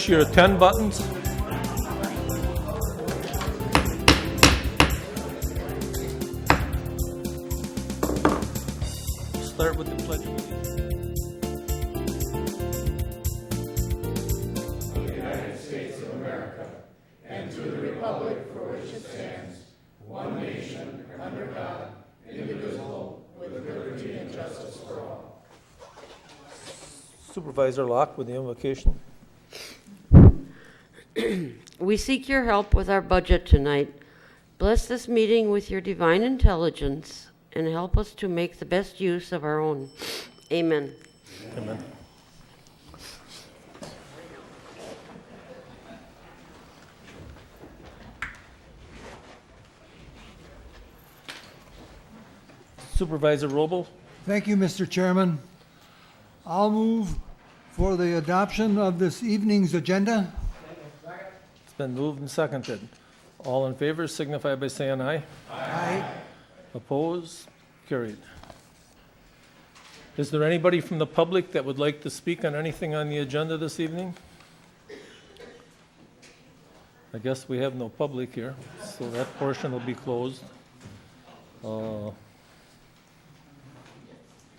push your 10 buttons. Start with the pledge. Of the United States of America, and to the republic for which it stands, one nation, under God, indivisible, with liberty and justice for all. Supervisor Locke with the invocation. We seek your help with our budget tonight. Bless this meeting with your divine intelligence and help us to make the best use of our own. Amen. Amen. Supervisor Robel. Thank you, Mr. Chairman. I'll move for the adoption of this evening's agenda. It's been moved and seconded. All in favor signify by saying aye. Aye. Opposed? Carried. Is there anybody from the public that would like to speak on anything on the agenda this evening? I guess we have no public here, so that portion will be closed.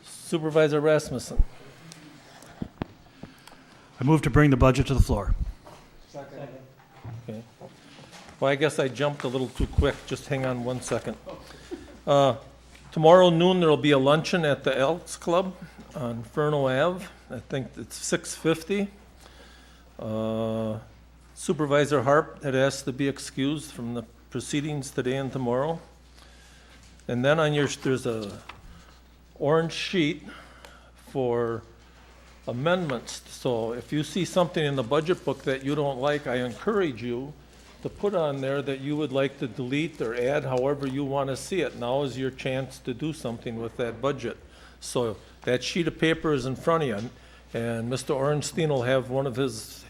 Supervisor Rasmussen. I move to bring the budget to the floor. Okay. Well, I guess I jumped a little too quick. Just hang on 1 second. Tomorrow noon, there will be a luncheon at the Elks Club on Furno Ave. I think it's 6:50. Supervisor Harp had asked to be excused from the proceedings today and tomorrow. And then on your, there's a orange sheet for amendments. So if you see something in the budget book that you don't like, I encourage you to put on there that you would like to delete or add however you want to see it. Now is your chance to do something with that budget. So that sheet of paper is in front of you, and Mr. Ornstein will have one of his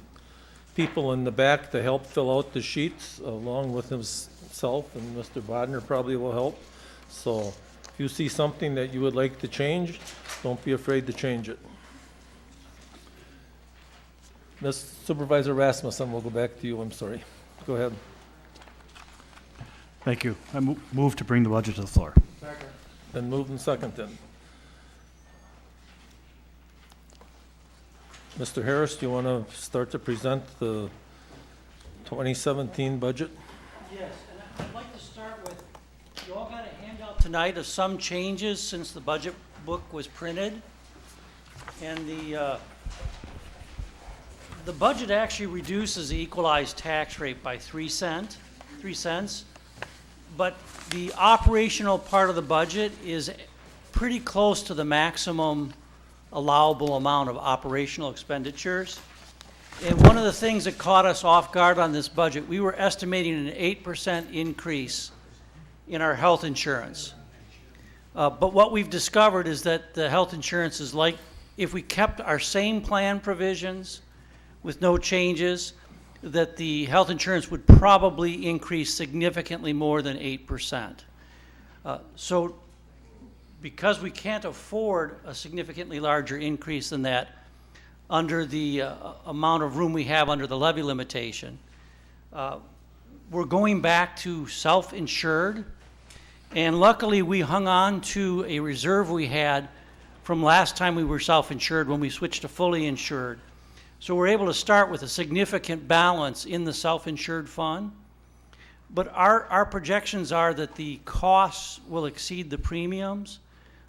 people in the back to help fill out the sheets along with himself, and Mr. Bodner probably will help. So if you see something that you would like to change, don't be afraid to change it. Ms. Supervisor Rasmussen, we'll go back to you. I'm sorry. Go ahead. Thank you. I move to bring the budget to the floor. Then moved and seconded. Mr. Harris, do you want to start to present the 2017 budget? Yes, and I'd like to start with, you all got a handout tonight of some changes since the budget book was printed. And the budget actually reduces the equalized tax rate by 3 cents, but the operational part of the budget is pretty close to the maximum allowable amount of operational expenditures. And one of the things that caught us off guard on this budget, we were estimating an 8% increase in our health insurance. But what we've discovered is that the health insurance is like, if we kept our same plan provisions with no changes, that the health insurance would probably increase significantly more than 8%. So because we can't afford a significantly larger increase than that under the amount of room we have under the levy limitation, we're going back to self-insured. And luckily we hung on to a reserve we had from last time we were self-insured when we switched to fully insured. So we're able to start with a significant balance in the self-insured fund. But our projections are that the costs will exceed the premiums,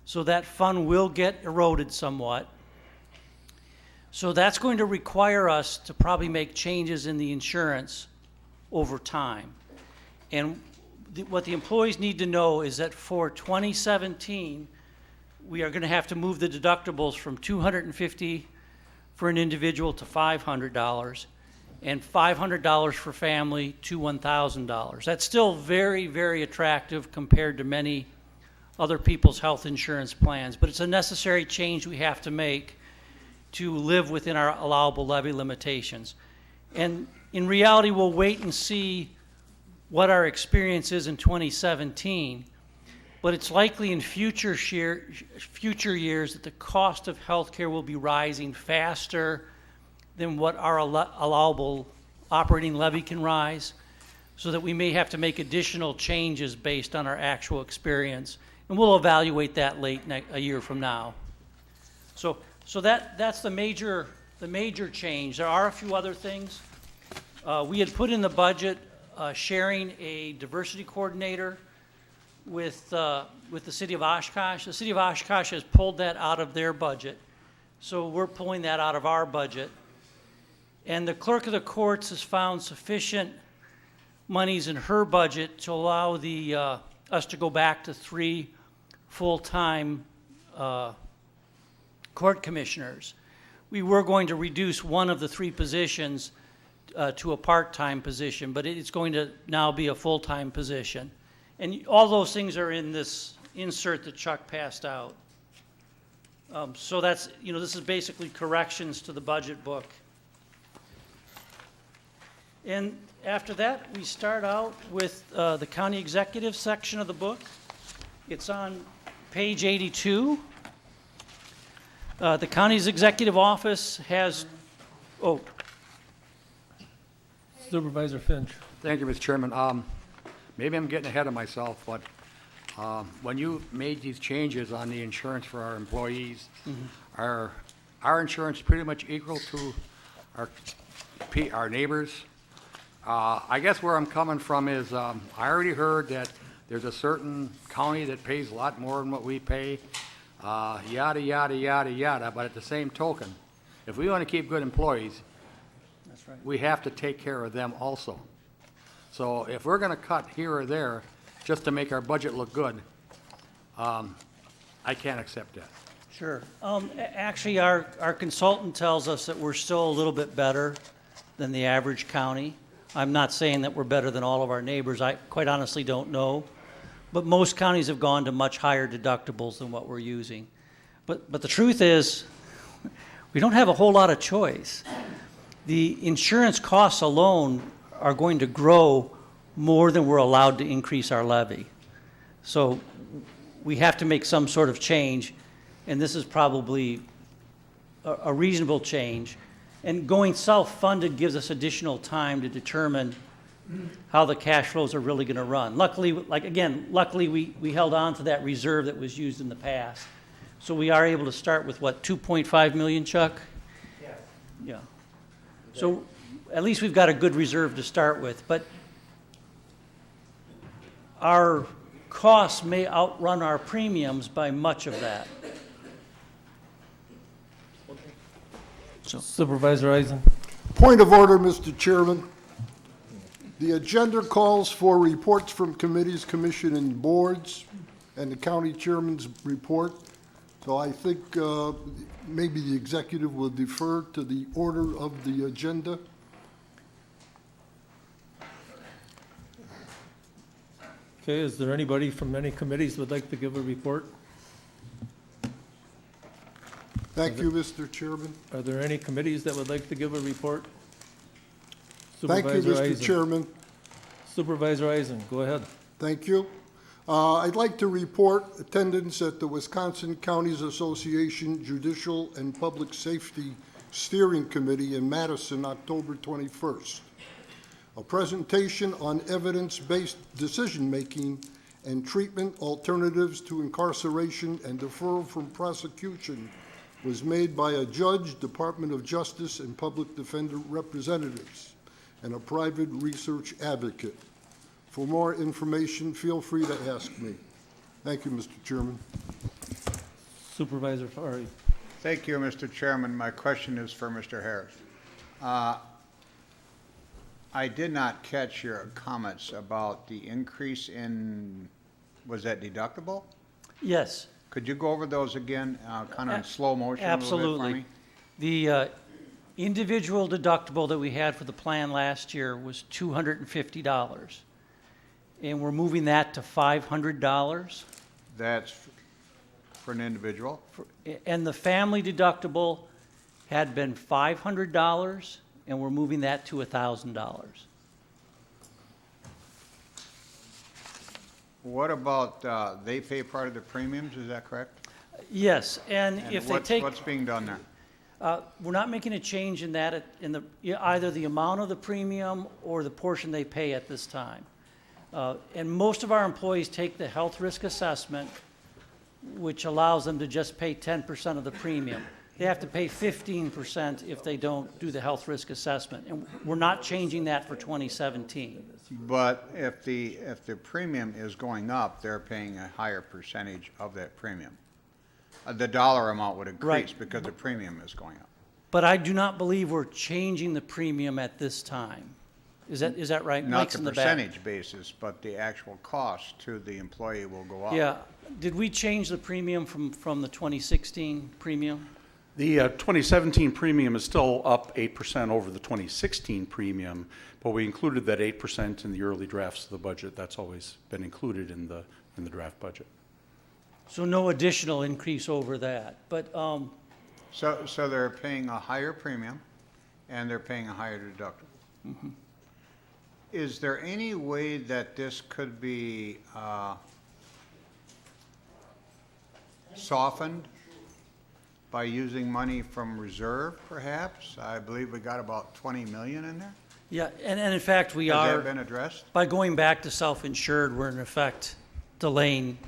so that fund will get eroded somewhat. So that's going to require us to probably make changes in the insurance over time. And what the employees need to know is that for 2017, we are going to have to move the deductibles from $250 for an individual to $500, and $500 for family to $1,000. That's still very, very attractive compared to many other people's health insurance plans, but it's a necessary change we have to make to live within our allowable levy limitations. And in reality, we'll wait and see what our experience is in 2017, but it's likely in future years that the cost of health care will be rising faster than what our allowable operating levy can rise, so that we may have to make additional changes based on our actual experience. And we'll evaluate that a year from now. So that's the major change. There are a few other things. We had put in the budget sharing a diversity coordinator with the city of Oshkosh. The city of Oshkosh has pulled that out of their budget, so we're pulling that out of our budget. And the clerk of the courts has found sufficient monies in her budget to allow us to go back to 3 full-time court commissioners. We were going to reduce one of the 3 positions to a part-time position, but it's going to now be a full-time position. And all those things are in this insert that Chuck passed out. So that's, this is basically corrections to the budget book. And after that, we start out with the county executive section of the book. It's on page 82. The county's executive office has, Supervisor Finch. Thank you, Mr. Chairman. Maybe I'm getting ahead of myself, but when you made these changes on the insurance for our employees, our insurance pretty much equal to our neighbors? I guess where I'm coming from is I already heard that there's a certain county that pays a lot more than what we pay, yada, yada, yada, yada. But at the same token, if we want to keep good employees, that's right. we have to take care of them also. So if we're going to cut here or there just to make our budget look good, I can't accept that. Sure. Actually, our consultant tells us that we're still a little bit better than the average county. I'm not saying that we're better than all of our neighbors. I quite honestly don't know. But most counties have gone to much higher deductibles than what we're using. But the truth is, we don't have a whole lot of choice. The insurance costs alone are going to grow more than we're allowed to increase our levy. So we have to make some sort of change, and this is probably a reasonable change. And going self-funded gives us additional time to determine how the cash flows are really going to run. Luckily, we held on to that reserve that was used in the past. So we are able to start with, what, 2.5 million, Chuck? Yes. Yeah. So at least we've got a good reserve to start with. But our costs may outrun our premiums by much of that. Supervisor Eisen. Point of order, Mr. Chairman. The agenda calls for reports from committees, commission, and boards, and the county chairman's report. So I think maybe the executive will defer to the order of the agenda. Okay, is there anybody from any committees would like to give a report? Thank you, Mr. Chairman. Are there any committees that would like to give a report? Thank you, Supervisor Mr. Eisen. Chairman. Supervisor Eisen, go ahead. Thank you. I'd like to report attendance at the Wisconsin Counties Association Judicial and Public Safety Steering Committee in Madison, October 21st. A presentation on evidence-based decision-making and treatment alternatives to incarceration and deferral from prosecution was made by a judge, Department of Justice, and public defender representatives, and a private research advocate. For more information, feel free to ask me. Thank you, Mr. Chairman. Supervisor Fari. Thank you, Mr. Chairman. My question is for Mr. Harris. I did not catch your comments about the increase in, was that deductible? Yes. Could you go over those again, kind of in slow motion a little bit for Absolutely. me? The individual deductible that we had for the plan last year was $250. And we're moving that to $500. That's for an individual? And the family deductible had been $500, and we're moving that to $1,000. What about, they pay part of the premiums, is that correct? Yes, and And if they take, what's being done there? We're not making a change in that, either the amount of the premium or the portion they pay at this time. And most of our employees take the health risk assessment, which allows them to just pay 10% of the premium. They have to pay 15% if they don't do the health risk assessment. And we're not changing that for 2017. But if the premium is going up, they're paying a higher percentage of that premium. The dollar amount would increase Right. because the premium is going up. But I do not believe we're changing the premium at this time. Is that right? Not Mike's the in the back. percentage basis, but the actual cost to the employee will go up. Yeah. Did we change the premium from the 2016 premium? The 2017 premium is still up 8% over the 2016 premium, but we included that 8% in the early drafts of the budget. That's always been included in the draft budget. So no additional increase over that. But So they're paying a higher premium and they're paying a higher deductible. Mm-hmm. Is there any way that this could be softened by using money from reserve, perhaps? I believe we got about 20 million in there. yeah, and in fact, we Has are. that been addressed? By going back to self-insured, we're in effect delaying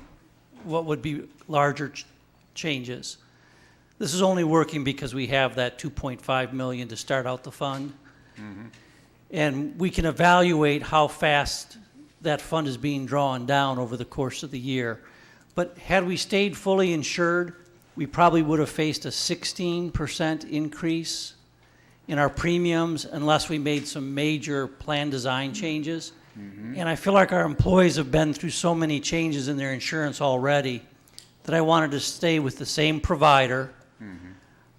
what would be larger changes. This is only working because we have that 2.5 million to start out the fund. And we can evaluate how fast that fund is being drawn down over the course of the year. But had we stayed fully insured, we probably would have faced a 16% increase in our premiums unless we made some major plan design changes. And I feel like our employees have been through so many changes in their insurance already that I wanted to stay with the same provider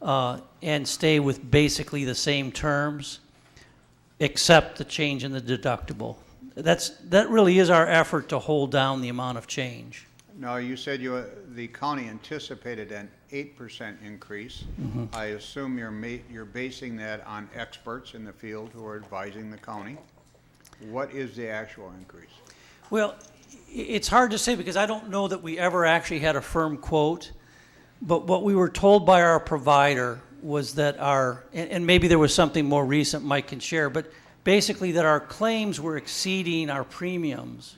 and stay with basically the same terms, except the change in the deductible. That really is our effort to hold down the amount of change. No, you said the county anticipated an 8% increase. I assume you're basing that on experts in the field who are advising the county. What is the actual increase? Well, it's hard to say because I don't know that we ever actually had a firm quote, but what we were told by our provider was that and maybe there was something more recent Mike can share, but basically that our claims were exceeding our premiums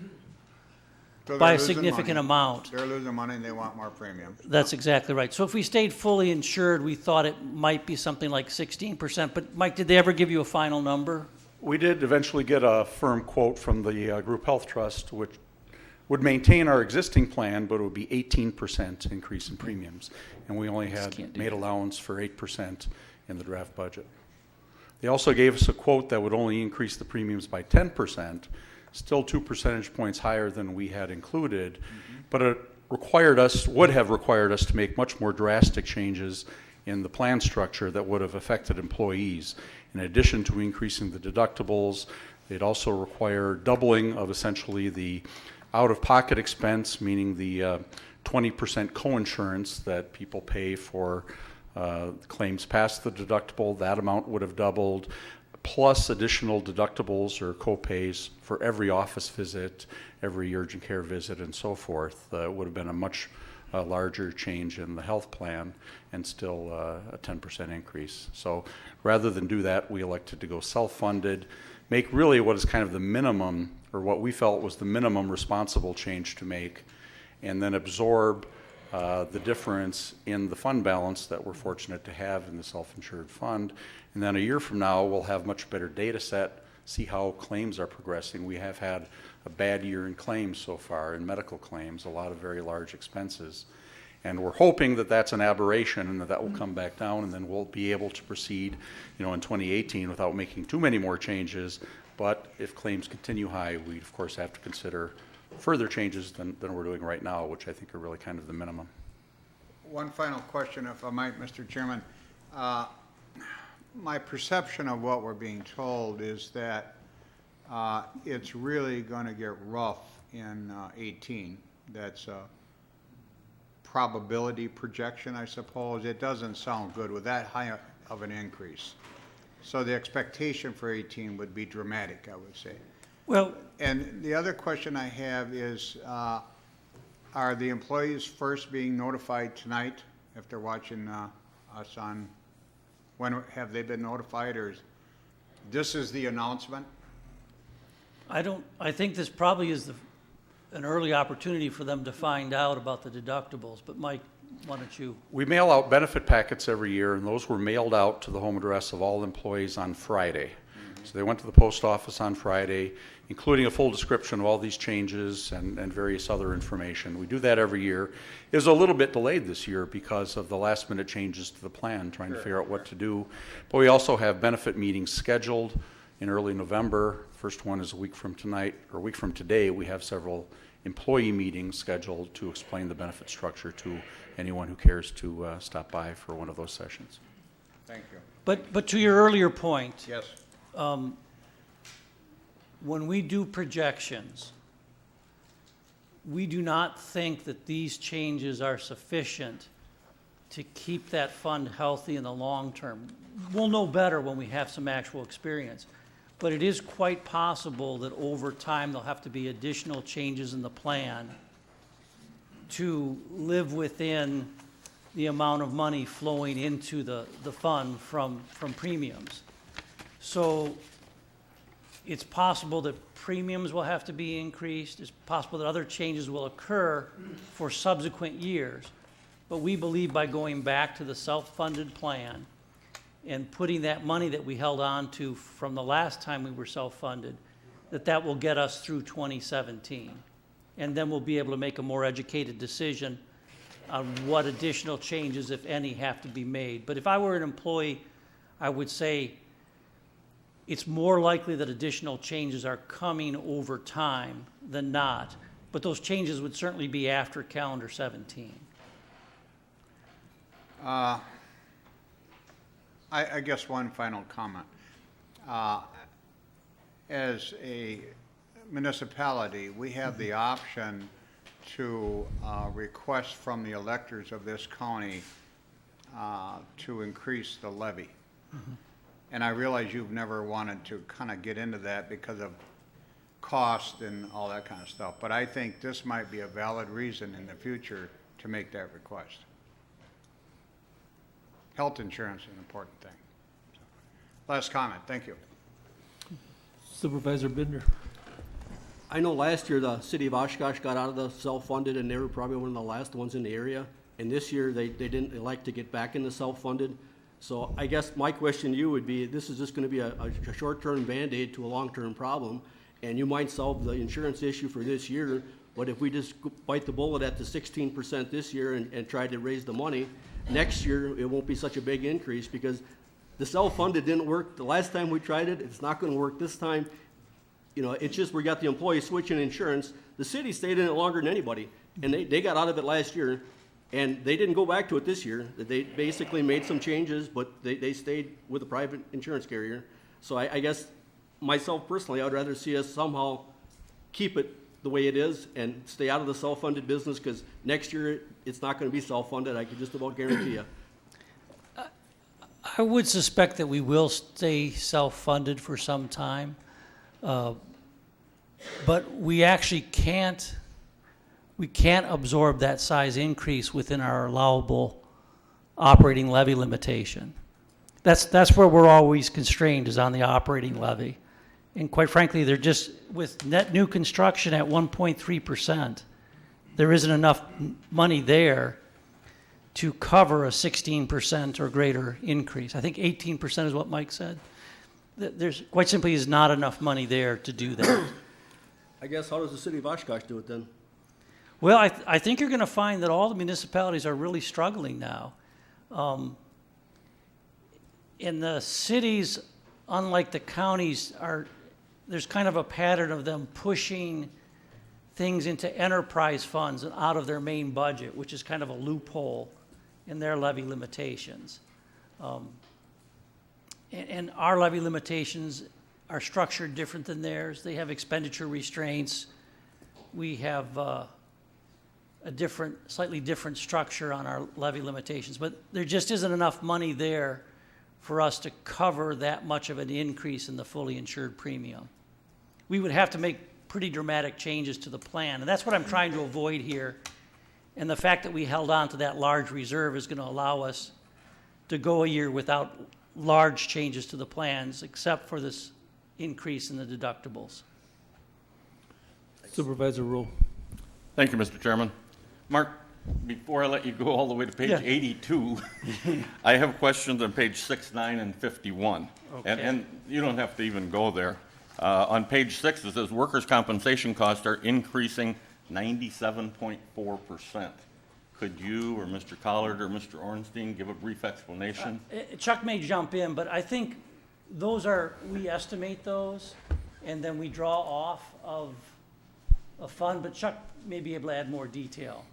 So by they're a losing significant money. amount. They're losing money and they want more premium. That's exactly right. So if we stayed fully insured, we thought it might be something like 16%. But Mike, did they ever give you a final number? We did eventually get a firm quote from the Group Health Trust, which would maintain our existing plan, but it would be 18% increase in premiums. And we only can't had do made that. allowance for 8% in the draft budget. They also gave us a quote that would only increase the premiums by 10%, still 2 percentage points higher than we had included, but it would have required us to make much more drastic changes in the plan structure that would have affected employees. In addition to increasing the deductibles, they'd also require doubling of essentially the out-of-pocket expense, meaning the 20% coinsurance that people pay for claims past the deductible. That amount would have doubled, plus additional deductibles or co-pays for every office visit, every urgent care visit, and so forth. It would have been a much larger change in the health plan and still a 10% increase. So rather than do that, we elected to go self-funded, make really what is kind of the minimum, or what we felt was the minimum responsible change to make, and then absorb the difference in the fund balance that we're fortunate to have in the self-insured fund. And then a year from now, we'll have much better data set, see how claims are progressing. We have had a bad year in claims so far, in medical claims, a lot of very large expenses. And we're hoping that that's an aberration and that will come back down, and then we'll be able to proceed, in 2018 without making too many more changes. But if claims continue high, we of course have to consider further changes than we're doing right now, which I think are really kind of the minimum. One final question, if I might, Mr. Chairman. My perception of what we're being told is that it's really going to get rough in 18. That's a probability projection, I suppose. It doesn't sound good with that high of an increase. So the expectation for 18 would be dramatic, I would say. Well, And the other question I have is, are the employees first being notified tonight if they're watching us on When, have they been notified, or this is the announcement? I think this probably is an early opportunity for them to find out about the deductibles, but Mike, why don't you? We mail out benefit packets every year, and those were mailed out to the home address of all employees on Friday. So they went to the post office on Friday, including a full description of all these changes and various other information. We do that every year. It was a little bit delayed this year because of the last minute changes to the plan, trying to figure out what to do. But we also have benefit meetings scheduled in early November. First one is a week from tonight, or a week from today. We have several employee meetings scheduled to explain the benefit structure to anyone who cares to stop by for one of those sessions. Thank you. But to your earlier point, Yes. when we do projections, we do not think that these changes are sufficient to keep that fund healthy in the long term. We'll know better when we have some actual experience. But it is quite possible that over time there'll have to be additional changes in the plan to live within the amount of money flowing into the fund from premiums. So it's possible that premiums will have to be increased. It's possible that other changes will occur for subsequent years. But we believe by going back to the self-funded plan and putting that money that we held on to from the last time we were self-funded, that will get us through 2017. And then we'll be able to make a more educated decision on what additional changes, if any, have to be made. But if I were an employee, I would say it's more likely that additional changes are coming over time than not. But those changes would certainly be after calendar 17. I guess one final comment. As a municipality, we have the option to request from the electors of this county to increase the levy. Mm-hmm. And I realize you've never wanted to kind of get into that because of cost and all that kind of stuff, but I think this might be a valid reason in the future to make that request. Health insurance is an important thing. Last comment, thank you. Supervisor Binder. I know last year the city of Oshkosh got out of the self-funded, and they were probably one of the last ones in the area. And this year, they didn't elect to get back into self-funded. So I guess my question to you would be, this is just gonna be a short-term Band-Aid to a long-term problem, and you might solve the insurance issue for this year, but if we just bite the bullet at the 16% this year and try to raise the money, next year, it won't be such a big increase because the self-funded didn't work the last time we tried it. It's not gonna work this time. You know, it's just we got the employees switching insurance. The city stayed in it longer than anybody, and they got out of it last year, and they didn't go back to it this year. They basically made some changes, but they stayed with a private insurance carrier. So I guess myself personally, I would rather see us somehow keep it the way it is and stay out of the self-funded business, because next year it's not going to be self-funded. I can just about guarantee you. I would suspect that we will stay self-funded for some time, but we actually can't absorb that size increase within our allowable operating levy limitation. That's where we're always constrained, is on the operating levy. And quite frankly, they're just, with net new construction at 1.3%, there isn't enough money there to cover a 16% or greater increase. I think 18% is what Mike said. There's quite simply is not enough money there to do that. I guess how does the city of Oshkosh do it then? Well, I think you're going to find that all the municipalities are really struggling now. In the cities, unlike the counties, there's kind of a pattern of them pushing things into enterprise funds and out of their main budget, which is kind of a loophole in their levy limitations. And our levy limitations are structured different than theirs. They have expenditure restraints. We have a slightly different structure on our levy limitations, but there just isn't enough money there for us to cover that much of an increase in the fully insured premium. We would have to make pretty dramatic changes to the plan, and that's what I'm trying to avoid here. And the fact that we held on to that large reserve is going to allow us to go a year without large changes to the plans, except for this increase in the deductibles. Supervisor Rule. Thank you, Mr. Chairman. Mark, before I let you go all the way to page Yeah. 82, I have questions on page 6, 9, and 51. Okay. And you don't have to even go there. On page 6, it says workers' compensation costs are increasing 97.4%. Could you or Mr. Collard or Mr. Ornstein give a brief explanation? Chuck may jump in, but I think those are, we estimate those, and then we draw off of a fund, but Chuck may be able to add more detail.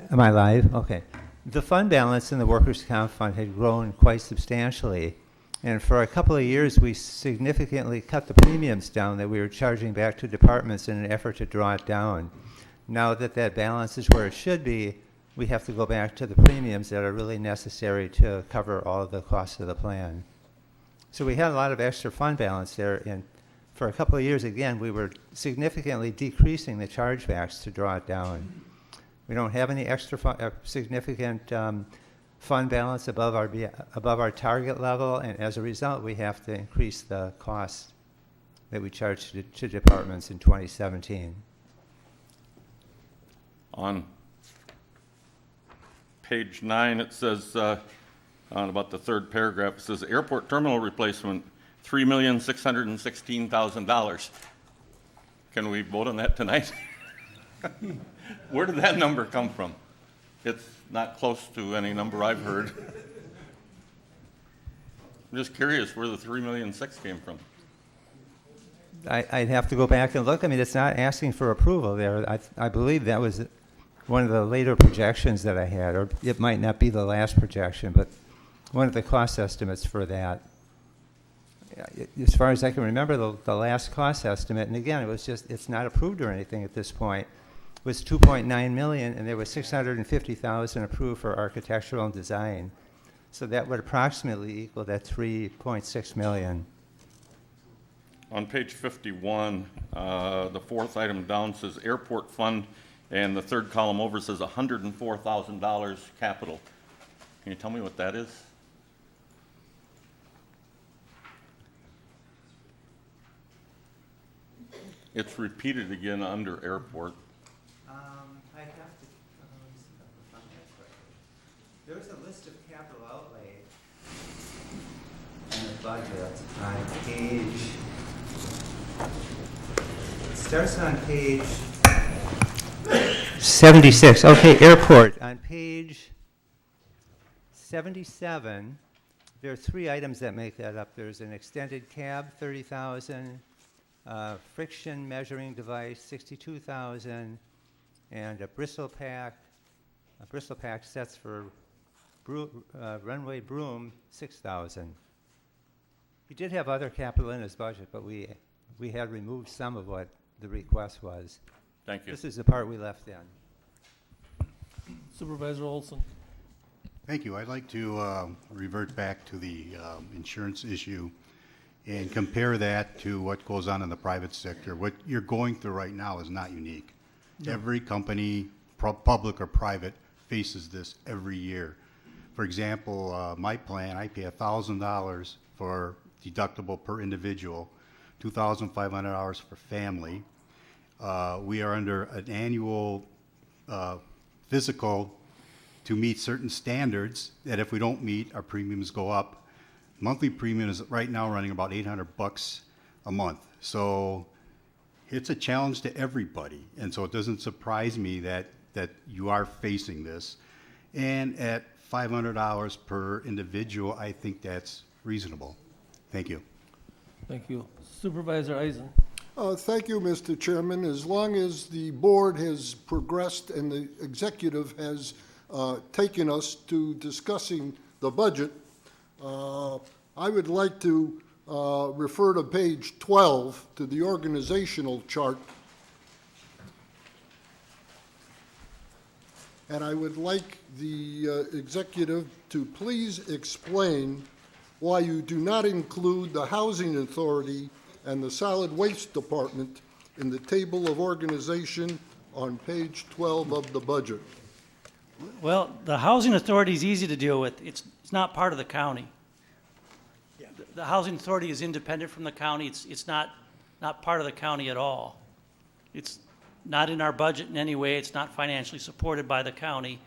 Am I live? Okay. The fund balance in the workers' comp fund had grown quite substantially. And for a couple of years, we significantly cut the premiums down that we were charging back to departments in an effort to draw it down. Now that that balance is where it should be, we have to go back to the premiums that are really necessary to cover all of the costs of the plan. So we had a lot of extra fund balance there, and for a couple of years, again, we were significantly decreasing the chargebacks to draw it down. We don't have any extra significant fund balance above our target level, and as a result, we have to increase the costs that we charge to departments in 2017. On page 9, it says, on about the third paragraph, it says airport terminal replacement, $3,616,000. Can we vote on that tonight? Where did that number come from? It's not close to any number I've heard. I'm just curious where the $3,600,000 came from. I'd have to go back and look. I mean, it's not asking for approval there. I believe that was one of the later projections that I had, or it might not be the last projection, but one of the cost estimates for that. As far as I can remember, the last cost estimate, and again, it's not approved or anything at this point, was $2.9 million, and there was $650,000 approved for architectural and design. So that would approximately equal that $3.6 million. On page 51, the fourth item down says airport fund, and the third column over says $104,000 capital. Can you tell me what that is? It's repeated again under airport. I have to, let me see if I can find that quickly. There's a list of capital outlay in the budget on page, it starts on page 76. Okay, airport. On page 77, there are three items that make that up. There's an extended cab, $30,000, friction measuring device, $62,000, and a bristle pack sets for runway broom, $6,000. He did have other capital in his budget, but we had removed some of what the request was. Thank you. This is the part we left in. Supervisor Olson. Thank you. I'd like to revert back to the insurance issue and compare that to what goes on in the private sector. What you're going through right now is not unique. No. Every company, public or private, faces this every year. For example, my plan, I pay $1,000 for deductible per individual, $2,500 for family. We are under an annual physical to meet certain standards that if we don't meet, our premiums go up. Monthly premium is right now running about $800 a month. So it's a challenge to everybody. And so it doesn't surprise me that you are facing this. And at $500 per individual, I think that's reasonable. Thank you. Thank you. Supervisor Eisen. Thank you, Mr. Chairman. As long as the board has progressed and the executive has taken us to discussing the budget, I would like to refer to page 12, to the organizational chart. And I would like the executive to please explain why you do not include the Housing Authority and the Solid Waste Department in the table of organization on page 12 of the budget. Well, the Housing Authority is easy to deal with. It's not part of the county. The Housing Authority is independent from the county. It's not part of the county at all. It's not in our budget in any way. It's not financially supported by the county.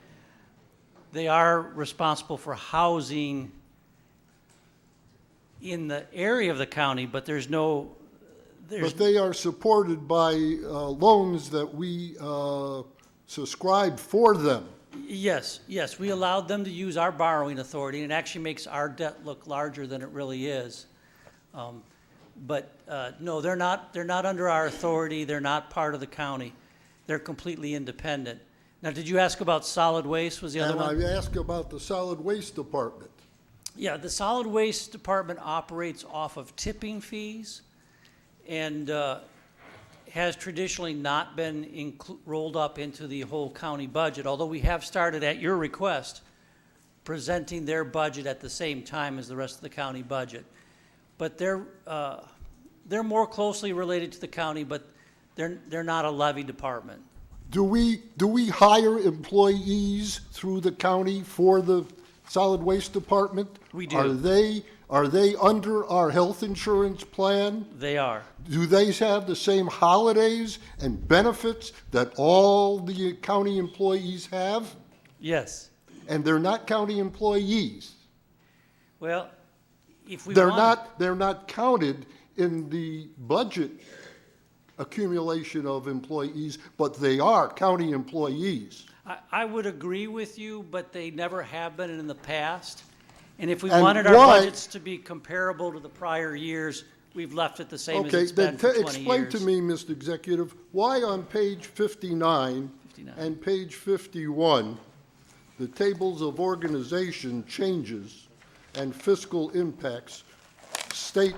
They are responsible for housing in the area of the county, but But they are supported by loans that we subscribe for them. Yes, we allowed them to use our borrowing authority, and it actually makes our debt look larger than it really is. No, they're not under our authority. They're not part of the county. They're completely independent. Now, did you ask about solid waste? Was the other one? And I asked about the solid waste department. Yeah, the solid waste department operates off of tipping fees and has traditionally not been rolled up into the whole county budget, although we have started, at your request, presenting their budget at the same time as the rest of the county budget. But they're more closely related to the county, but they're not a levy department. Do we hire employees through the county for the solid waste department? We do. Are they under our health insurance plan? They are. Do they have the same holidays and benefits that all the county employees have? Yes. And they're not county employees. Well, if we They're want, not counted in the budget accumulation of employees, but they are county employees. I would agree with you, but they never have been in the past. And if we And wanted our why- budgets to be comparable to the prior years, we've left it the same as Okay, it's been then for 20 explain years. to me, Mr. Executive, why on page 59 59. and page 51, the tables of organization changes and fiscal impacts state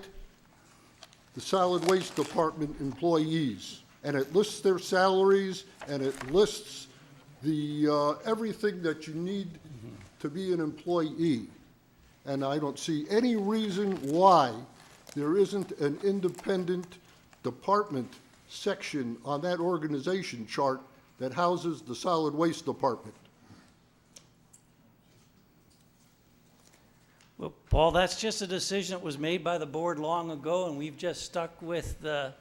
the solid waste department employees, and it lists their salaries, and it lists the, everything that you need to be an employee. And I don't see any reason why there isn't an independent department section on that organization chart that houses the solid waste department. Well, Paul, that's just a decision that was made by the board long ago, and we've just stuck with the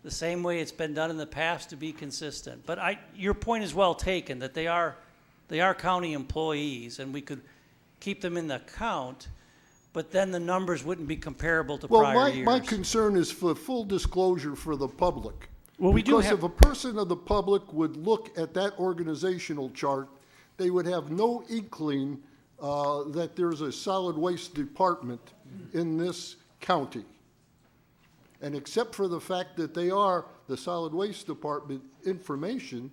same way it's been done in the past to be consistent. But your point is well taken, that they are county employees, and we could keep them in the count, but then the numbers wouldn't be comparable to prior years. Well, my concern is for full disclosure for the public. Well, we do Because have- if a person of the public would look at that organizational chart, they would have no inkling that there's a solid waste department in this county. And except for the fact that they are the solid waste department information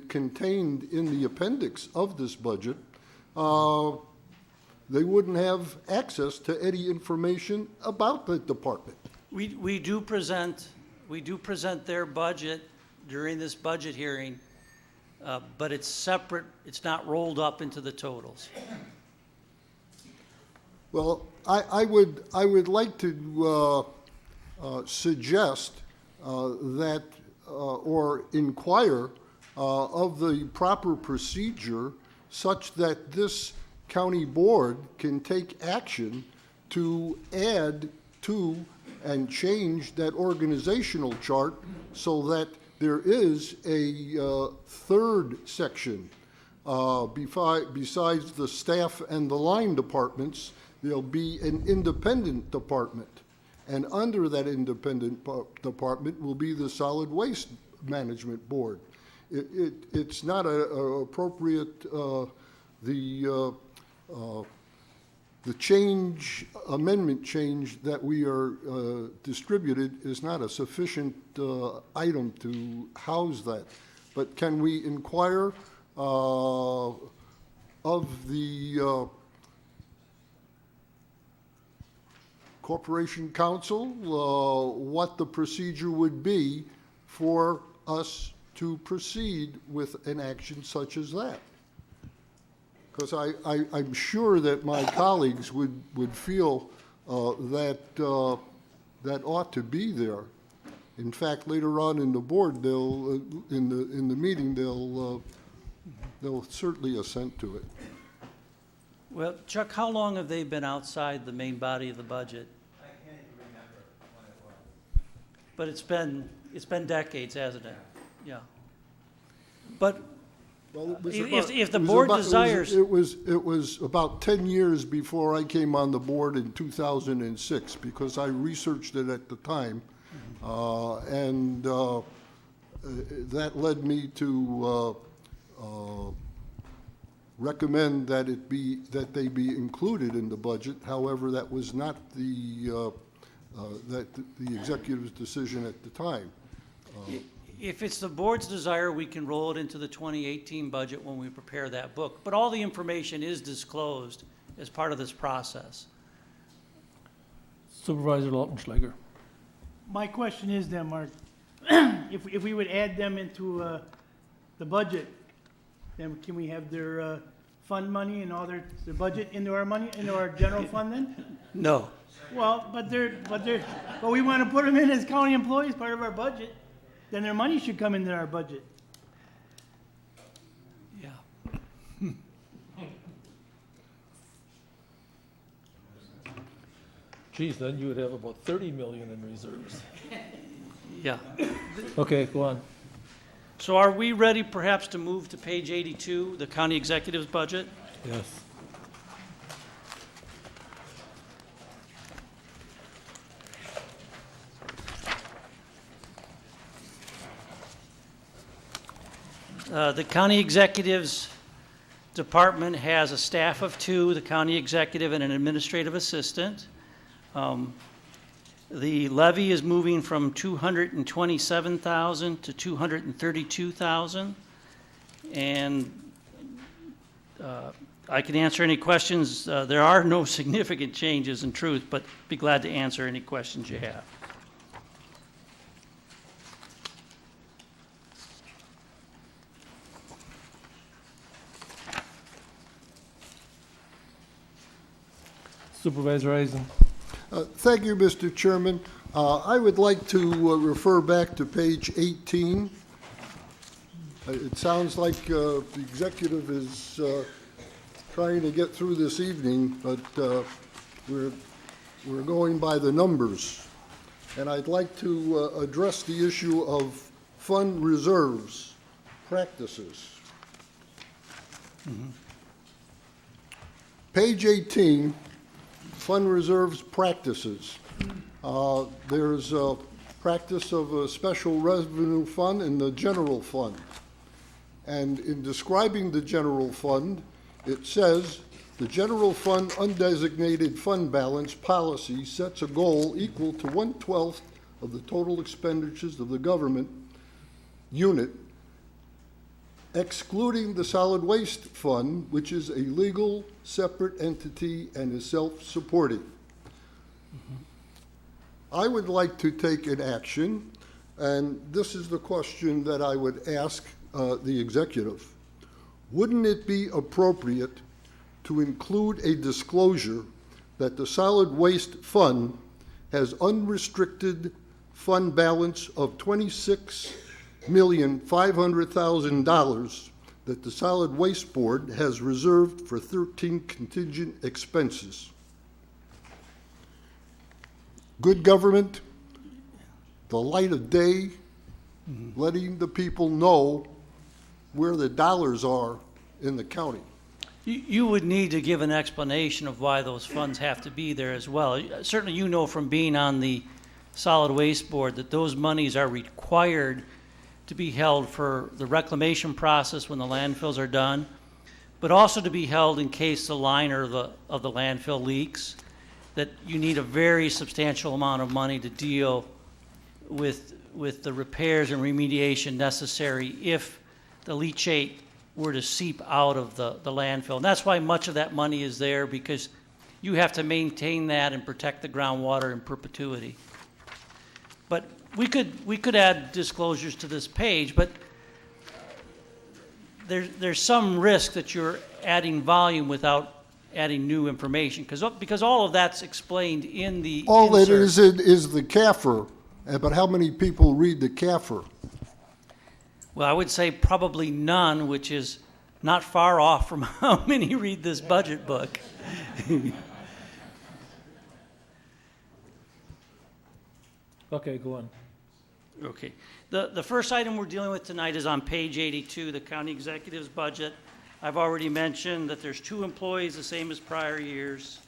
contained in the appendix of this budget, they wouldn't have access to any information about the department. We do present their budget during this budget hearing, but it's separate, it's not rolled up into the totals. Well, I would like to suggest that, or inquire of the proper procedure such that this county board can take action to add to and change that organizational chart so that there is a third section. Besides the staff and the line departments, there'll be an independent department. And under that independent department will be the Solid Waste Management Board. It's not appropriate, the amendment change that we are distributed is not a sufficient item to house that. But can we inquire of the Corporation Council what the procedure would be for us to proceed with an action such as that? Because I'm sure that my colleagues would feel that that ought to be there. In fact, later on in the board, they'll in the meeting they'll certainly assent to it. Well, Chuck, how long have they been outside the main body of the budget? I can't even remember when it was. But it's been decades, hasn't it? Yeah. But Well, it was If- about- if the it was board about- desires- It was about 10 years before I came on the board in 2006, because I researched it at the time. And that led me to recommend that they be included in the budget. However, that was not the executive's decision at the time. if it's the board's desire, we can roll it into the 2018 budget when we prepare that book. But all the information is disclosed as part of this process. Supervisor Lautenschläger. My question is then, Mark, if we would add them into the budget, then can we have their fund money and all their budget into our money, into our general fund then? No. Well, but we want to put them in as county employees, part of our budget, then their money should come into our budget. Yeah. Geez, then you would have about 30 million in reserves. Yeah. Okay, go on. So are we ready perhaps to move to page 82, the county executive's budget? Yes. The county executive's department has a staff of 2, the county executive and an administrative assistant. The levy is moving from 227,000 to 232,000. And I can answer any questions. There are no significant changes in truth, but be glad to answer any questions you have. Supervisor Eisen. Thank you, Mr. Chairman. I would like to refer back to page 18. It sounds like the executive is trying to get through this evening, but we're going by the numbers. And I'd like to address the issue of fund reserves practices. Page 18, fund reserves practices. There's a practice of a special revenue fund and the general fund. And in describing the general fund, it says, the general fund undesignated fund balance policy sets a goal equal to 1/12 of the total expenditures of the government unit, excluding the solid waste fund, which is a legal separate entity and is self-supporting. I would like to take an action, and this is the question that I would ask the executive. Wouldn't it be appropriate to include a disclosure that the solid waste fund has unrestricted fund balance of $26,500,000 that the Solid Waste Board has reserved for 13 contingent expenses? Good government, the light of day, letting the people know where the dollars are in the county. You would need to give an explanation of why those funds have to be there as well. Certainly you know from being on the Solid Waste Board that those monies are required to be held for the reclamation process when the landfills are done, but also to be held in case the liner of the landfill leaks, that you need a very substantial amount of money to deal with the repairs and remediation necessary if the leachate were to seep out of the landfill. And that's why much of that money is there, because you have to maintain that and protect the groundwater in perpetuity. But we could add disclosures to this page, but there's some risk that you're adding volume without adding new information, because all of that's explained in the All that insert. is the CAFR, but how many people read the CAFR? Well, I would say probably none, which is not far off from how many read this budget book. Okay, go on. Okay. The first item we're dealing with tonight is on page 82, the county executive's budget. I've already mentioned that there's 2 employees, the same as prior years.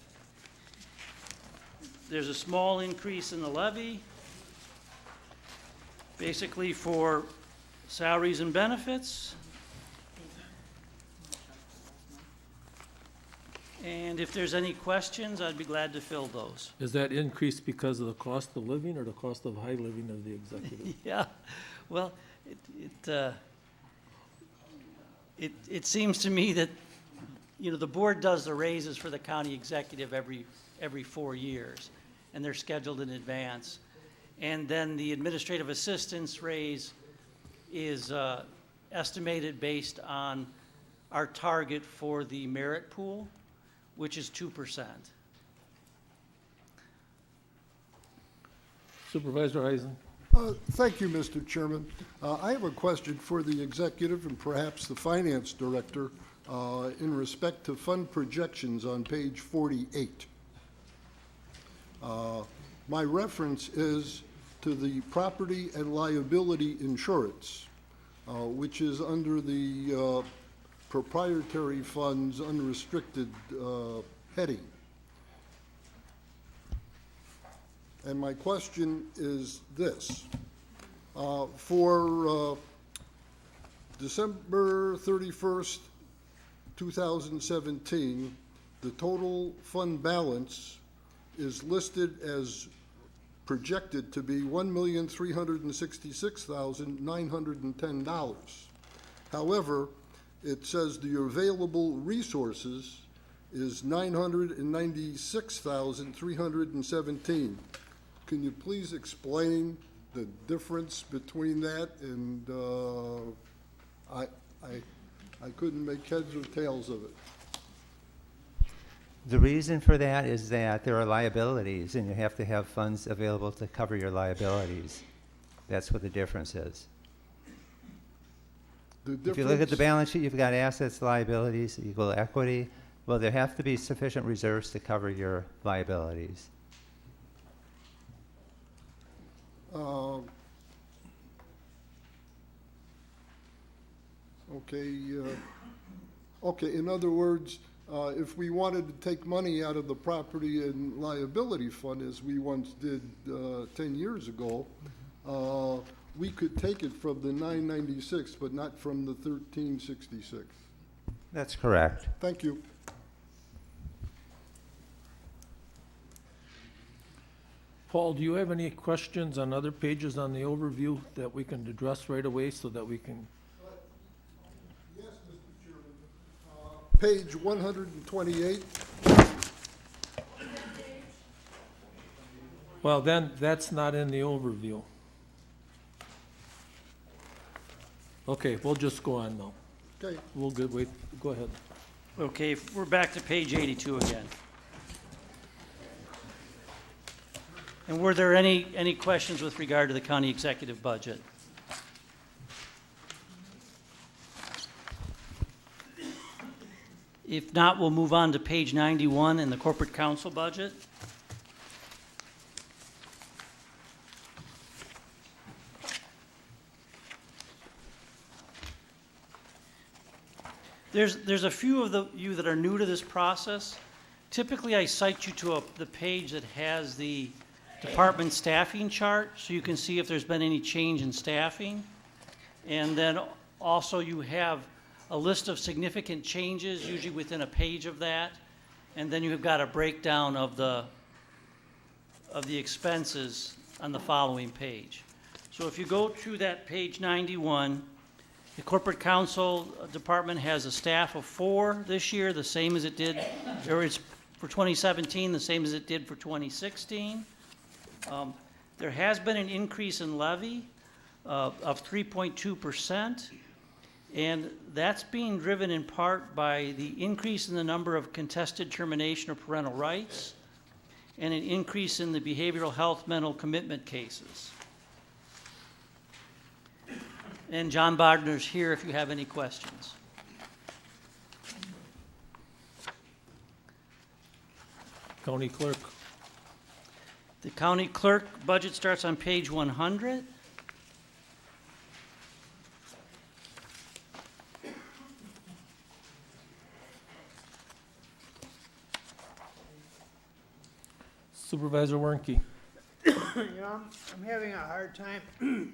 There's a small increase in the levy, basically for salaries and benefits. And if there's any questions, I'd be glad to fill those. Is that increase because of the cost of living or the cost of high living of the executive? Yeah, well, it seems to me that, you know, the board does the raises for the county executive every 4 years, and they're scheduled in advance. And then the administrative assistant's raise is estimated based on our target for the merit pool, which is 2%. Supervisor Eisen? Thank you, Mr. Chairman. I have a question for the executive and perhaps the finance director in respect to fund projections on page 48. My reference is to the property and liability insurance, which is under the proprietary funds unrestricted heading. And my question is this. For December 31st, 2017, the total fund balance is listed as projected to be $1,366,910. However, it says the available resources is $996,317. Can you please explain the difference between that? And I couldn't make heads or tails of it. The reason for that is that there are liabilities, and you have to have funds available to cover your liabilities. That's what the difference is. If you look at the balance sheet, you've got assets, liabilities, equal equity. Well, there have to be sufficient reserves to cover your liabilities. Okay, in other words, if we wanted to take money out of the property and liability fund, as we once did 10 years ago, we could take it from the 996, but not from the 1366. That's correct. Thank you. Paul, do you have any questions on other pages on the overview that we can address right away so that we can? Yes, Mr. Chairman. Page 128. Well, then, that's not in the overview. Okay, we'll just go on now. Okay. We'll wait, go ahead. Okay, we're back to page 82 again. And were there any questions with regard to the county executive budget? If not, we'll move on to page 91 in the corporate council budget. There's a few of you that are new to this process. Typically, I cite you to the page that has the department staffing chart, so you can see if there's been any change in staffing. And then also you have a list of significant changes, usually within a page of that. And then you've got a breakdown of the expenses on the following page. So if you go to that page 91, the corporate council department has a staff of 4 this year, the same as it did, or it's for 2017, the same as it did for 2016. There has been an increase in levy of 3.2%, and that's being driven in part by the increase in the number of contested termination of parental rights and an increase in the behavioral health mental commitment cases. And John Bogner's here if you have any questions. County clerk. The county clerk budget starts on page 100. Supervisor Warnke. You know, I'm having a hard time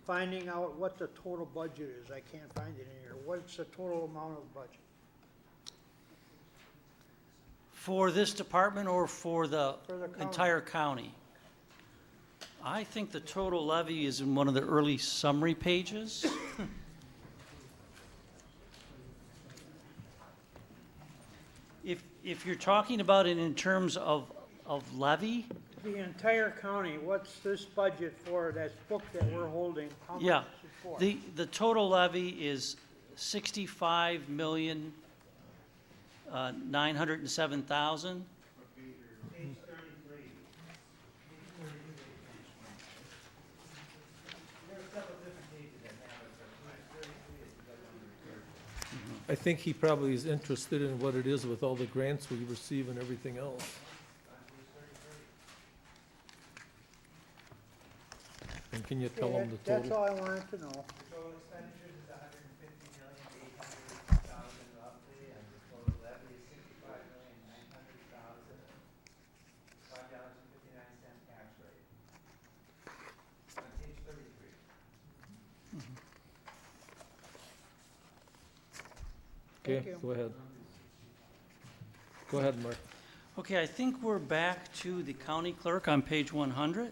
finding out what the total budget is. I can't find it in here. What's the total amount of budget? For this department or for the For the county. entire county? I think the total levy is in one of the early summary pages. If you're talking about it in terms of levy, The entire county, what's this budget for, that book that we're holding? How much yeah, is it for? the total levy is 65,907,000. I think he probably is interested in what it is with all the grants we receive and everything else. And can you tell him the That's total? all I wanted to know. The total expenditures is $150,800,000 roughly, and the total levy is $65,900,000, $5.59 tax rate. On page 33. Okay, Thank you. go ahead. Go ahead, Mark. Okay, I think we're back to the county clerk on page 100.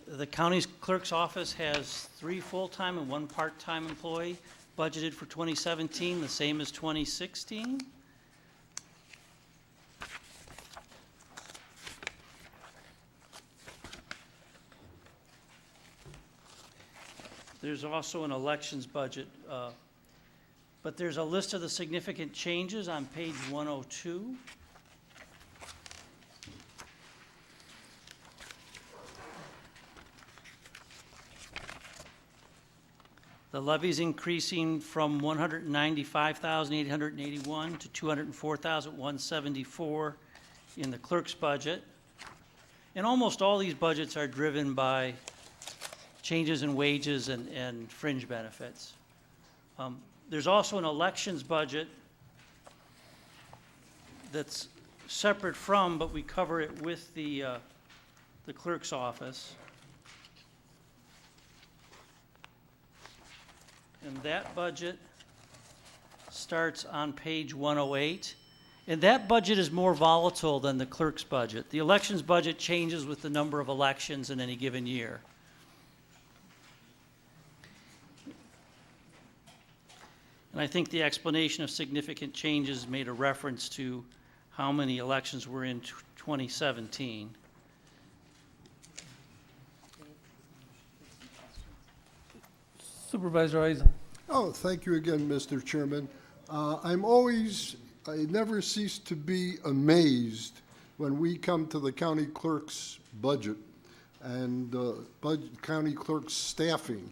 The county clerk's office has 3 full-time and 1 part-time employee budgeted for 2017, the same as 2016. There's also an elections budget, but there's a list of the significant changes on page 102. The levy's increasing from 195,881 to 204,174 in the clerk's budget. And almost all these budgets are driven by changes in wages and fringe benefits. There's also an elections budget that's separate from, but we cover it with the clerk's office. And that budget starts on page 108. And that budget is more volatile than the clerk's budget. The elections budget changes with the number of elections in any given year. And I think the explanation of significant changes made a reference to how many elections were in 2017. Supervisor Eisen. Oh, thank you again, Mr. Chairman. I never cease to be amazed when we come to the county clerk's budget and county clerk's staffing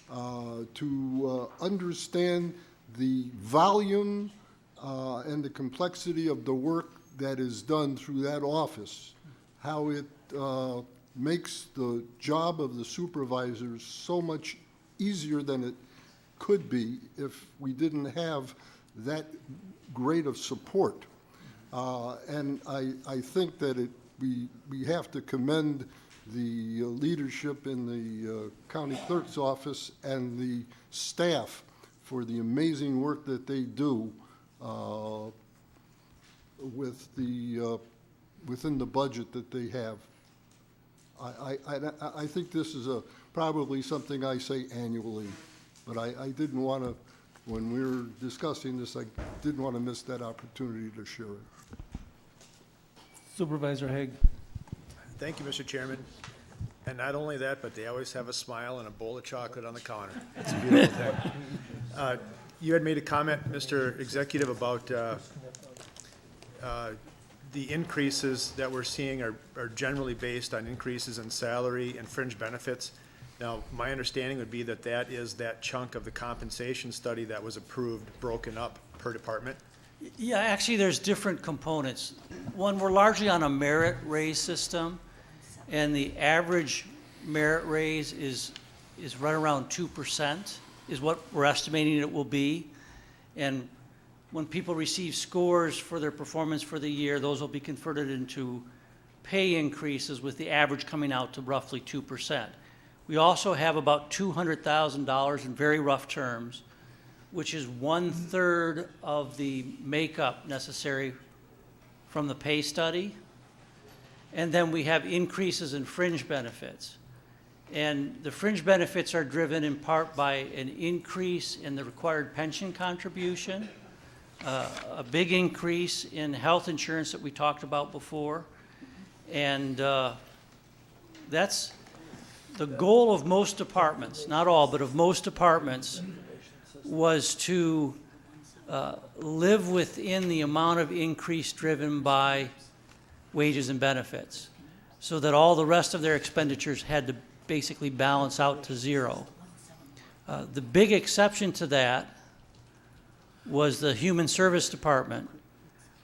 to understand the volume and the complexity of the work that is done through that office, how it makes the job of the supervisors so much easier than it could be if we didn't have that great of support. And I think that we have to commend the leadership in the county clerk's office and the staff for the amazing work that they do with within the budget that they have. I think this is probably something I say annually, but I didn't want to, when we were discussing this, I didn't want to miss that opportunity to share it. Supervisor Haig. Thank you, Mr. Chairman. And not only that, but they always have a smile and a bowl of chocolate on the counter. It's a beautiful thing. You had made a comment, Mr. Executive, about the increases that we're seeing are generally based on increases in salary and fringe benefits. Now, my understanding would be that that is that chunk of the compensation study that was approved, broken up per department. Yeah, actually, there's different components. One, we're largely on a merit raise system, and the average merit raise is right around 2%, is what we're estimating it will be. And when people receive scores for their performance for the year, those will be converted into pay increases, with the average coming out to roughly 2%. We also have about $200,000 in very rough terms, which is 1/3 of the makeup necessary from the pay study. And then we have increases in fringe benefits. And the fringe benefits are driven in part by an increase in the required pension contribution, a big increase in health insurance that we talked about before. And that's the goal of most departments, not all, but of most departments, was to live within the amount of increase driven by wages and benefits, so that all the rest of their expenditures had to basically balance out to zero. The big exception to that was the Human Service Department,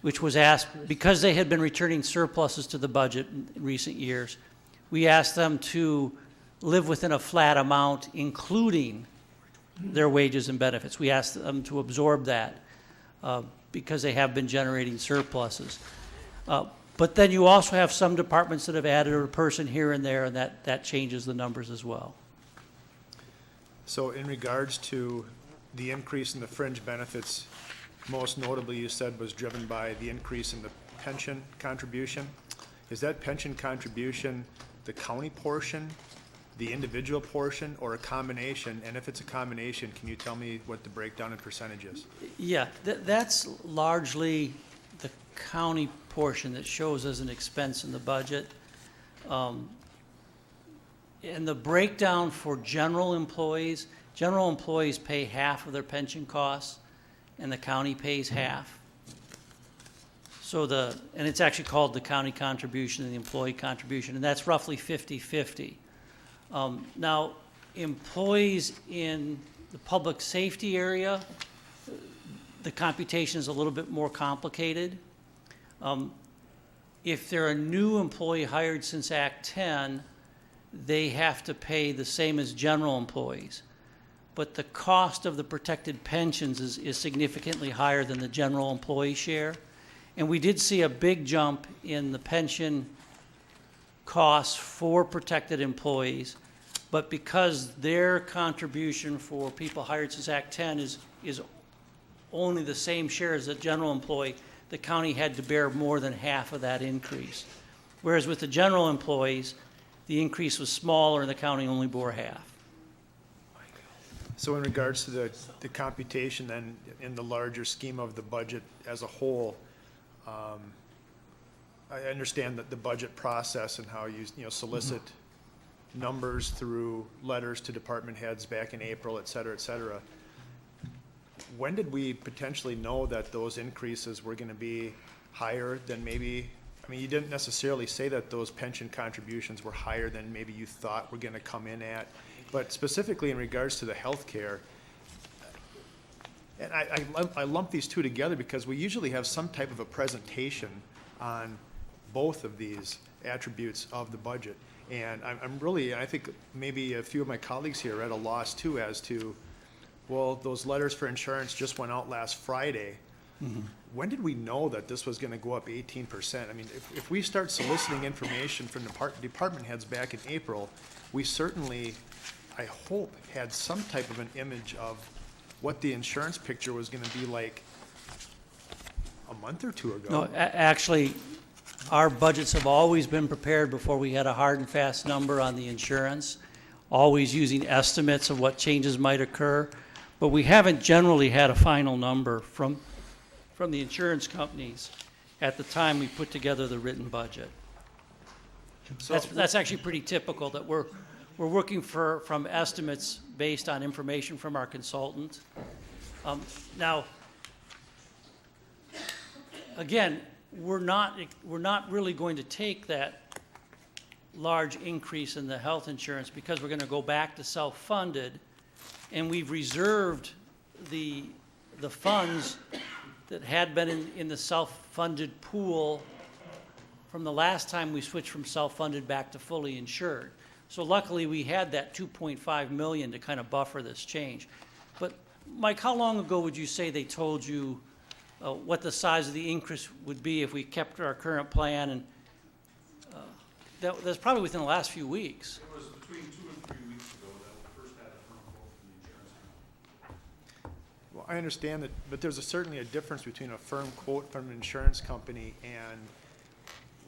which was asked, because they had been returning surpluses to the budget in recent years, we asked them to live within a flat amount, including their wages and benefits. We asked them to absorb that because they have been generating surpluses. But then you also have some departments that have added a person here and there, and that changes the numbers as well. So in regards to the increase in the fringe benefits, most notably you said was driven by the increase in the pension contribution. Is that pension contribution the county portion, the individual portion, or a combination? And if it's a combination, can you tell me what the breakdown in percentage is? Yeah, that's largely the county portion that shows as an expense in the budget. And the breakdown for general employees pay half of their pension costs, and the county pays half. So and it's actually called the county contribution and the employee contribution, and that's roughly 50-50. Now, employees in the public safety area, the computation is a little bit more complicated. If they're a new employee hired since Act 10, they have to pay the same as general employees. But the cost of the protected pensions is significantly higher than the general employee share. And we did see a big jump in the pension costs for protected employees, but because their contribution for people hired since Act 10 is only the same share as a general employee, the county had to bear more than half of that increase. Whereas with the general employees, the increase was smaller and the county only bore half. So in regards to the computation then, in the larger scheme of the budget as a whole, I understand that the budget process and how you solicit numbers through letters to department heads back in April, et cetera, et cetera. When did we potentially know that those increases were going to be higher than maybe, I mean, you didn't necessarily say that those pension contributions were higher than maybe you thought were going to come in at, but specifically in regards to the health care, and I lump these two together because we usually have some type of a presentation on both of these attributes of the budget. And I'm really, I think maybe a few of my colleagues here are at a loss too as to, well, those letters for insurance just went out last Friday. Mm-hmm. When did we know that this was going to go up 18%? I mean, if we start soliciting information from department heads back in April, we certainly, I hope, had some type of an image of what the insurance picture was going to be like a month or two ago. No, actually, our budgets have always been prepared before we had a hard and fast number on the insurance, always using estimates of what changes might occur. But we haven't generally had a final number from the insurance companies at the time we put together the written budget. So that's actually pretty typical, that we're working from estimates based on information from our consultant. Now, again, we're not really going to take that large increase in the health insurance because we're going to go back to self-funded, and we've reserved the funds that had been in the self-funded pool from the last time we switched from self-funded back to fully insured. So luckily, we had that 2.5 million to kind of buffer this change. But Mike, how long ago would you say they told you what the size of the increase would be if we kept our current plan? And that's probably within the last few weeks. It was between 2 and 3 weeks ago that we first had a firm quote from the insurance company. Well, I understand that, but there's certainly a difference between a firm quote from an insurance company and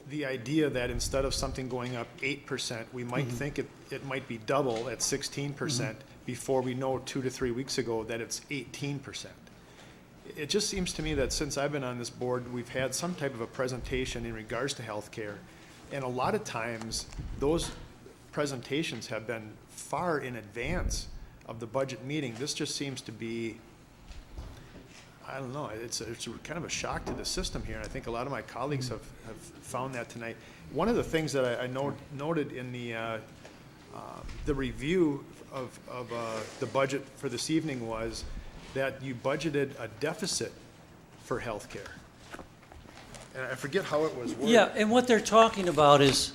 the idea that instead of something going up 8%, we might think it might be double at 16% before we know 2 to 3 weeks ago that it's 18%. It just seems to me that since I've been on this board, we've had some type of a presentation in regards to healthcare. And a lot of times, those presentations have been far in advance of the budget meeting. This just seems to be, I don't know, it's kind of a shock to the system here, and I think a lot of my colleagues have found that tonight. One of the things that I noted in the review of the budget for this evening was that you budgeted a deficit for healthcare. And I forget how it was worded. Yeah, and what they're talking about is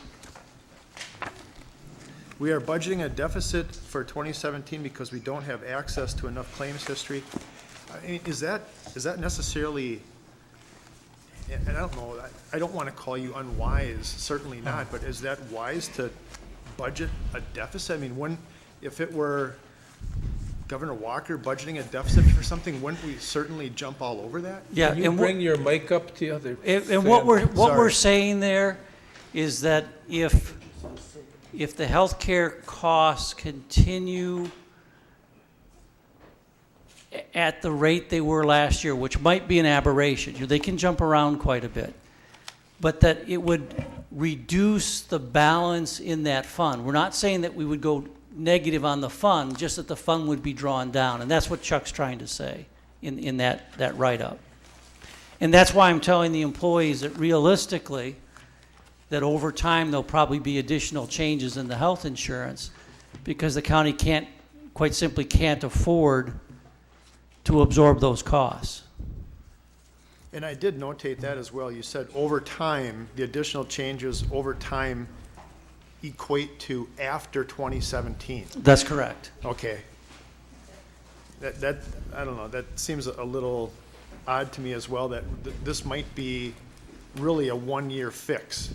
we are budgeting a deficit for 2017 because we don't have access to enough claims history. I mean, is that necessarily, and I don't know, I don't want to call you unwise, certainly not, but is that wise to budget a deficit? I mean, if it were Governor Walker budgeting a deficit for something, wouldn't we certainly jump all over that? Yeah, Can you bring your mic up to the other? and what we're Sorry. saying there is that if the healthcare costs continue at the rate they were last year, which might be an aberration, they can jump around quite a bit, but that it would reduce the balance in that fund. We're not saying that we would go negative on the fund, just that the fund would be drawn down, and that's what Chuck's trying to say in that write-up. And that's why I'm telling the employees that realistically, that over time there'll probably be additional changes in the health insurance because the county quite simply can't afford to absorb those costs. And I did notate that as well. You said over time, the additional changes over time equate to after 2017. That's correct. Okay. That I don't know, that seems a little odd to me as well, that this might be really a one-year fix.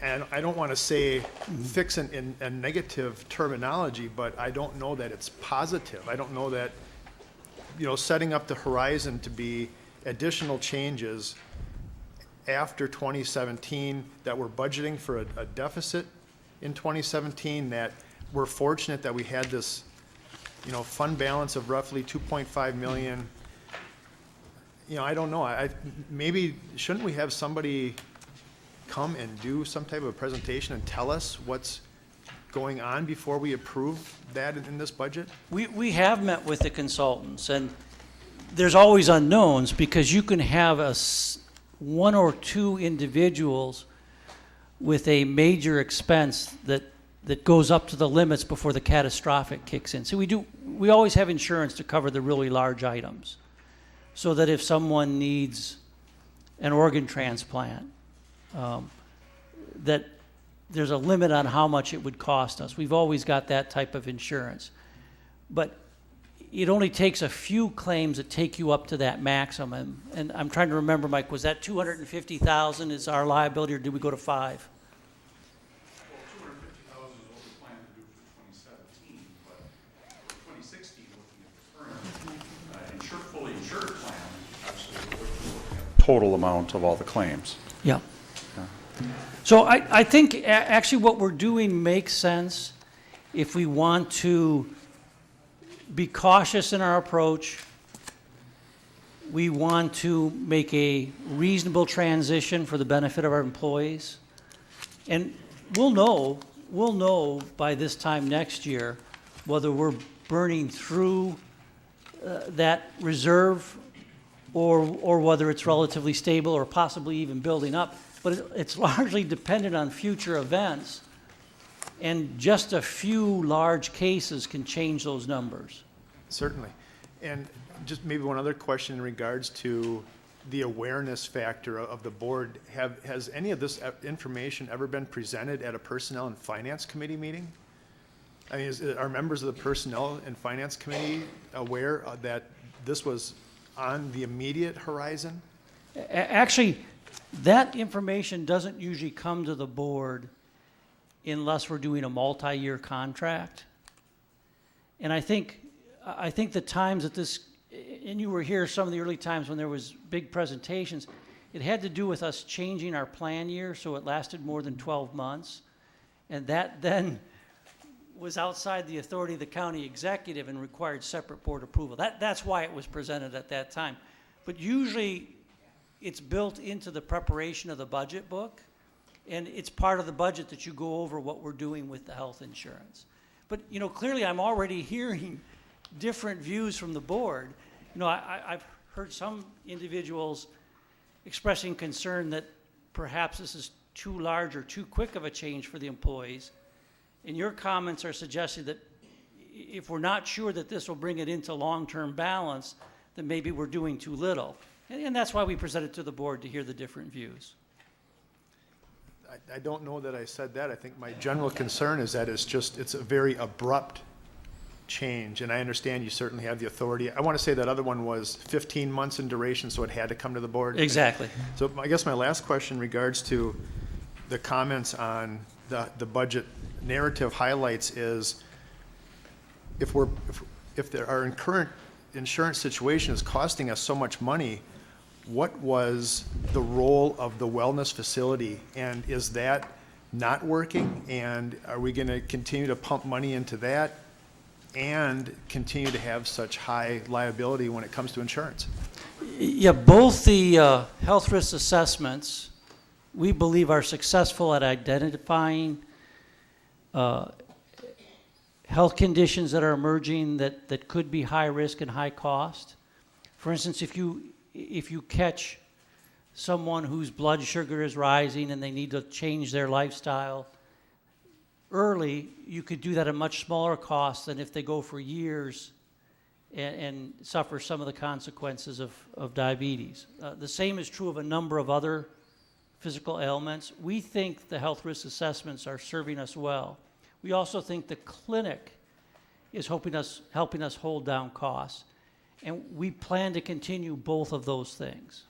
And I don't want to say fix in a negative terminology, but I don't know that it's positive. I don't know that, setting up the horizon to be additional changes after 2017, that we're budgeting for a deficit in 2017, that we're fortunate that we had this, fund balance of roughly 2.5 million. I don't know. Maybe shouldn't we have somebody come and do some type of a presentation and tell us what's going on before we approve that in this budget? We have met with the consultants, and there's always unknowns because you can have one or two individuals with a major expense that goes up to the limits before the catastrophic kicks in. So we always have insurance to cover the really large items, so that if someone needs an organ transplant, that there's a limit on how much it would cost us. We've always got that type of insurance. But it only takes a few claims that take you up to that maximum. And I'm trying to remember, Mike, was that 250,000 is our liability, or did we go to 5? Well, 250,000 is what we plan to do for 2017, but for 2016, looking at the current fully insured plan, absolutely, we're looking at the total amount of all the claims. Yeah. So I think actually what we're doing makes sense if we want to be cautious in our approach. We want to make a reasonable transition for the benefit of our employees. And we'll know by this time next year whether we're burning through that reserve or whether it's relatively stable or possibly even building up. But it's largely dependent on future events, and just a few large cases can change those numbers. Certainly. And just maybe one other question in regards to the awareness factor of the board. Has any of this information ever been presented at a Personnel and Finance Committee meeting? I mean, are members of the Personnel and Finance Committee aware that this was on the immediate horizon? Actually, that information doesn't usually come to the board unless we're doing a multi-year contract. And I think the times that this, and you were here some of the early times when there was big presentations, it had to do with us changing our plan year so it lasted more than 12 months. And that then was outside the authority of the county executive and required separate board approval. That's why it was presented at that time. But usually it's built into the preparation of the budget book, and it's part of the budget that you go over what we're doing with the health insurance. But, you know, clearly I'm already hearing different views from the board. You know, I've heard some individuals expressing concern that perhaps this is too large or too quick of a change for the employees. And your comments are suggesting that if we're not sure that this will bring it into long-term balance, then maybe we're doing too little. And that's why we presented to the board to hear the different views. I don't know that I said that. I think my general concern is that it's a very abrupt change, and I understand you certainly have the authority. I want to say that other one was 15 months in duration, so it had to come to the board. Exactly. So I guess my last question in regards to the comments on the budget narrative highlights is if our current insurance situation is costing us so much money, what was the role of the wellness facility, and is that not working, and are we going to continue to pump money into that and continue to have such high liability when it comes to insurance? Yeah, both the health risk assessments we believe are successful at identifying health conditions that are emerging that could be high risk and high cost. For instance, if you catch someone whose blood sugar is rising and they need to change their lifestyle early, you could do that at a much smaller cost than if they go for years and suffer some of the consequences of diabetes. The same is true of a number of other physical ailments. We think the health risk assessments are serving us well. We also think the clinic is helping us hold down costs. And we plan to continue both of those things.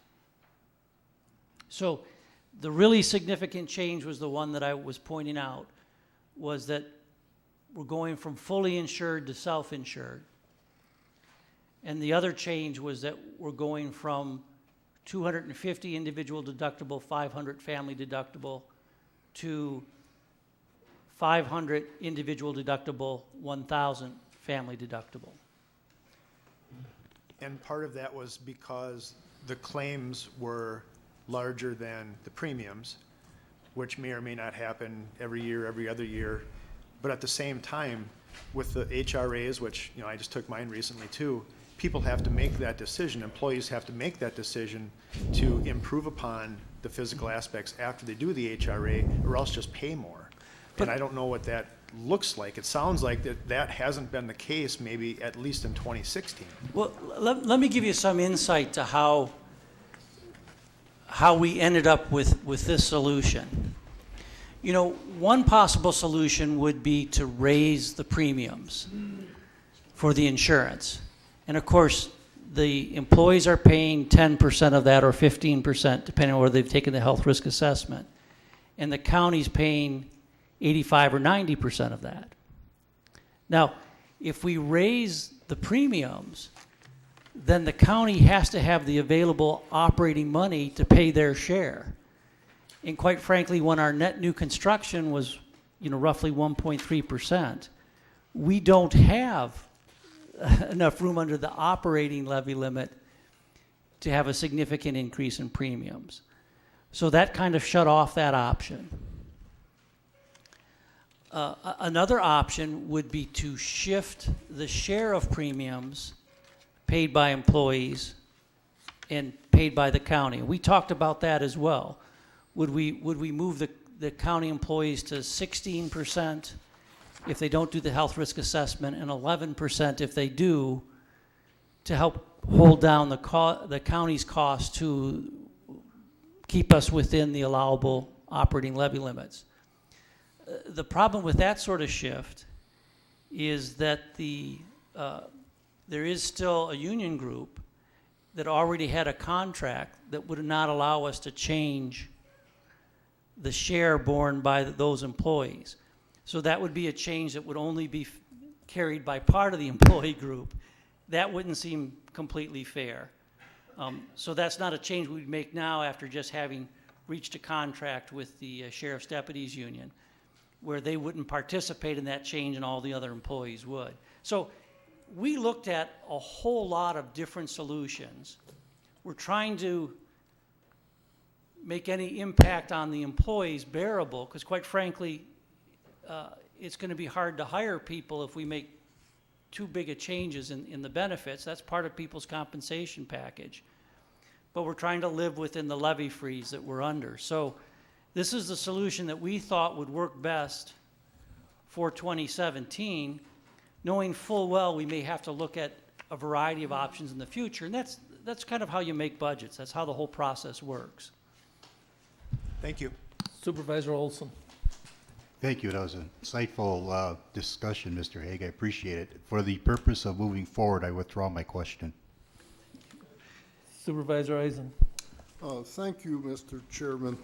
So the really significant change was the one that I was pointing out, was that we're going from fully insured to self-insured. And the other change was that we're going from 250 individual deductible, 500 family deductible, to 500 individual deductible, 1,000 family deductible. And part of that was because the claims were larger than the premiums, which may or may not happen every year, every other year. But at the same time, with the HRAs, which, you know, I just took mine recently too, people have to make that decision, employees have to make that decision to improve upon the physical aspects after they do the HRA, or else just pay more. And I don't know what that looks like. It sounds like that hasn't been the case, maybe at least in 2016. Well, let me give you some insight to how we ended up with this solution. You know, one possible solution would be to raise the premiums for the insurance. And of course, the employees are paying 10% of that or 15%, depending on whether they've taken the health risk assessment. And the county's paying 85 or 90% of that. Now, if we raise the premiums, then the county has to have the available operating money to pay their share. And quite frankly, when our net new construction was, you know, roughly 1.3%, we don't have enough room under the operating levy limit to have a significant increase in premiums. So that kind of shut off that option. Another option would be to shift the share of premiums paid by employees and paid by the county. We talked about that as well. Would we move the county employees to 16% if they don't do the health risk assessment, and 11% if they do, to help hold down the county's cost to keep us within the allowable operating levy limits? The problem with that sort of shift is that there is still a union group that already had a contract that would not allow us to change the share borne by those employees. So that would be a change that would only be carried by part of the employee group. That wouldn't seem completely fair. So that's not a change we'd make now after just having reached a contract with the Sheriff's Deputies Union, where they wouldn't participate in that change and all the other employees would. So we looked at a whole lot of different solutions. We're trying to make any impact on the employees bearable, because quite frankly, it's going to be hard to hire people if we make too big a changes in the benefits. That's part of people's compensation package. But we're trying to live within the levy freeze that we're under. So this is the solution that we thought would work best for 2017, knowing full well we may have to look at a variety of options in the future. And that's kind of how you make budgets. That's how the whole process works. Thank you. Supervisor Olson. Thank you. That was an insightful discussion, Mr. Hague. I appreciate it. For the purpose of moving forward, I withdraw my question. Supervisor Eisen. Thank you, Mr. Chairman.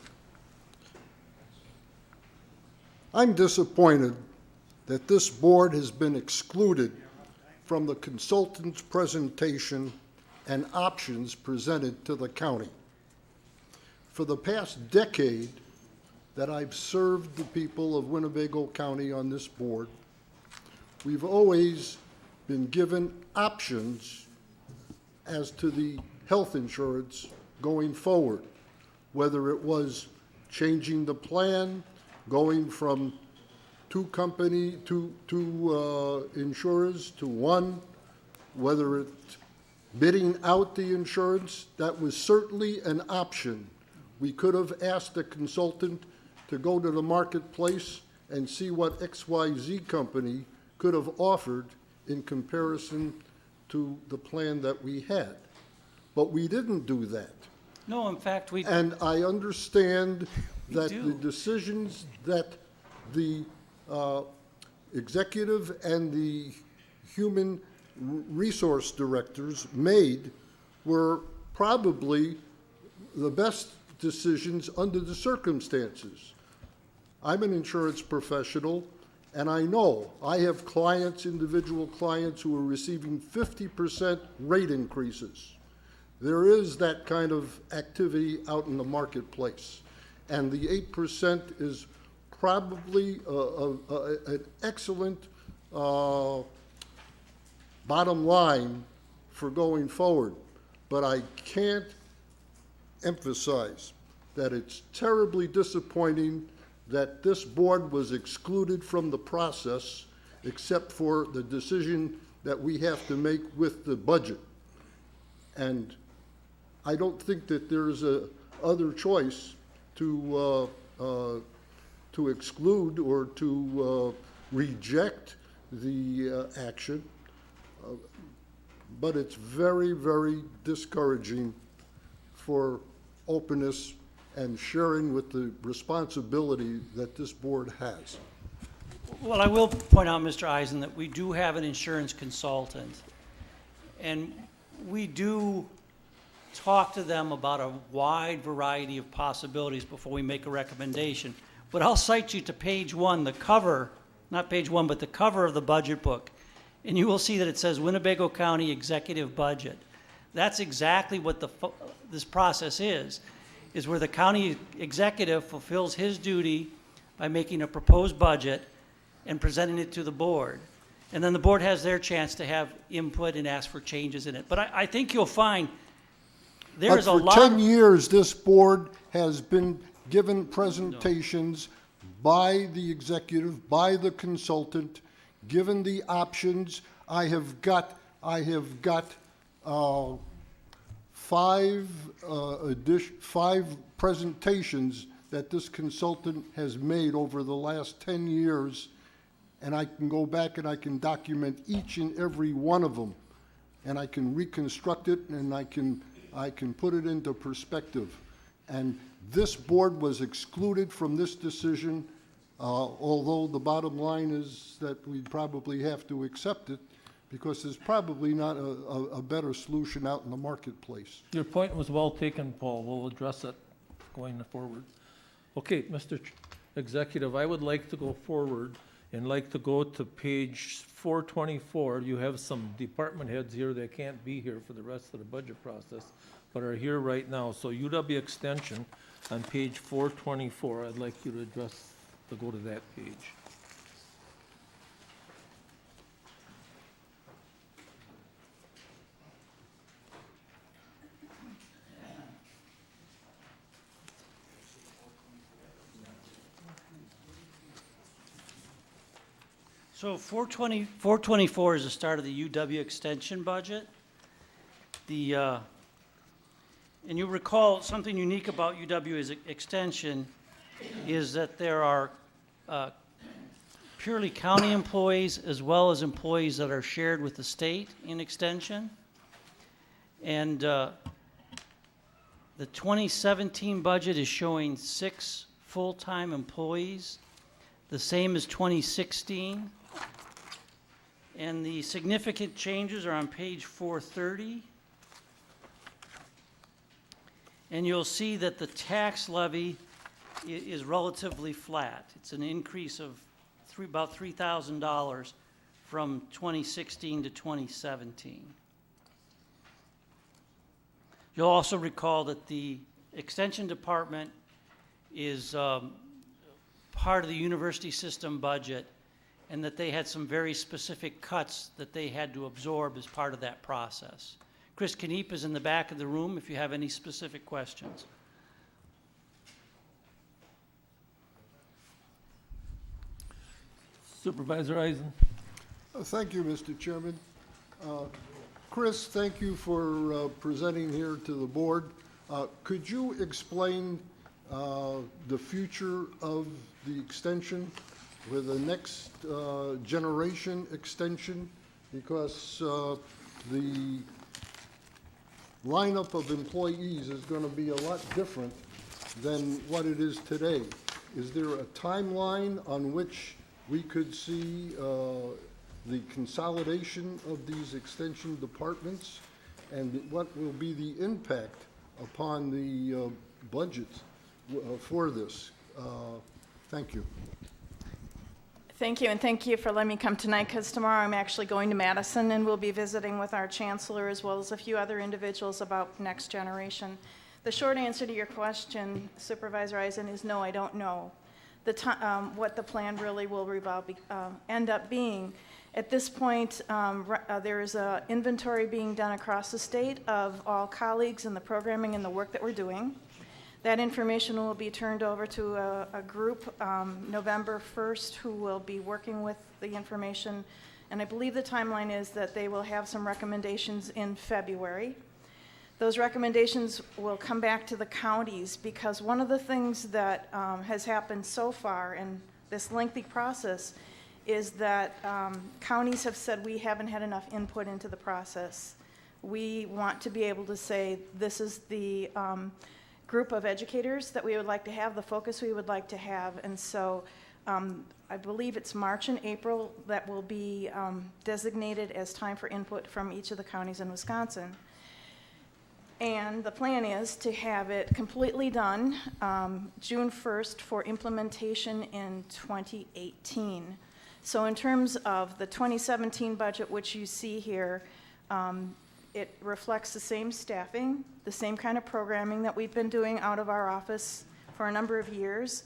I'm disappointed that this board has been excluded from the consultant's presentation and options presented to the county. For the past decade that I've served the people of Winnebago County on this board, we've always been given options as to the health insurance going forward, whether it was changing the plan, going from two insurers to one, whether it's bidding out the insurance. That was certainly an option. We could have asked the consultant to go to the marketplace and see what XYZ company could have offered in comparison to the plan that we had. But we didn't do that. No, in fact, we... And I understand that do. the decisions that the executive and the human resource directors made were probably the best decisions under the circumstances. I'm an insurance professional, and I know I have clients, individual clients, who are receiving 50% rate increases. There is that kind of activity out in the marketplace, and the 8% is probably an excellent bottom line for going forward. But I can't emphasize that it's terribly disappointing that this board was excluded from the process, except for the decision that we have to make with the budget. And I don't think that there's a other choice to exclude or to reject the action. But it's very, very discouraging for openness and sharing with the responsibility that this board has. Well, I will point out, Mr. Eisen, that we do have an insurance consultant, and we do talk to them about a wide variety of possibilities before we make a recommendation. But I'll cite you to page 1, the cover, not page 1, but the cover of the budget book, and you will see that it says Winnebago County Executive Budget. That's exactly what this process is where the county executive fulfills his duty by making a proposed budget and presenting it to the board. And then the board has their chance to have input and ask for changes in it. But I think you'll find there's a lot. For 10 years, this board has been given presentations by the executive, by the consultant, given the options. I have got 5 5 presentations that this consultant has made over the last 10 years, and I can go back and I can document each and every one of them, and I can reconstruct it, and I can put it into perspective. And this board was excluded from this decision, although the bottom line is that we'd probably have to accept it, because there's probably not a better solution out in the marketplace. Your point was well taken, Paul. We'll address it going forward. Okay, Mr. Executive, I would like to go forward and like to go to page 424. You have some department heads here that can't be here for the rest of the budget process, but are here right now. So UW Extension on page 424, I'd like you to go to that page. So 424 is the start of the UW Extension budget. And you recall something unique about UW Extension is that there are purely county employees as well as employees that are shared with the state in Extension. And the 2017 budget is showing 6 full-time employees, the same as 2016. And the significant changes are on page 430. And you'll see that the tax levy is relatively flat. It's an increase of about $3,000 from 2016 to 2017. You'll also recall that the Extension Department is part of the university system budget, and that they had some very specific cuts that they had to absorb as part of that process. Chris Kniep is in the back of the room if you have any specific questions. Supervisor Eisen. Thank you, Mr. Chairman. Chris, thank you for presenting here to the board. Could you explain the future of the extension with the next generation extension? Because the lineup of employees is going to be a lot different than what it is today. Is there a timeline on which we could see the consolidation of these extension departments, and what will be the impact upon the budget for this? Thank you. Thank you, and thank you for letting me come tonight, because tomorrow I'm actually going to Madison, and we'll be visiting with our chancellor as well as a few other individuals about next generation. The short answer to your question, Supervisor Eisen, is no, I don't know what the plan really will end up being. At this point, there is an inventory being done across the state of all colleagues and the programming and the work that we're doing. That information will be turned over to a group November 1st who will be working with the information, and I believe the timeline is that they will have some recommendations in February. Those recommendations will come back to the counties, because one of the things that has happened so far in this lengthy process is that counties have said we haven't had enough input into the process. We want to be able to say this is the group of educators that we would like to have, the focus we would like to have, and so I believe it's March and April that will be designated as time for input from each of the counties in Wisconsin. And the plan is to have it completely done June 1st for implementation in 2018. So in terms of the 2017 budget, which you see here, it reflects the same staffing, the same kind of programming that we've been doing out of our office for a number of years.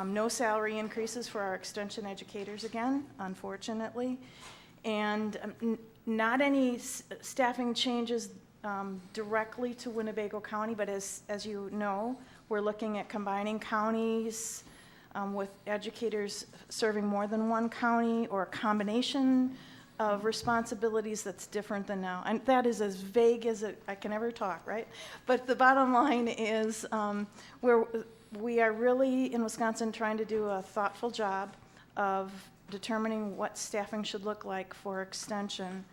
No salary increases for our extension educators again, unfortunately. And not any staffing changes directly to Winnebago County, but as you know, we're looking at combining counties with educators serving more than one county, or a combination of responsibilities that's different than now. And that is as vague as I can ever talk, right? But the bottom line is we are really, in Wisconsin, trying to do a thoughtful job of determining what staffing should look like for extension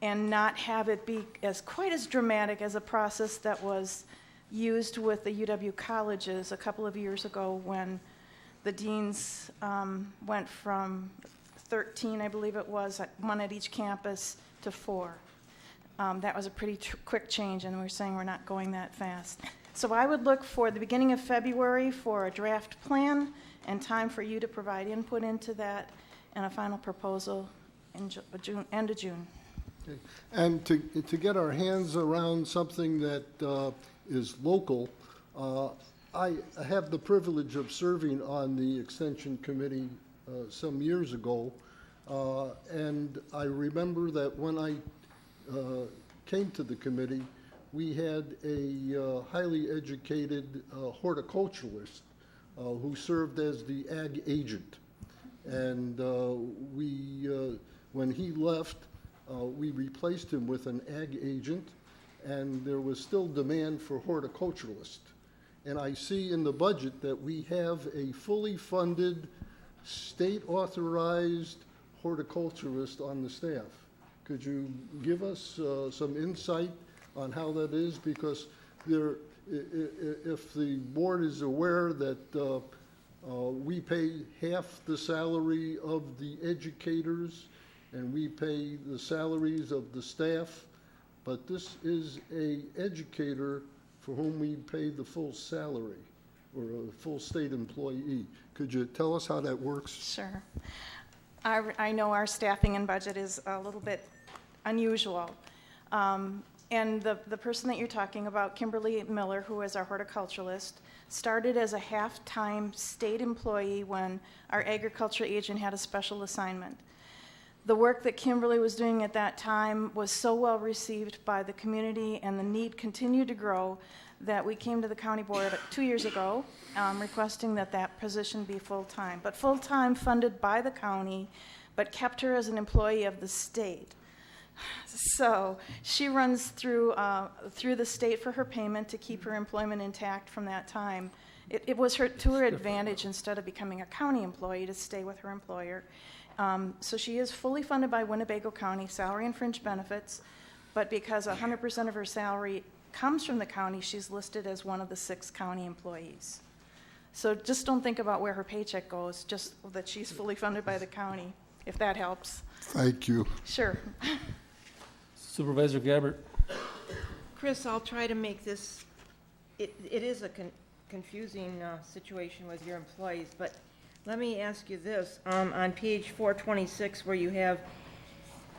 and not have it be quite as dramatic as a process that was used with the UW colleges a couple of years ago when the deans went from 13, I believe it was, one at each campus, to 4. That was a pretty quick change, and we're saying we're not going that fast. So I would look for the beginning of February for a draft plan and time for you to provide input into that and a final proposal in end of June. Okay. And to get our hands around something that is local, I have the privilege of serving on the Extension Committee some years ago, and I remember that when I came to the committee, we had a highly educated horticulturalist who served as the ag agent. And when he left, we replaced him with an ag agent, and there was still demand for horticulturalists. And I see in the budget that we have a fully funded, state-authorized horticulturist on the staff. Could you give us some insight on how that is? Because if the board is aware that we pay half the salary of the educators and we pay the salaries of the staff, but this is an educator for whom we pay the full salary, or a full state employee. Could you tell us how that works? Sure. I know our staffing and budget is a little bit unusual. And the person that you're talking about, Kimberly Miller, who is our horticulturalist, started as a half-time state employee when our agriculture agent had a special assignment. The work that Kimberly was doing at that time was so well received by the community, and the need continued to grow, that we came to the county board 2 years ago requesting that position be full-time. But full-time funded by the county, but kept her as an employee of the state. So she runs through the state for her payment to keep her employment intact from that time. It was to her advantage, instead of becoming a county employee, to stay with her employer. So she is fully funded by Winnebago County, salary and fringe benefits, but because 100% of her salary comes from the county, she's listed as one of the 6 county employees. So just don't think about where her paycheck goes, just that she's fully funded by the county, if that helps. Thank you. Sure. Supervisor Gabbard. Chris, I'll try to make this, it is a confusing situation with your employees, but let me ask you this. On page 426, where you have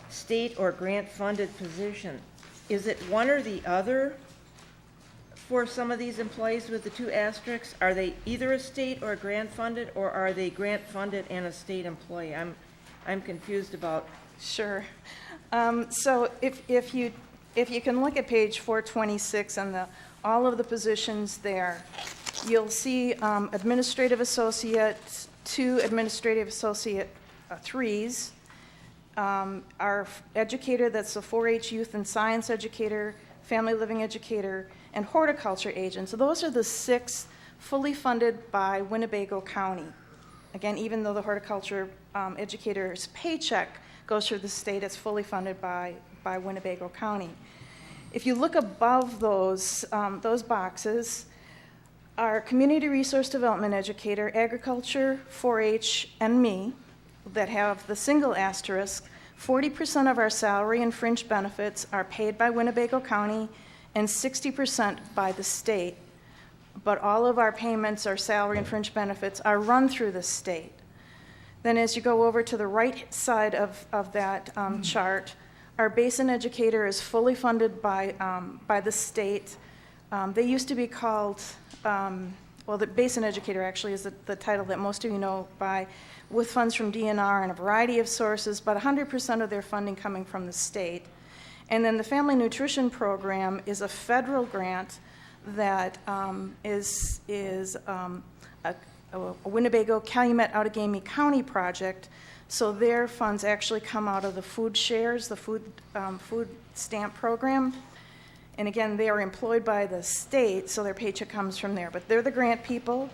state or grant-funded position, is it one or the other for some of these employees with the 2 asterisks? Are they either a state or grant-funded, or are they grant-funded and a state employee? I'm confused about. Sure. So if you can look at page 426 and all of the positions there, you'll see administrative associate, 2 administrative associate 3s, our educator that's a 4-H youth and science educator, family living educator, and horticulture agent. So those are the 6 fully funded by Winnebago County. Again, even though the horticulture educator's paycheck goes through the state, it's fully funded by Winnebago County. If you look above those boxes, our community resource development educator, agriculture, 4-H, and me, that have the single asterisk, 40% of our salary and fringe benefits are paid by Winnebago County and 60% by the state. But all of our payments, our salary and fringe benefits, are run through the state. Then as you go over to the right side of that chart, our basin educator is fully funded by the state. They used to be called, the basin educator actually is the title that most of you know by, with funds from DNR and a variety of sources, but 100% of their funding coming from the state. And then the family nutrition program is a federal grant that is a Winnebago Calumet Outagamie County project So their funds actually come out of the food shares, the food stamp program. And again, they are employed by the state, so their paycheck comes from there. But they're the grant people.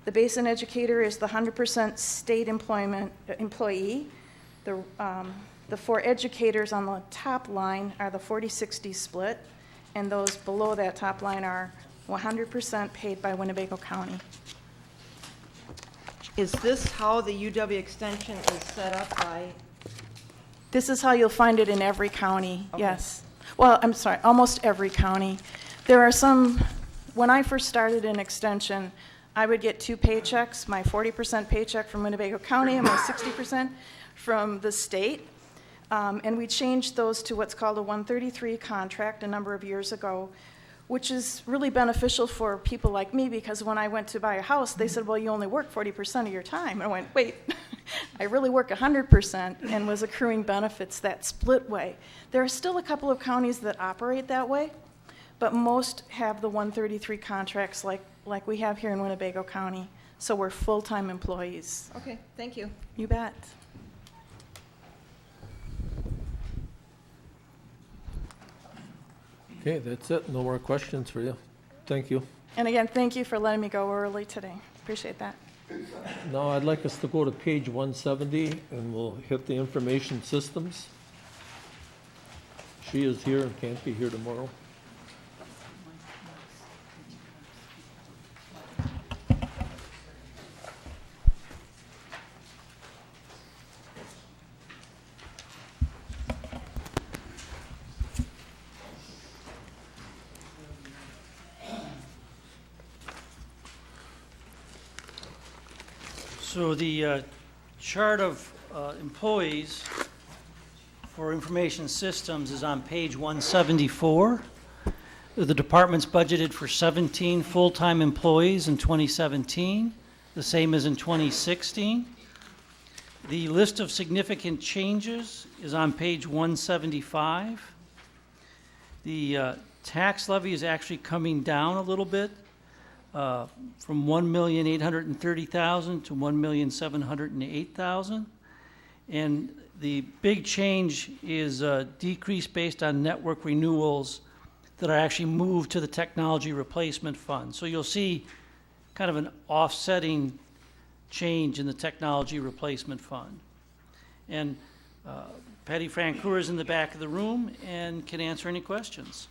The basin educator is the 100% state employee. The 4 educators on the top line are the 40-60 split, and those below that top line are 100% paid by Winnebago County. Is this how the UW extension is set up by? This is how you'll find it in every county, Okay. yes. Well, I'm sorry, almost every county. There are some, when I first started in extension, I would get 2 paychecks, my 40% paycheck from Winnebago County and my 60% from the state. And we changed those to what's called a 133 contract a number of years ago, which is really beneficial for people like me, because when I went to buy a house, they said, well, you only work 40% of your time. And I went, wait, I really work 100%, and was accruing benefits that split way. There are still a couple of counties that operate that way, but most have the 133 contracts like we have here in Winnebago County. So we're full-time employees. Okay, thank you. You bet. Okay, that's it. No more questions for you. Thank you. And again, thank you for letting me go early today. Appreciate that. Now I'd like us to go to page 170 and we'll hit the information systems. She is here and can't be here tomorrow. So the chart of employees for information systems is on page 174. The department's budgeted for 17 full-time employees in 2017, the same as in 2016. The list of significant changes is on page 175. The tax levy is actually coming down a little bit, from $1,830,000 to $1,708,000. And the big change is a decrease based on network renewals that are actually moved to the technology replacement fund. So you'll see kind of an offsetting change in the technology replacement fund. And Patty Francoeur is in the back of the room and can answer any questions.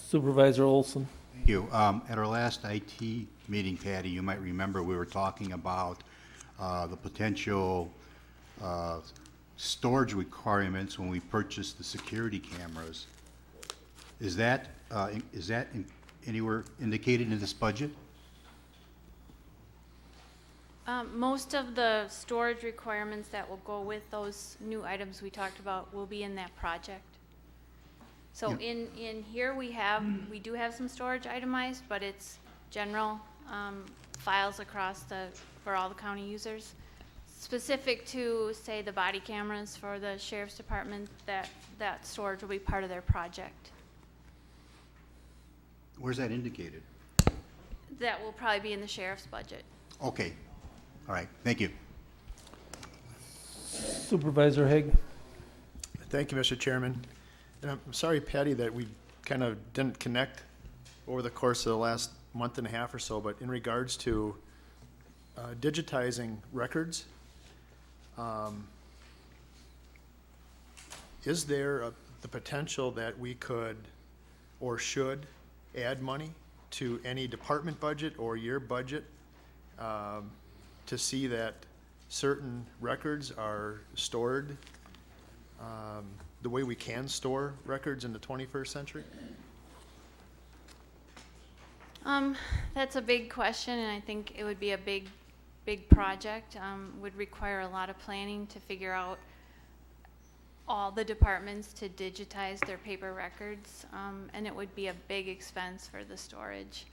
Supervisor Olson. Thank you. At our last IT meeting, Patty, you might remember we were talking about the potential storage requirements when we purchased the security cameras. Is that anywhere indicated in this budget? Most of the storage requirements that will go with those new items we talked about will be in that project. So in here we do have some storage itemized, but it's general files across for all the county users. Specific to, say, the body cameras for the sheriff's department, that storage will be part of their project. Where's that indicated? That will probably be in the sheriff's budget. Okay. All right. Thank you. Supervisor Haig. Thank you, Mr. Chairman. And I'm sorry, Patty, that we kind of didn't connect over the course of the last month and a half or so, but in regards to digitizing records, is there the potential that we could or should add money to any department budget or your budget to see that certain records are stored the way we can store records in the 21st century? That's a big question, and I think it would be a big project. Would require a lot of planning to figure out all the departments to digitize their paper records, and it would be a big expense for the storage.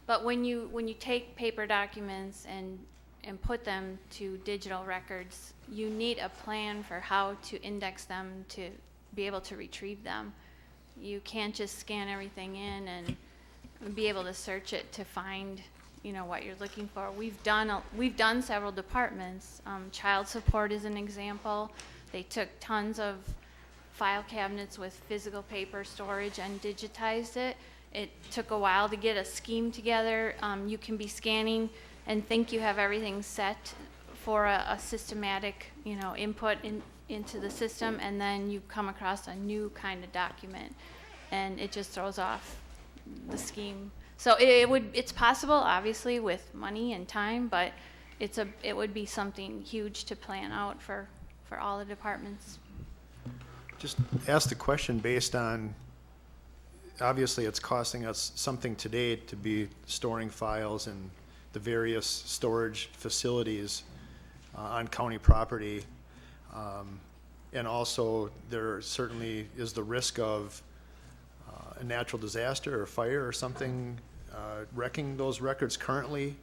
But when you take paper documents and put them to digital records, you need a plan for how to index them to be able to retrieve them. You can't just scan everything in and be able to search it to find, you know, what you're looking for. We've done several departments. Child support is an example. They took tons of file cabinets with physical paper storage and digitized it. It took a while to get a scheme together. You can be scanning and think you have everything set for a systematic, you know, input into the system, and then you come across a new kind of document, and it just throws off the scheme. So it's possible, obviously, with money and time, but it would be something huge to plan out for all the departments. Just ask the question based on, obviously, it's costing us something today to be storing files in the various storage facilities on county property. And also, there certainly is the risk of a natural disaster or fire or something wrecking those records currently.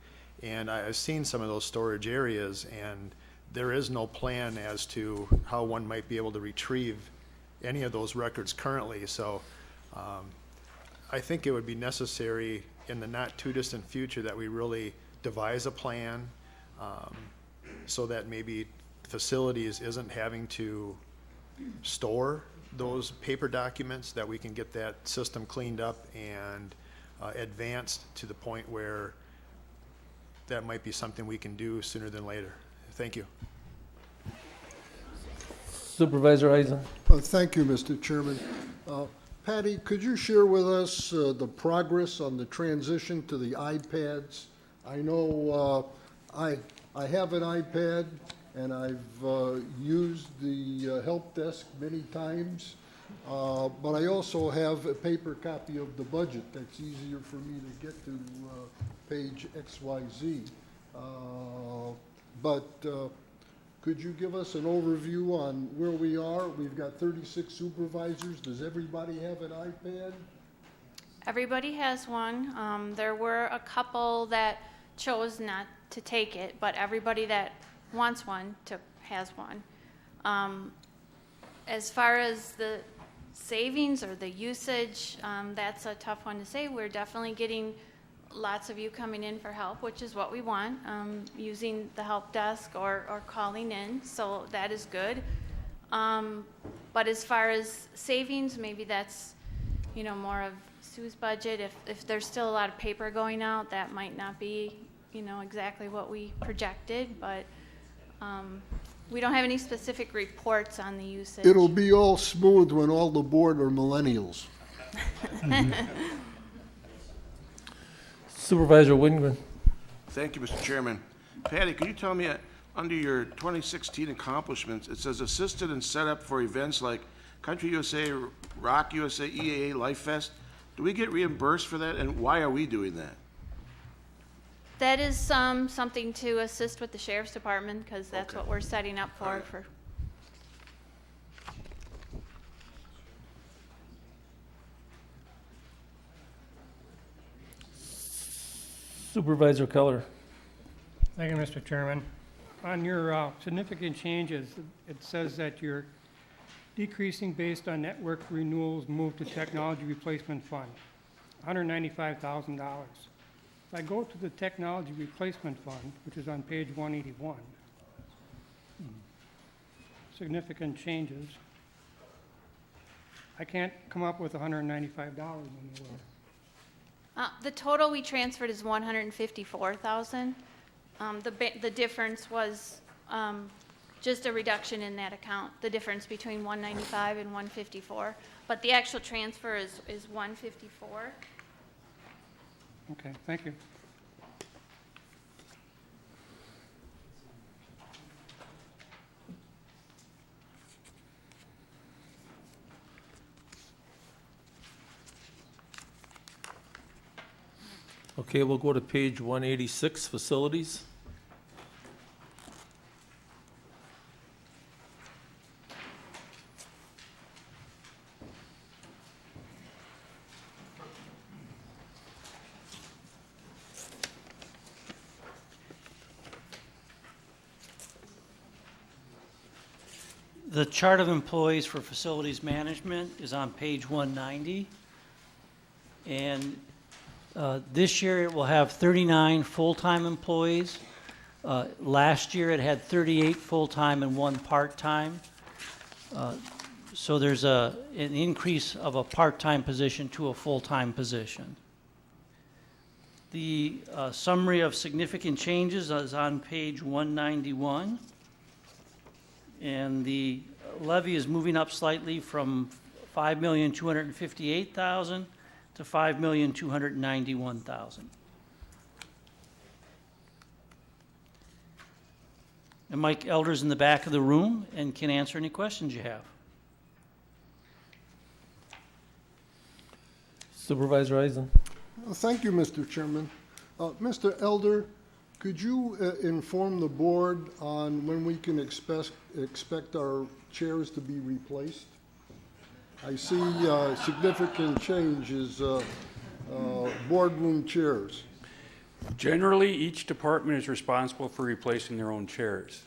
And I've seen some of those storage areas, and there is no plan as to how one might be able to retrieve any of those records currently. So I think it would be necessary in the not too distant future that we really devise a plan so that maybe facilities isn't having to store those paper documents, that we can get that system cleaned up and advanced to the point where that might be something we can do sooner than later. Thank you. Supervisor Eisen. Thank you, Mr. Chairman. Patty, could you share with us the progress on the transition to the iPads? I know I have an iPad, and I've used the help desk many times, but I also have a paper copy of the budget that's easier for me to get to page XYZ. Could you give us an overview on where we are? We've got 36 supervisors. Does everybody have an iPad? Everybody has one. There were a couple that chose not to take it, but everybody that wants one has one. As far as the savings or the usage, that's a tough one to say. We're definitely getting lots of you coming in for help, which is what we want, using the help desk or calling in, so that is good. But as far as savings, maybe that's, you know, more of Sue's budget. If there's still a lot of paper going out, that might not be, you know, exactly what we projected, but we don't have any specific reports on the usage. It'll be all smooth when all the board are millennials. Supervisor Wingren. Thank you, Mr. Chairman. Patty, can you tell me, under your 2016 accomplishments, it says assisted and set up for events like Country USA, Rock USA, EAA, Life Fest. Do we get reimbursed for that, and why are we doing that? That is something to assist with the sheriff's department, because that's Okay. what we're setting up for. Supervisor Keller. Thank you, Mr. Chairman. On your significant changes, it says that you're decreasing based on network renewals moved to technology replacement fund, $195,000. If I go to the technology replacement fund, which is on page 181, significant changes, I can't come up with $195 anywhere. The total we transferred is $154,000. The difference was just a reduction in that account, the difference between 195 and 154. But the actual transfer is 154. Okay, thank you. Okay, we'll go to page 186, facilities. The chart of employees for facilities management is on page 190. And This year, it will have 39 full-time employees. Last year, it had 38 full-time and 1 part-time. So there's an increase of a part-time position to a full-time position. The summary of significant changes is on page 191. And the levy is moving up slightly from $5,258,000 to $5,291,000. And Mike Elder's in the back of the room and can answer any questions you have. Supervisor Eisen. Thank you, Mr. Chairman. Mr. Elder, could you inform the board on when we can expect our chairs to be replaced? I see significant changes, boardroom chairs. Generally, each department is responsible for replacing their own chairs.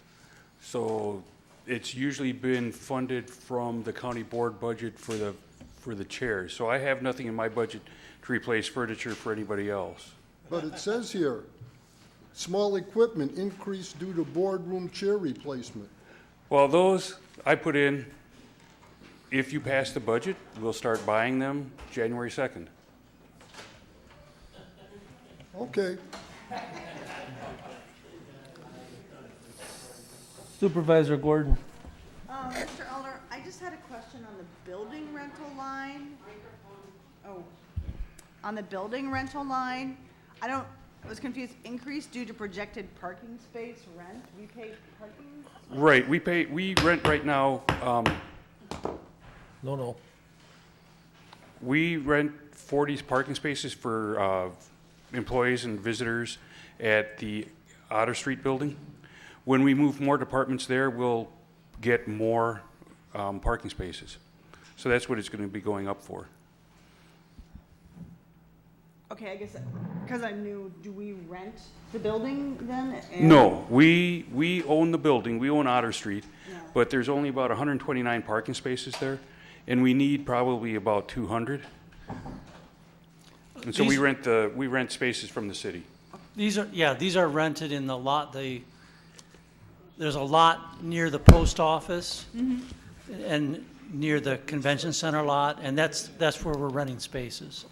So it's usually been funded from the county board budget for the chairs. So I have nothing in my budget to replace furniture for anybody else. But it says here, small equipment increased due to boardroom chair replacement. Well, those I put in, if you pass the budget, we'll start buying them January 2nd. Okay. Supervisor Gordon. Mr. Elder, I just had a question on the building rental line. Oh, on the building rental line, I was confused. Increase due to projected parking space rent. We pay parking? Right, we rent right now, No. we rent 40 parking spaces for employees and visitors at the Otter Street building. When we move more departments there, we'll get more parking spaces. So that's what it's going to be going up for. Okay, I guess, because I'm new, do we rent the building then? No, we own the building, we own Otter Street, but there's only about 129 parking spaces there, and we need probably about 200. And so we rent spaces from the city. These are rented in the lot. There's a lot near the post office and near the convention center lot, and that's where we're renting spaces.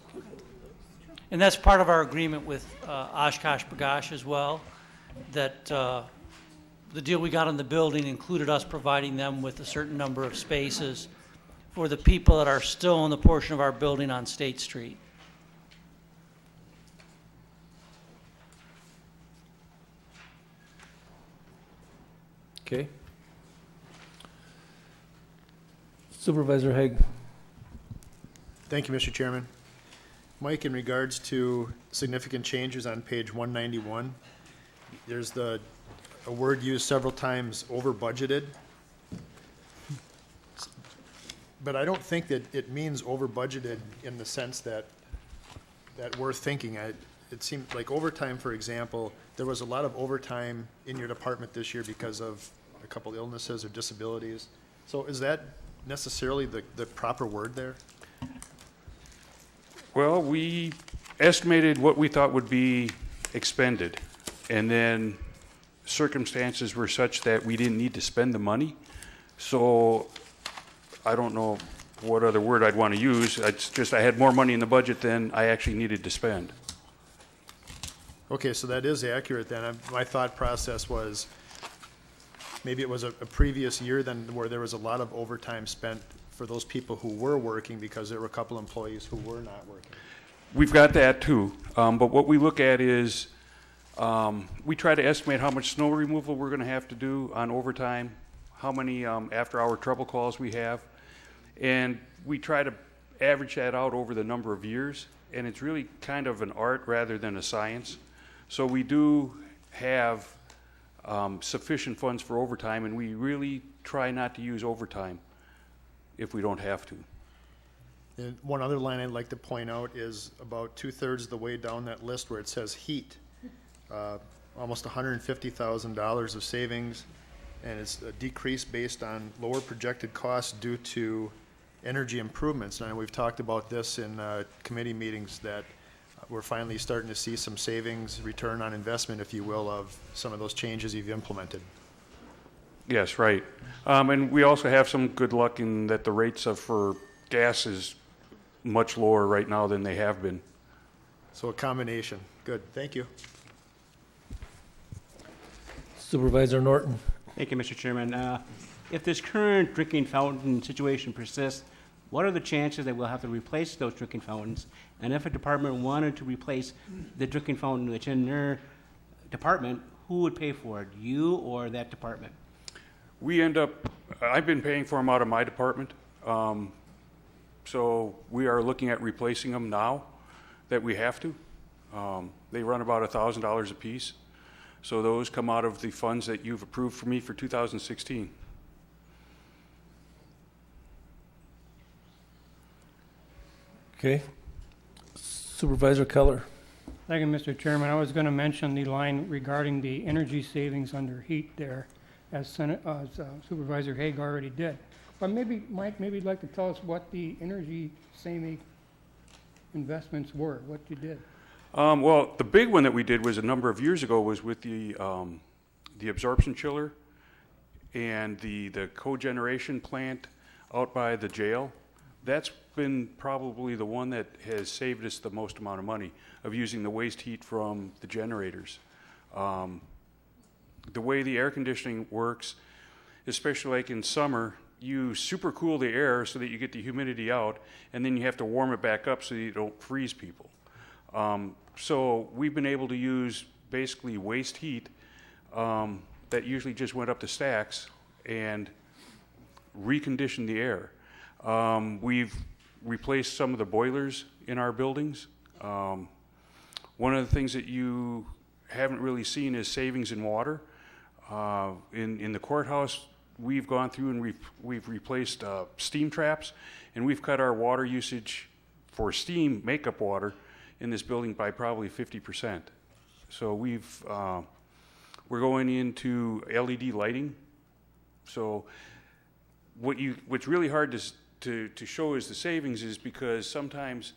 And that's part of our agreement with Oshkosh B'gosh as well, that the deal we got on the building included us providing them with a certain number of spaces for the people that are still in the portion of our building on State Street. Okay. Supervisor Haig. Thank you, Mr. Chairman. Mike, in regards to significant changes on page 191, there's a word used several times, over budgeted. But I don't think that it means over budgeted in the sense that we're thinking. It seemed like overtime, for example, there was a lot of overtime in your department this year because of a couple illnesses or disabilities. So is that necessarily the proper word there? Well, we estimated what we thought would be expended, and then circumstances were such that we didn't need to spend the money. So I don't know what other word I'd want to use. It's just I had more money in the budget than I actually needed to spend. Okay, so that is accurate then. My thought process was maybe it was a previous year then where there was a lot of overtime spent for those people who were working because there were a couple employees who were not working. We've got that too, but what we look at is we try to estimate how much snow removal we're going to have to do on overtime, how many after-hour trouble calls we have, and we try to average that out over the number of years, and it's really kind of an art rather than a science. So we do have sufficient funds for overtime, and we really try not to use overtime if we don't have to. And one other line I'd like to point out is about 2/3 of the way down that list where it says heat. Almost $150,000 of savings, and it's a decrease based on lower projected costs due to energy improvements. Now, we've talked about this in committee meetings that we're finally starting to see some savings, return on investment, if you will, of some of those changes you've implemented. Yes, right. And we also have some good luck in that the rates for gas is much lower right now than they have been. So a combination. Good, thank you. Supervisor Norton. Thank you, Mr. Chairman. If this current drinking fountain situation persists, what are the chances that we'll have to replace those drinking fountains? And if a department wanted to replace the drinking fountain that's in their department, who would pay for it, you or that department? We end up, I've been paying for them out of my department. So we are looking at replacing them now that we have to. They run about $1,000 a piece. So those come out of the funds that you've approved for me for 2016. Okay. Supervisor Keller. Thank you, Mr. Chairman. I was going to mention the line regarding the energy savings under heat there, as Supervisor Haig already did. But maybe, Mike, maybe you'd like to tell us what the energy saving investments were, what you did. Well, the big one that we did was a number of years ago was with the absorption chiller and the cogeneration plant out by the jail. That's been probably the one that has saved us the most amount of money of using the waste heat from the generators. The way the air conditioning works, especially like in summer, you super cool the air so that you get the humidity out, and then you have to warm it back up so you don't freeze people. So we've been able to use basically waste heat that usually just went up the stacks and recondition the air. We've replaced some of the boilers in our buildings. One of the things that you haven't really seen is savings in water. In the courthouse, we've gone through and we've replaced steam traps, and we've cut our water usage for steam makeup water in this building by probably 50%. So we're going into LED lighting. So what's really hard to show is the savings is because sometimes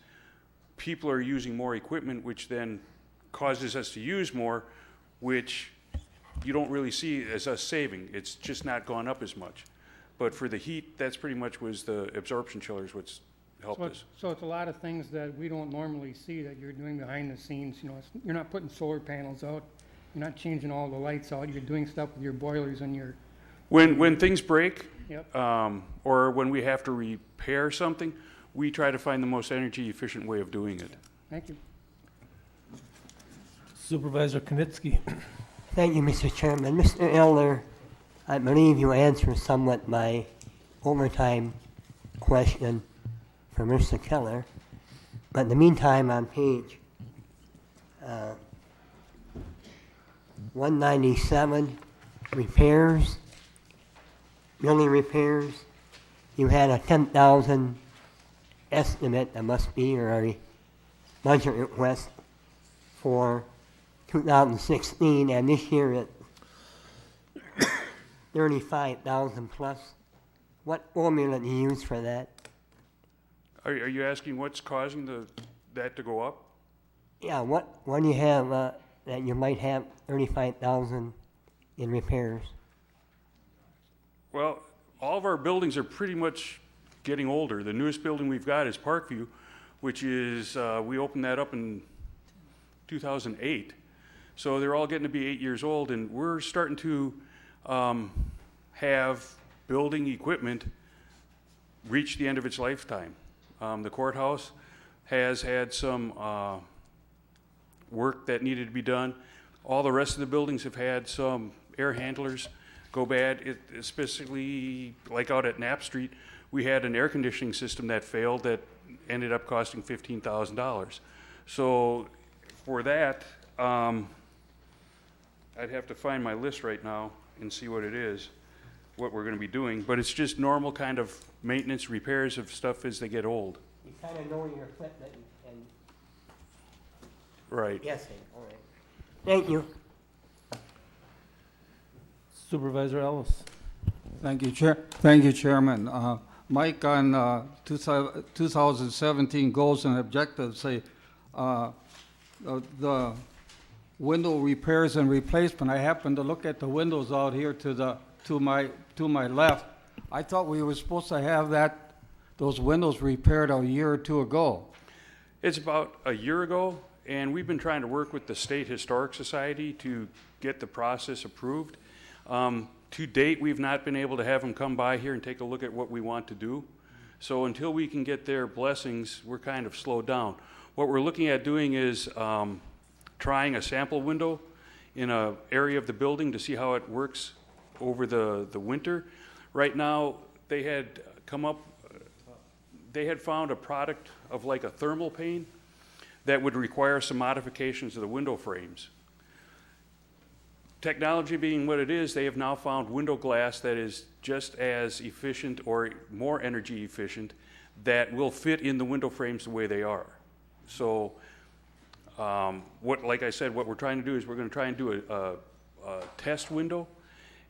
people are using more equipment, which then causes us to use more, which you don't really see as us saving. It's just not gone up as much. But for the heat, that's pretty much was the absorption chillers what's helped us. So it's a lot of things that we don't normally see that you're doing behind the scenes. You know, you're not putting solar panels out. You're not changing all the lights out. You're doing stuff with your boilers and your... When things break, Yep. or when we have to repair something, we try to find the most energy efficient way of doing it. Thank you. Supervisor Knitsky. Thank you, Mr. Chairman. Mr. Eller, I believe you answered somewhat my overtime question for Mr. Keller. But in the meantime, on page 197, repairs, building repairs, you had a 10,000 estimate, that must be, or a budget request for 2016, and this year it's 35,000 plus. What formula do you use for that? Are you asking what's causing that to go up? Yeah, what do you have that you might have 35,000 in repairs? Well, all of our buildings are pretty much getting older. The newest building we've got is Parkview, which is, we opened that up in 2008. So they're all getting to be 8 years old, and we're starting to have building equipment reach the end of its lifetime. The courthouse has had some work that needed to be done. All the rest of the buildings have had some air handlers go bad, especially like out at Knapp Street. We had an air conditioning system that failed that ended up costing $15,000. So for that, I'd have to find my list right now and see what it is, what we're going to be doing. But it's just normal kind of maintenance, repairs of stuff as they get old. You kind of know your equipment and Right. guessing, all right. Thank you. Supervisor Ellis. Thank you, Chairman. Mike, on 2017 goals and objectives, say the window repairs and replacement. I happened to look at the windows out here to my left. I thought we were supposed to have those windows repaired a year or two ago. It's about a year ago, and we've been trying to work with the State Historic Society to get the process approved. To date, we've not been able to have them come by here and take a look at what we want to do. So until we can get their blessings, we're kind of slowed down. What we're looking at doing is trying a sample window in an area of the building to see how it works over the winter. Right now, they had found a product of like a thermal pane that would require some modifications to the window frames. Technology being what it is, they have now found window glass that is just as efficient or more energy efficient that will fit in the window frames the way they are. So, like I said, what we're trying to do is we're going to try and do a test window,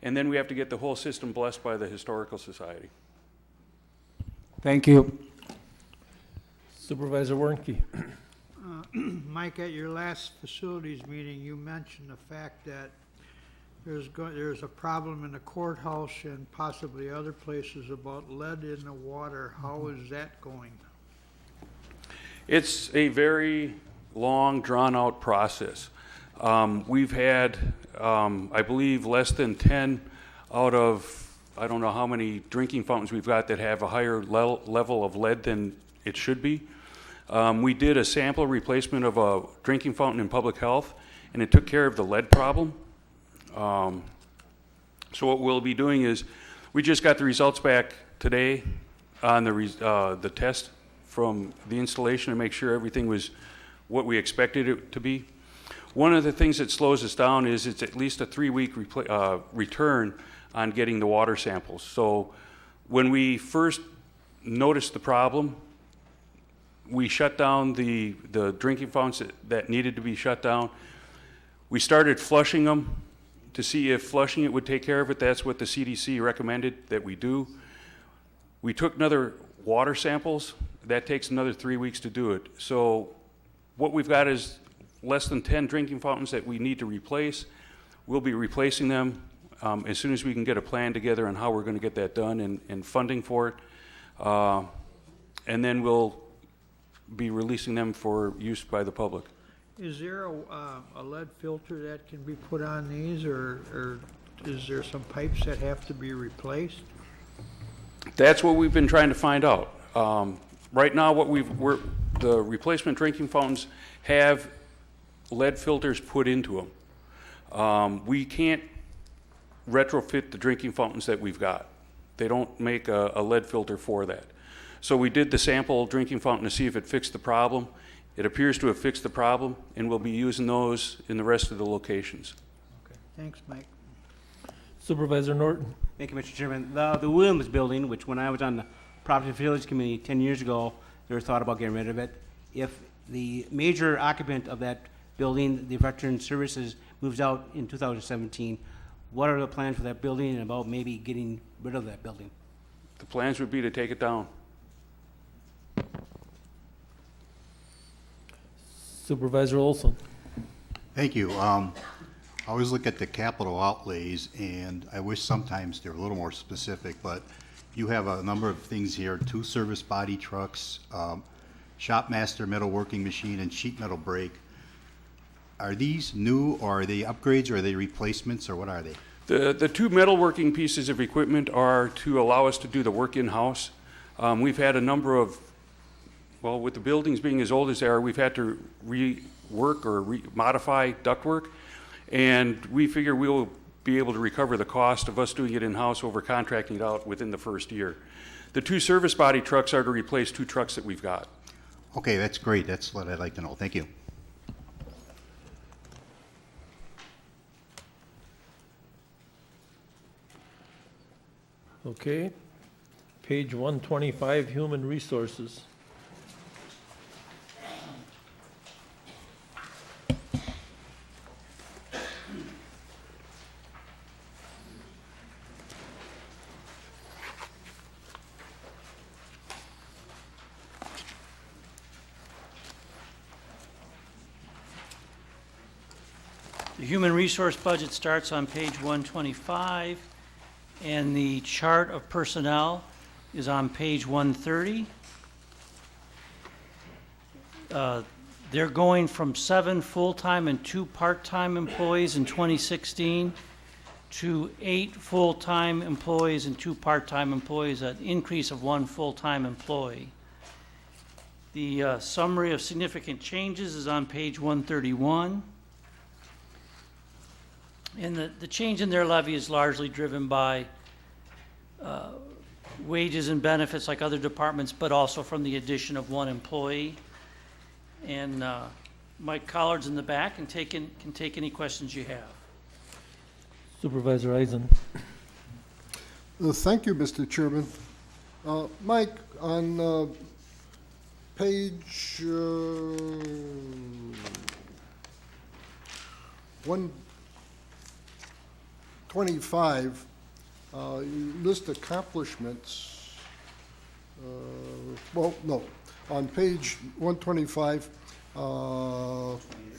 and then we have to get the whole system blessed by the Historical Society. Thank you. Supervisor Warnke. Mike, at your last facilities meeting, you mentioned the fact that there's a problem in the courthouse and possibly other places about lead in the water. How is that going? It's a very long, drawn-out process. We've had, I believe, less than 10 out of, I don't know how many drinking fountains we've got that have a higher level of lead than it should be. We did a sample replacement of a drinking fountain in public health, and it took care of the lead problem. So what we'll be doing is, we just got the results back today on the test from the installation to make sure everything was what we expected it to be. One of the things that slows us down is it's at least a 3-week return on getting the water samples. So when we first noticed the problem, we shut down the drinking fountains that needed to be shut down. We started flushing them to see if flushing it would take care of it. That's what the CDC recommended that we do. We took another water samples. That takes another 3 weeks to do it. So what we've got is less than 10 drinking fountains that we need to replace. We'll be replacing them as soon as we can get a plan together on how we're going to get that done and funding for it. And then we'll be releasing them for use by the public. Is there a lead filter that can be put on these, or is there some pipes that have to be replaced? That's what we've been trying to find out. Right now, the replacement drinking fountains have lead filters put into them. We can't retrofit the drinking fountains that we've got. They don't make a lead filter for that. So we did the sample drinking fountain to see if it fixed the problem. It appears to have fixed the problem, and we'll be using those in the rest of the locations. Okay. Thanks, Mike. Supervisor Norton. Thank you, Mr. Chairman. The Williams Building, which when I was on the Property Facilities Committee 10 years ago, there was thought about getting rid of it. If the major occupant of that building, the Veteran Services, moves out in 2017, what are the plans for that building and about maybe getting rid of that building? The plans would be to take it down. Supervisor Olson. Thank you. I always look at the capital outlays, and I wish sometimes they're a little more specific, but you have a number of things here: 2 service body trucks, Shopmaster metalworking machine, and sheet metal brake. Are these new, or are they upgrades, or are they replacements, or what are they? The 2 metalworking pieces of equipment are to allow us to do the work in-house. We've had a number of, well, with the buildings being as old as they are, we've had to rework or modify ductwork, and we figure we'll be able to recover the cost of us doing it in-house over contracting it out within the first year. The 2 service body trucks are to replace 2 trucks that we've got. Okay, that's great. That's what I'd like to know. Thank you. Okay. Page 125, Human Resources. human resource budget starts on page 125, and the chart of personnel is on page 130. They're going from 7 full-time and 2 part-time employees in 2016 to 8 full-time employees and 2 part-time employees, an increase of 1 full-time employee. The summary of significant changes is on page 131. And the change in their levy is largely driven by wages and benefits like other departments, but also from the addition of 1 employee. And Mike Collard's in the back and can take any questions you have. Supervisor Eisen. Thank you, Mr. Chairman. Mike, on page 125, you list accomplishments. Well, no, on page 125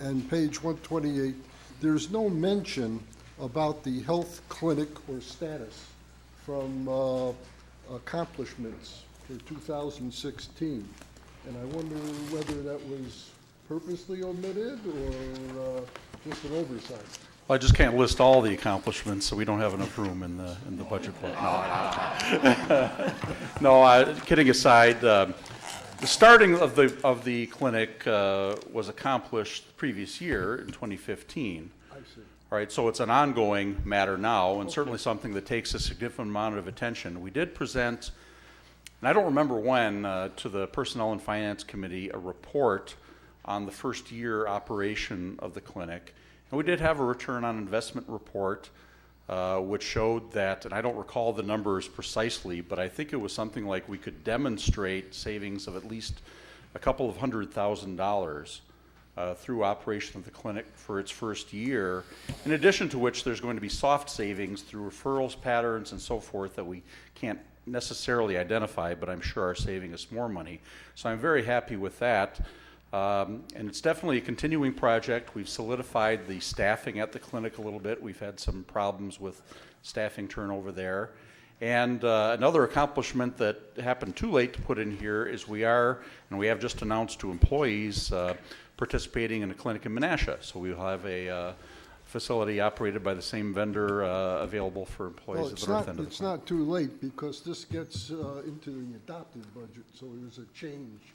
and page 128, there's no mention about the health clinic or status from accomplishments for 2016. And I wonder whether that was purposely omitted or just an oversight. Well, I just can't list all the accomplishments, so we don't have enough room in the budget book. No, kidding aside, the starting of the clinic was accomplished the previous year in 2015. I see. All right, so it's an ongoing matter now, and certainly something that takes a significant amount of attention. We did present, and I don't remember when, to the Personnel and Finance Committee, a report on the first year operation of the clinic. And we did have a return on investment report, which showed that, and I don't recall the numbers precisely, but I think it was something like we could demonstrate savings of at least a couple of $100,000 through operation of the clinic for its first year, in addition to which there's going to be soft savings through referrals patterns and so forth that we can't necessarily identify, but I'm sure are saving us more money. So I'm very happy with that. And it's definitely a continuing project. We've solidified the staffing at the clinic a little bit. We've had some problems with staffing turnover there. And another accomplishment that happened too late to put in here is we have just announced to employees participating in a clinic in Menasha. So we'll have a facility operated by the same vendor available for employees Well, at the north end of the it's not too late because this gets into the adopted budget, so there's a change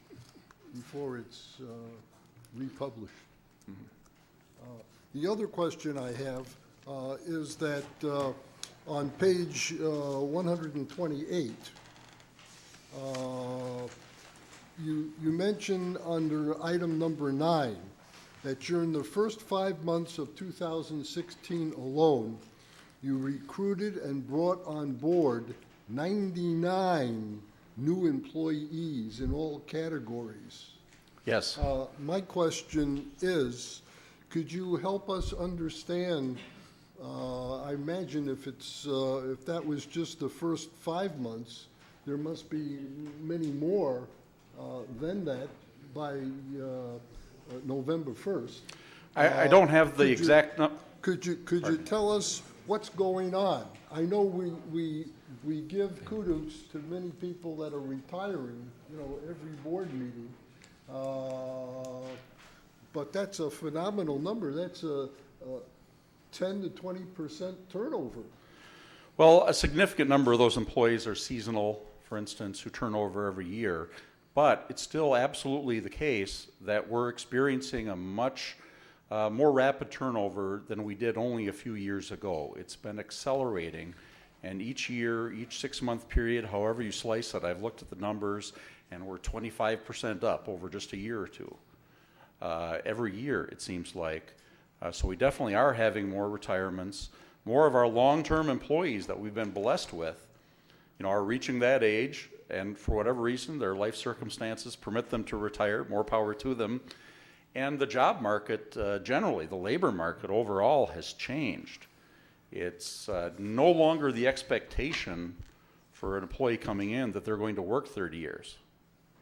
before it's republished. The other question I have is that on page 128, you mention under item number 9 that during the first 5 months of 2016 alone, you recruited and brought on board 99 new employees in all categories. Yes. My question is, could you help us understand, I imagine if that was just the first 5 months, there must be many more than that by November 1st. I don't have the exact Could you tell us what's going on? I know we give kudos to many people that are retiring, every board meeting. But that's a phenomenal number. That's a 10 to 20% turnover. Well, a significant number of those employees are seasonal, for instance, who turn over every year. But it's still absolutely the case that we're experiencing a much more rapid turnover than we did only a few years ago. It's been accelerating, and each year, each 6-month period, however you slice it, I've looked at the numbers, and we're 25% up over just a year or two. Every year, it seems like. So we definitely are having more retirements. More of our long-term employees that we've been blessed with, are reaching that age, and for whatever reason, their life circumstances permit them to retire. More power to them. And the job market, generally, the labor market overall has changed. It's no longer the expectation for an employee coming in that they're going to work 30 years.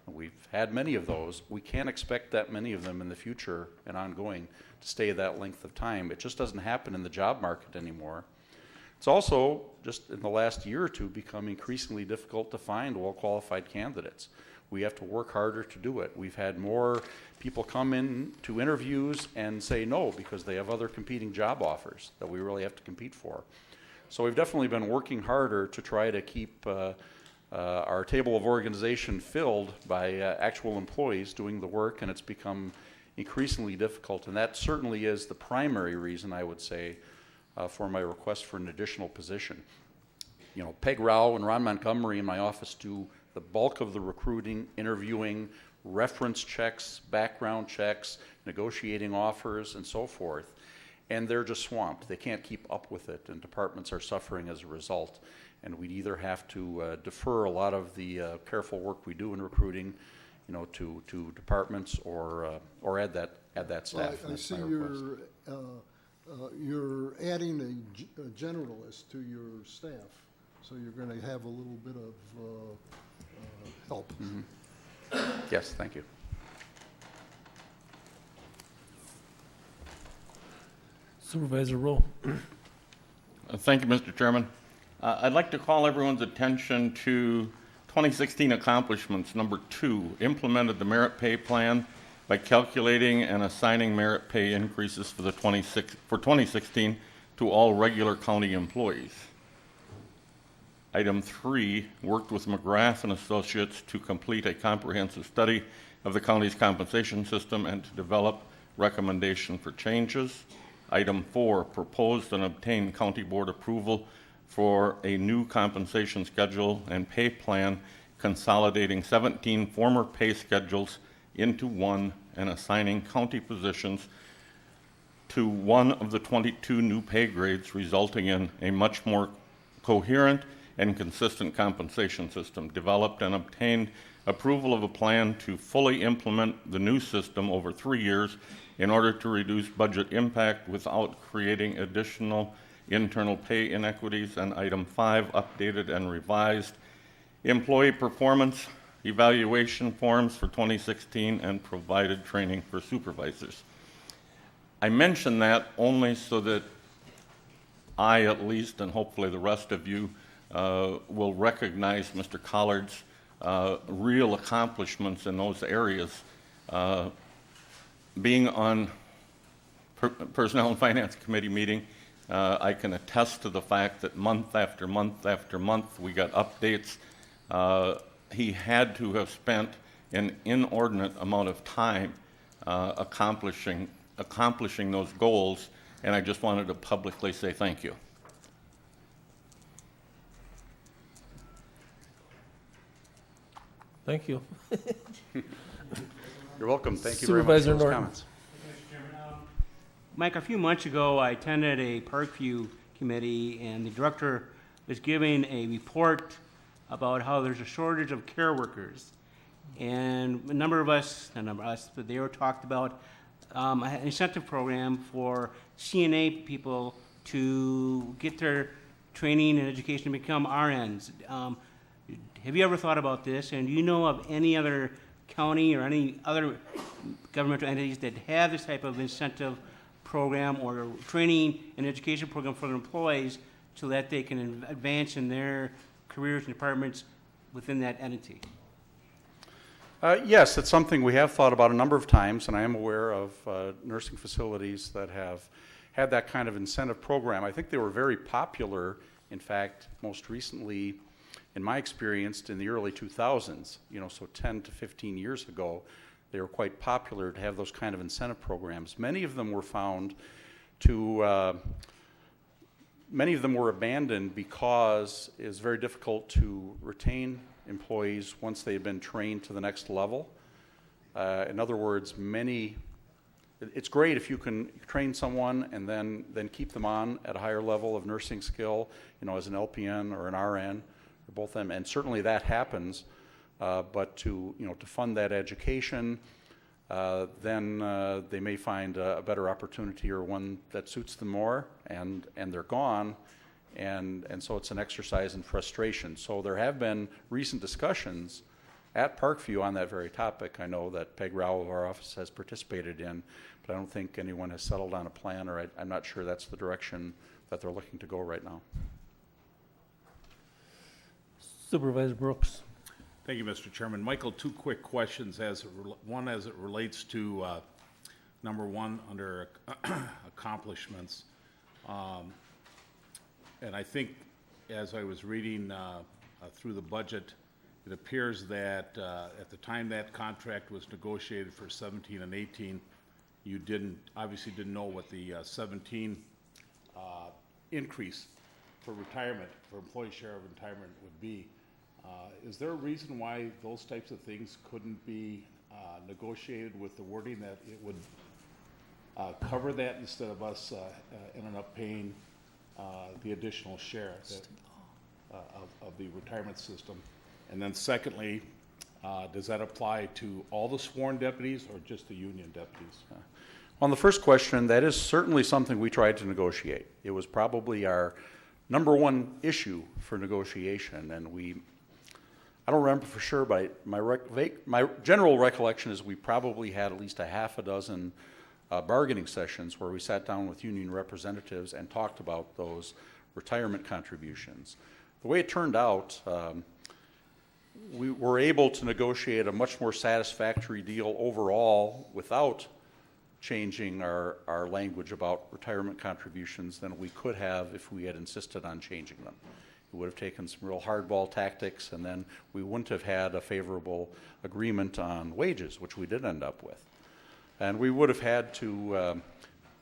We've had many of those. We can't expect that many of them in the future and ongoing to stay that length of time. It just doesn't happen in the job market anymore. It's also, just in the last year or two, become increasingly difficult to find well-qualified candidates. We have to work harder to do it. We've had more people come in to interviews and say no because they have other competing job offers that we really have to compete for. So we've definitely been working harder to try to keep our table of organization filled by actual employees doing the work, and it's become increasingly difficult. And that certainly is the primary reason, I would say, for my request for an additional position. You know, Peg Rao and Ron Montgomery in my office do the bulk of the recruiting, interviewing, reference checks, background checks, negotiating offers, and so forth. And they're just swamped. They can't keep up with it, and departments are suffering as a result. And we'd either have to defer a lot of the careful work we do in recruiting, you know, to departments, or add that staff. I see you're adding a generalist to your staff, so you're going to have a little bit of help. Mm-hmm. Yes, thank you. Supervisor Rowe. Thank you, Mr. Chairman. I'd like to call everyone's attention to 2016 accomplishments. Number 2, implemented the merit pay plan by calculating and assigning merit pay increases for 2016 to all regular county employees. Item 3, worked with McGrath and Associates to complete a comprehensive study of the county's compensation system and to develop recommendation for changes. Item 4, proposed and obtained county board approval for a new compensation schedule and pay plan consolidating 17 former pay schedules into one and assigning county positions to one of the 22 new pay grades, resulting in a much more coherent and consistent compensation system. Developed and obtained approval of a plan to fully implement the new system over 3 years in order to reduce budget impact without creating additional internal pay inequities. And item 5, updated and revised employee performance evaluation forms for 2016 and provided training for supervisors. I mention that only so that I, at least, and hopefully the rest of you, will recognize Mr. Collard's real accomplishments in those areas. Being on Personnel and Finance Committee meeting, I can attest to the fact that month after month after month we got updates. He had to have spent an inordinate amount of time accomplishing those goals, and I just wanted to publicly say thank you. Thank you. You're welcome. Thank you very much for those comments. Mike, a few months ago, I attended a Parkview committee, and the director was giving a report about how there's a shortage of care workers. And a number of us, but they were talked about an incentive program for CNA people to get their training and education to become RNs. Have you ever thought about this? And do you know of any other county or any other governmental entities that have this type of incentive program or training and education program for their employees so that they can advance in their careers and departments within that entity? Yes, it's something we have thought about a number of times, and I am aware of nursing facilities that have had that kind of incentive program. I think they were very popular, in fact, most recently, in my experience, in the early 2000s, so 10 to 15 years ago. They were quite popular to have those kind of incentive programs. Many of them were abandoned because it's very difficult to retain employees once they've been trained to the next level. In other words, it's great if you can train someone and then keep them on at a higher level of nursing skill, as an LPN or an RN, or both of them, and certainly that happens. But to fund that education, then they may find a better opportunity or one that suits them more, and they're gone, and so it's an exercise in frustration. So there have been recent discussions at Parkview on that very topic. I know that Peg Rao of our office has participated in, but I don't think anyone has settled on a plan, or I'm not sure that's the direction that they're looking to go right now. Supervisor Brooks. Thank you, Mr. Chairman. Michael, two quick questions. One as it relates to number one under accomplishments. And I think as I was reading through the budget, it appears that at the time that contract was negotiated for 17 and 18, you obviously didn't know what the 17 increase for retirement, for employee share of retirement would be. Is there a reason why those types of things couldn't be negotiated with the wording that it would cover that instead of us ending up paying the additional share of the retirement system? And then secondly, does that apply to all the sworn deputies or just the union deputies? On the first question, that is certainly something we tried to negotiate. It was probably our number one issue for negotiation, and I don't remember for sure, but my general recollection is we probably had at least a half a dozen bargaining sessions where we sat down with union representatives and talked about those retirement contributions. The way it turned out, we were able to negotiate a much more satisfactory deal overall without changing our language about retirement contributions than we could have if we had insisted on changing them. It would have taken some real hardball tactics, and then we wouldn't have had a favorable agreement on wages, which we did end up with. And we would have had to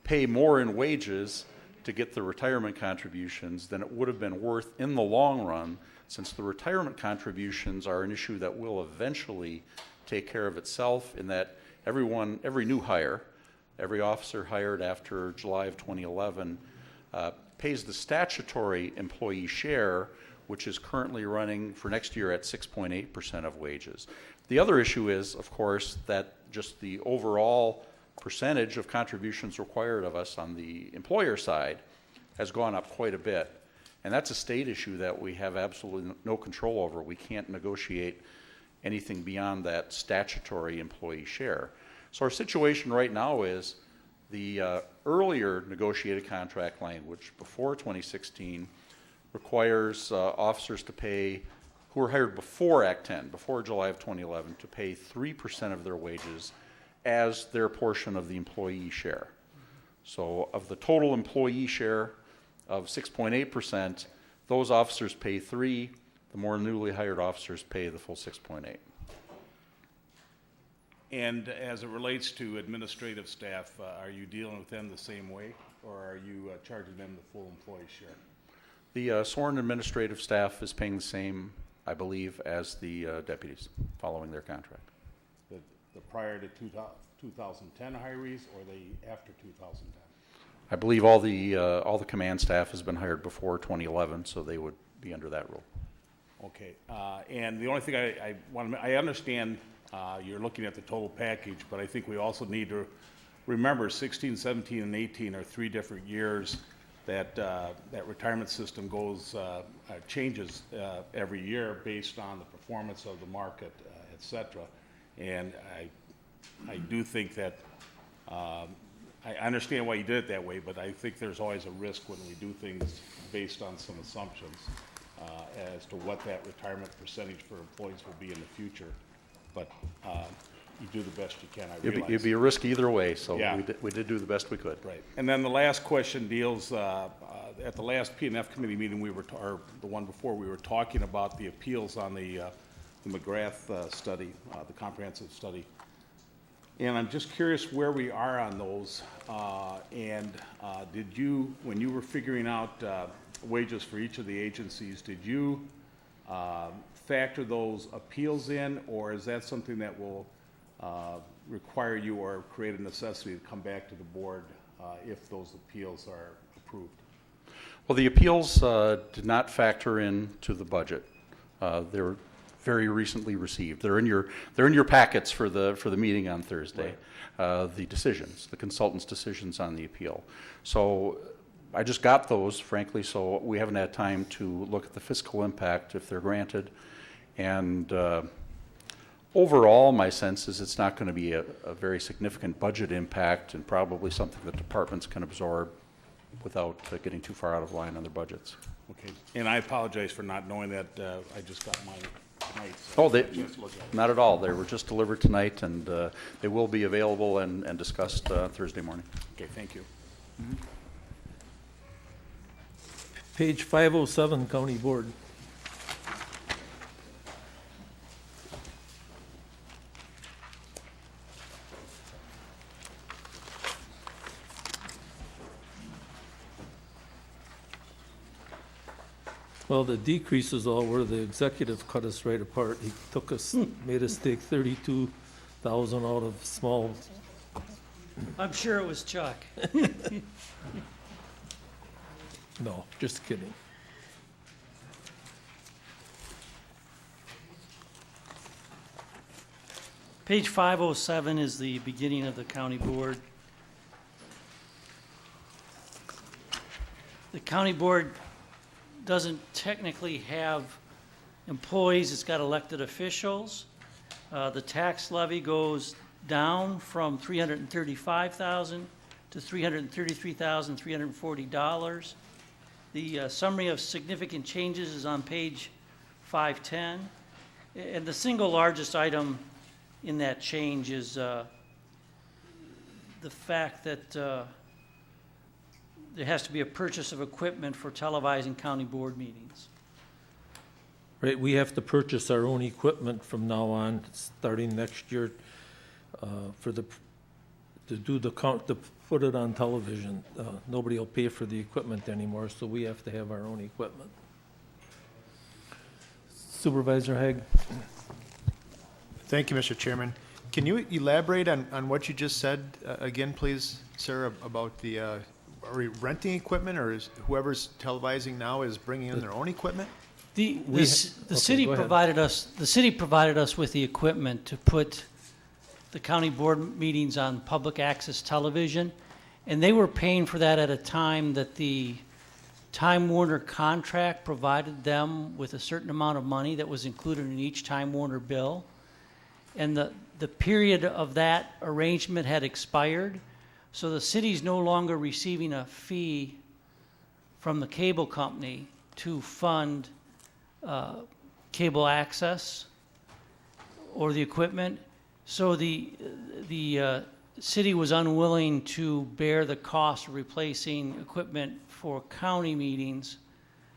pay more in wages to get the retirement contributions than it would have been worth in the long run, since the retirement contributions are an issue that will eventually take care of itself, in that every new hire, every officer hired after July of 2011 pays the statutory employee share, which is currently running for next year at 6.8% of wages. The other issue is, of course, that just the overall percentage of contributions required of us on the employer side has gone up quite a bit. And that's a state issue that we have absolutely no control over. We can't negotiate anything beyond that statutory employee share. So our situation right now is the earlier negotiated contract language before 2016 requires officers to pay, who were hired before Act 10, before July of 2011, to pay 3% of their wages as their portion of the employee share. So of the total employee share of 6.8%, those officers pay 3%, the more newly hired officers pay the full 6.8%. And as it relates to administrative staff, are you dealing with them the same way, or are you charging them the full employee share? The sworn administrative staff is paying the same, I believe, as the deputies following their contract. The prior to 2010 hirees, or the after 2010? I believe all the command staff has been hired before 2011, so they would be under that rule. Okay, and the only thing I understand you're looking at the total package, but I think we also need to remember 16, 17, and 18 are 3 different years that that retirement system changes every year based on the performance of the market, et cetera. And I do think that I understand why you did it that way, but I think there's always a risk when we do things based on some assumptions as to what that retirement percentage for employees will be in the future. But you do the best you can, I realize. It'd be a risk either way, so yeah. we did do the best we could. Right. And then the last question deals, at the last P&F committee meeting, or the one before, we were talking about the appeals on the McGrath study, the comprehensive study. And I'm just curious where we are on those. And did you, when you were figuring out wages for each of the agencies, did you factor those appeals in, or is that something that will require you or create a necessity to come back to the board if those appeals are approved? Well, the appeals did not factor into the budget. They were very recently received. They're in your packets for the meeting on Thursday. Right. The consultant's decisions on the appeal. So I just got those, frankly, so we haven't had time to look at the fiscal impact if they're granted. And Overall, my sense is it's not going to be a very significant budget impact and probably something that departments can absorb without getting too far out of line on their budgets. Okay, and I apologize for not knowing that. I just got mine tonight. Oh, not at all. They were just delivered tonight, and they will be available and discussed Thursday morning. Okay, thank you. Page 507, County Board. Well, the decreases all were the executive cut us right apart. He took us, made us take 32,000 out of small. I'm sure it was Chuck. No, just kidding. Page 507 is the beginning of the county board. The county board doesn't technically have employees, it's got elected officials. The tax levy goes down from $335,000 to $333,340. The summary of significant changes is on page 510. And the single largest item in that change is the fact that there has to be a purchase of equipment for televising county board meetings. Right, we have to purchase our own equipment from now on, starting next year, to do the count, to put it on television. Nobody will pay for the equipment anymore, so we have to have our own equipment. Supervisor Haig? Thank you, Mr. Chairman. Can you elaborate on what you just said again, please, sir, about the, are we renting equipment, or is whoever's televising now is bringing in their own equipment? The city provided us with the equipment to put the county board meetings on public access television, and they were paying for that at a time that the Time Warner contract provided them with a certain amount of money that was included in each Time Warner bill. And the period of that arrangement had expired, so the city's no longer receiving a fee from the cable company to fund cable access or the equipment. So the city was unwilling to bear the cost of replacing equipment for county meetings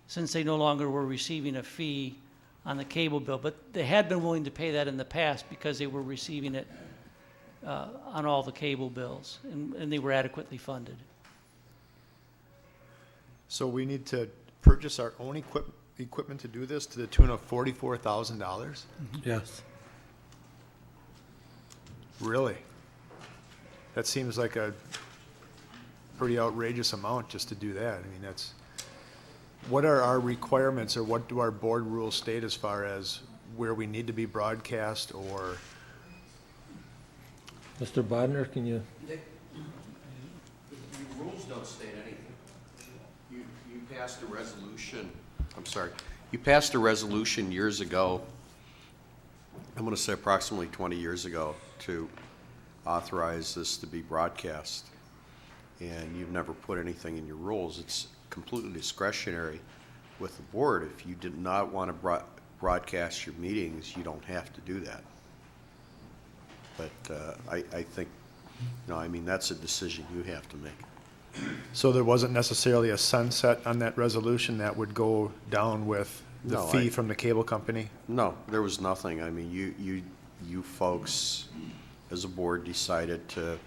since they no longer were receiving a fee on the cable bill. But they had been willing to pay that in the past because they were receiving it on all the cable bills, and they were adequately funded. So we need to purchase our own equipment to do this to the tune of $44,000? Yes. Really? That seems like a pretty outrageous amount just to do that. I mean, that's, what are our requirements, or what do our board rules state as far as where we need to be broadcast, or? Mr. Bodnar, can you? The rules don't state anything. You passed a resolution, you passed a resolution years ago, I'm going to say approximately 20 years ago, to authorize this to be broadcast. And you've never put anything in your rules. It's completely discretionary with the board. If you did not want to broadcast your meetings, you don't have to do that. But I think, I mean, that's a decision you have to make. So there wasn't necessarily a sunset on that resolution that would go down with the fee from the cable company? No, there was nothing. I mean, you folks, as a board, decided to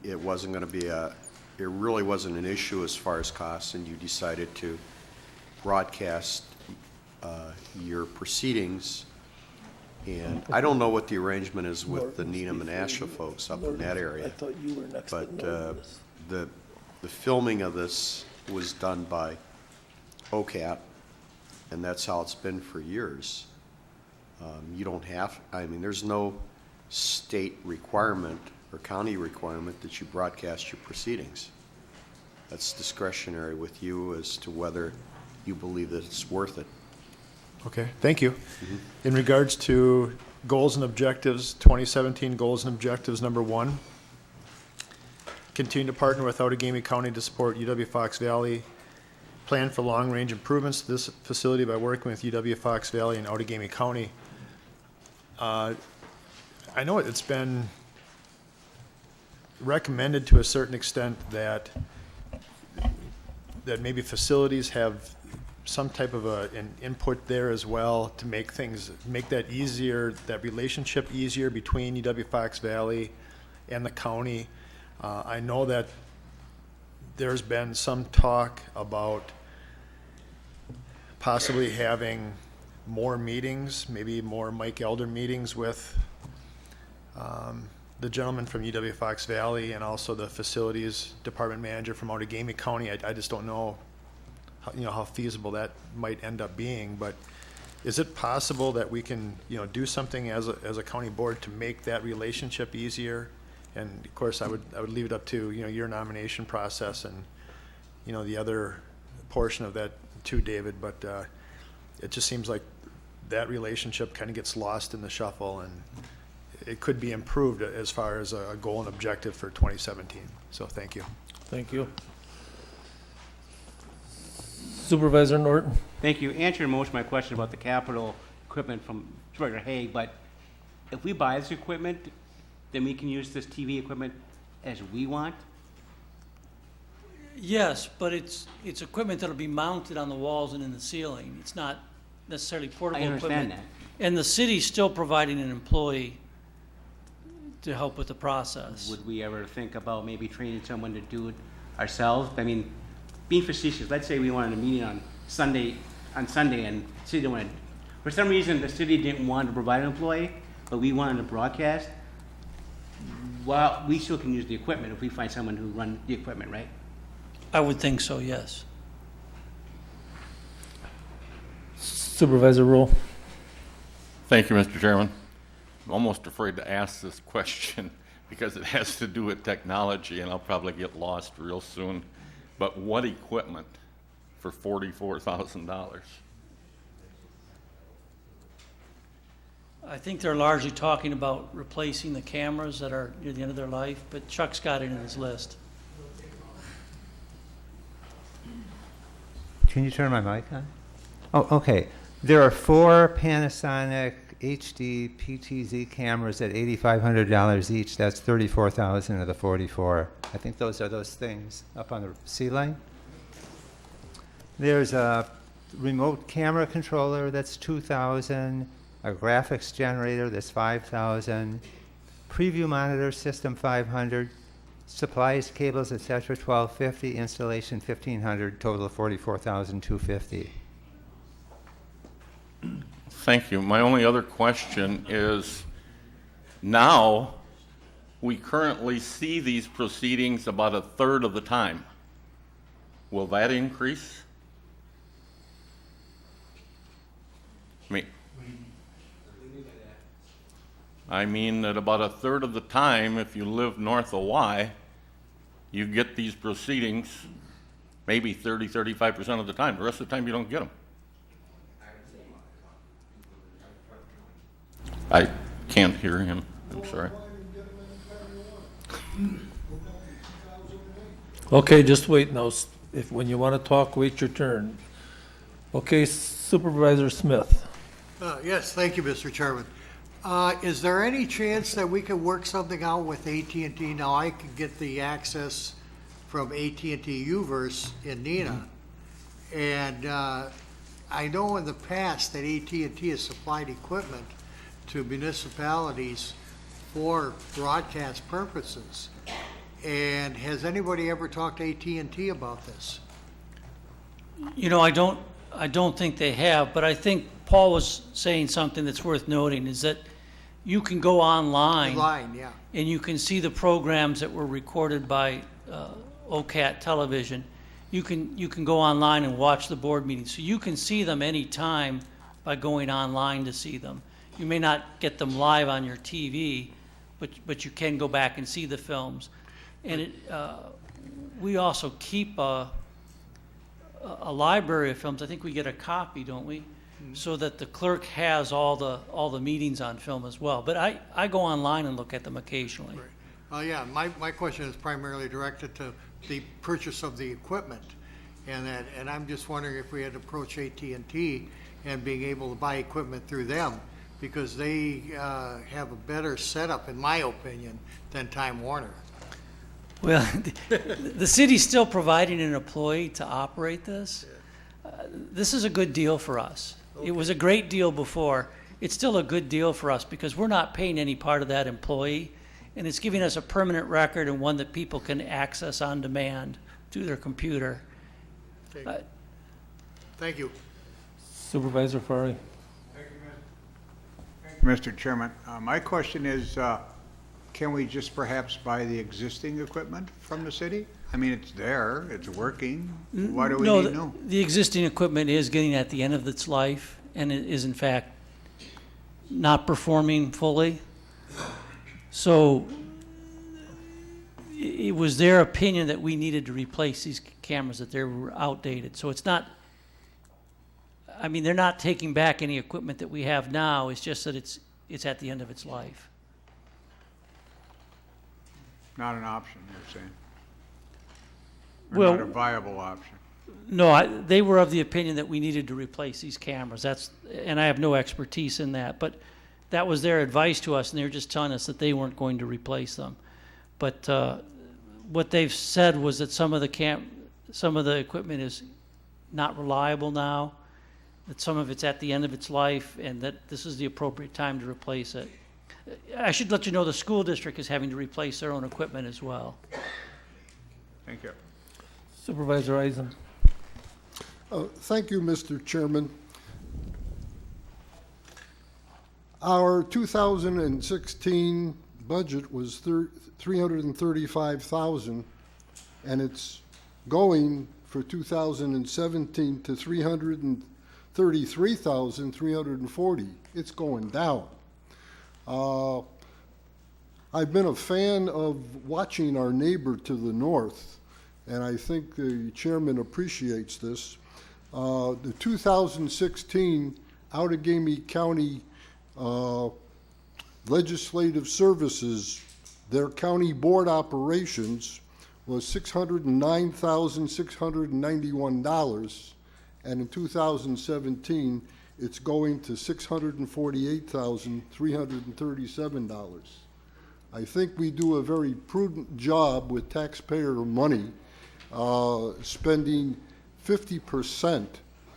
it wasn't going to be it really wasn't an issue as far as costs, and you decided to broadcast your proceedings. And I don't know what the arrangement is with the Needham and Asha folks up in that area. I thought you were next. But the filming of this was done by OCAP, and that's how it's been for years. You don't have, I mean, there's no state requirement or county requirement that you broadcast your proceedings. That's discretionary with you as to whether you believe that it's worth it. Okay, thank you. In regards to goals and objectives, 2017 goals and objectives, number 1, continue to partner with Outagamie County to support UW Fox Valley. Plan for long-range improvements to this facility by working with UW Fox Valley and Outagamie County. I know it's been recommended to a certain extent that maybe facilities have some type of an input there as well to make that easier, that relationship easier between UW Fox Valley and the county. I know that there's been some talk about possibly having more meetings, maybe more Mike Elder meetings with the gentleman from UW Fox Valley and also the facilities department manager from Outagamie County. I just don't know how feasible that might end up being, but is it possible that we can do something as a county board to make that relationship easier? And of course I would leave it up to your nomination process and the other portion of that too, David, but it just seems like that relationship kind of gets lost in the shuffle, and it could be improved as far as a goal and objective for 2017. So thank you. Thank you. Supervisor Norton. Thank you. Answered most of my question about the capital equipment from Supervisor Haig, but if we buy this equipment, then we can use this TV equipment as we want? Yes, but it's equipment that'll be mounted on the walls and in the ceiling. It's not necessarily portable equipment. I understand that. And the city's still providing an employee to help with the process. Would we ever think about maybe training someone to do it ourselves? I mean, being facetious, let's say we wanted a meeting on Sunday and the city didn't want to, for some reason the city didn't want to provide an employee, but we wanted to broadcast. Well, we still can use the equipment if we find someone who run the equipment, right? I would think so, yes. Supervisor Rule. Thank you, Mr. Chairman. I'm almost afraid to ask this question because it has to do with technology and I'll probably get lost real soon. But what equipment for $44,000? I think they're largely talking about replacing the cameras that are near the end of their life, but Chuck's got it in his list. Can you turn my mic on? Oh, okay. There are 4 Panasonic HD PTZ cameras at $8,500 each. That's $34,000 of the 44. I think those are those things up on the ceiling. There's a remote camera controller that's $2,000. A graphics generator that's $5,000. Preview monitor system $500. Supplies, cables, etc. $1,250. Installation $1,500. Total of $44,250. Thank you. My only other question is, now we currently see these proceedings about a third of the time. Will that increase? I mean that about a third of the time, if you live north of Y, you get these proceedings maybe 30-35% of the time. The rest of the time you don't get them. I can't hear him. I'm sorry. Okay, just wait now. When you want to talk, wait your turn. Okay, Supervisor Smith. Yes, thank you, Mr. Chairman. Is there any chance that we could work something out with AT&T? Now, I could get the access from AT&T Uverse in Neenah. And I know in the past that AT&T has supplied equipment to municipalities for broadcast purposes. And has anybody ever talked to AT&T about this? I don't think they have, but I think Paul was saying something that's worth noting, is that you can go online, yeah, and you can see the programs that were recorded by OCAT television. You can go online and watch the board meetings, so you can see them anytime by going online to see them. You may not get them live on your TV, but you can go back and see the films. And we also keep a library of films. I think we get a copy, don't we? so that the clerk has all the meetings on film as well. But I go online and look at them occasionally. Yeah, my question is primarily directed to the purchase of the equipment. And I'm just wondering if we had to approach AT&T and being able to buy equipment through them, because they have a better setup, in my opinion, than Time Warner. Well, the city's still providing an employee to operate this. This is a good deal for us. It was a great deal before. It's still a good deal for us because we're not paying any part of that employee, and it's giving us a permanent record and one that people can access on demand through their computer. Okay. Thank you. Supervisor Fari. Mr. Chairman, my question is, can we just perhaps buy the existing equipment from the city? I mean, it's there, it's working. Why do we need new? The existing equipment is getting at the end of its life, and it is in fact not performing fully. So it was their opinion that we needed to replace these cameras, that they were outdated. So it's not, I mean, they're not taking back any equipment that we have now. It's just that it's at the end of its life. Not an option, you're saying? Or Well, not a viable option? No, they were of the opinion that we needed to replace these cameras. And I have no expertise in that, but that was their advice to us, and they were just telling us that they weren't going to replace them. But what they've said was that some of the equipment is not reliable now, that some of it's at the end of its life, and that this is the appropriate time to replace it. I should let you know the school district is having to replace their own equipment as well. Thank you. Supervisor Eisen. Thank you, Mr. Chairman. Our 2016 budget was $335,000, and it's going for 2017 to $333,340. It's going down. I've been a fan of watching our neighbor to the north, and I think the chairman appreciates this. The 2016 Outagamie County Legislative Services, their county board operations was $609,691, and in 2017 it's going to $648,337. I think we do a very prudent job with taxpayer money, spending 50%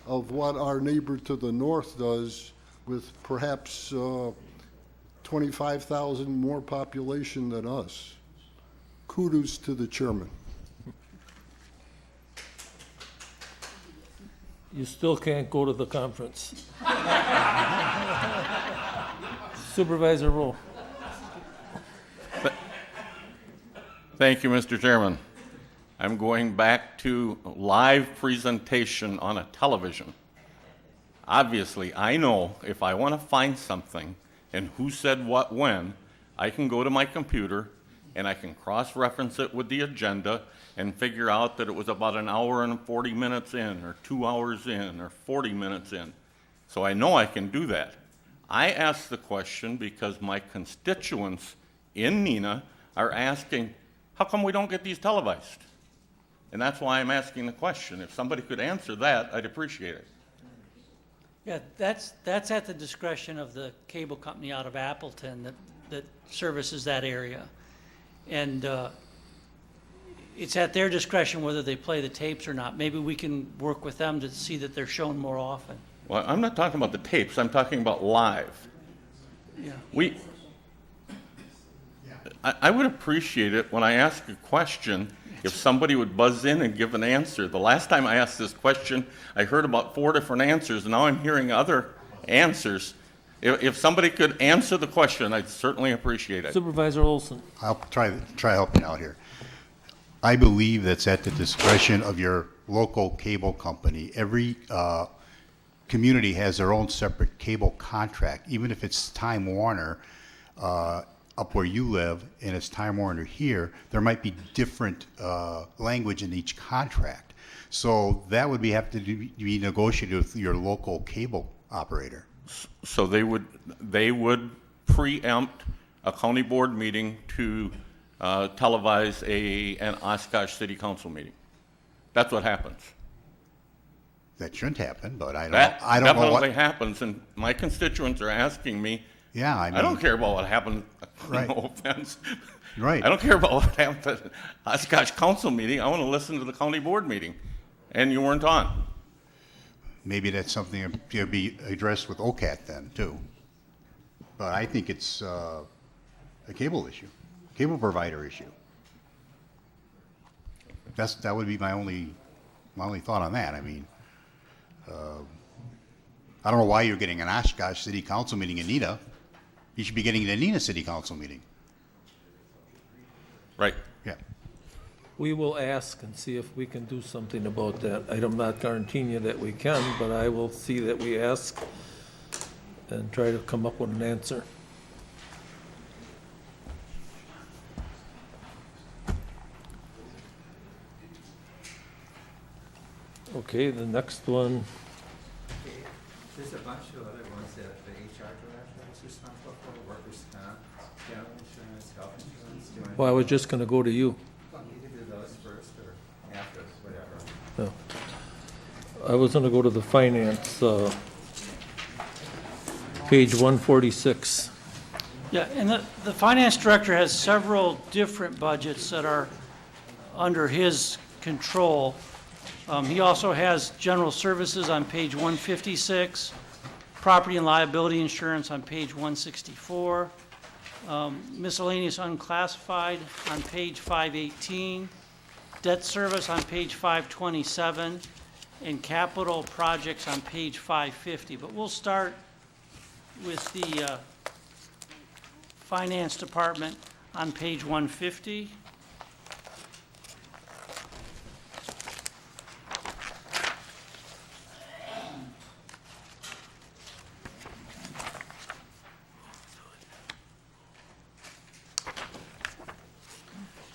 of what our neighbor to the north does with perhaps 25,000 more population than us. Kudos to the chairman. You still can't go to the conference. Supervisor Rowe. Thank you, Mr. Chairman. I'm going back to live presentation on a television. Obviously, I know if I want to find something and who said what when, I can go to my computer and I can cross-reference it with the agenda and figure out that it was about an hour and 40 minutes in, or 2 hours in, or 40 minutes in. So I know I can do that. I ask the question because my constituents in Neenah are asking, how come we don't get these televised? And that's why I'm asking the question. If somebody could answer that, I'd appreciate it. Yeah, that's at the discretion of the cable company out of Appleton that services that area. And it's at their discretion whether they play the tapes or not. Maybe we can work with them to see that they're shown more often. Well, I'm not talking about the tapes. I'm talking about live. Yeah. I would appreciate it when I ask a question if somebody would buzz in and give an answer. The last time I asked this question, I heard about 4 different answers, and now I'm hearing other answers. If somebody could answer the question, I'd certainly appreciate it. Supervisor Olson. I'll try helping out here. I believe that's at the discretion of your local cable company. Every community has their own separate cable contract, even if it's Time Warner up where you live and it's Time Warner here, there might be different language in each contract. So that would have to be negotiated with your local cable operator. So they would preempt a county board meeting to televise an Oshkosh City Council meeting. That's what happens. That shouldn't happen, but I don't That know definitely what. happens, and my constituents are asking me. Yeah, I I don't mean- care about what happened. Right. No offense. Right. I don't care about what happened at the Oshkosh Council meeting. I want to listen to the county board meeting, and you weren't on. Maybe that's something to be addressed with OCAT then, too. But I think it's a cable issue, cable provider issue. That would be my only thought on that. I mean, I don't know why you're getting an Oshkosh City Council meeting in Neenah. You should be getting an Neenah City Council meeting. Right. Yeah. We will ask and see if we can do something about that. I'm not guaranteeing you that we can, but I will see that we ask and try to come up with an answer. Okay, the next one, There's a bunch of other ones that the HR director is responsible for, workers' comp, general insurance, health insurance. Do you want well, I was just gonna go to you. to do those first or after, whatever? Yeah. I was gonna go to the finance, page 146. Yeah, and the finance director has several different budgets that are under his control. He also has general services on page 156, property and liability insurance on page 164, miscellaneous unclassified on page 518, debt service on page 527, and capital projects on page 550. But we'll start with the finance department on page 150.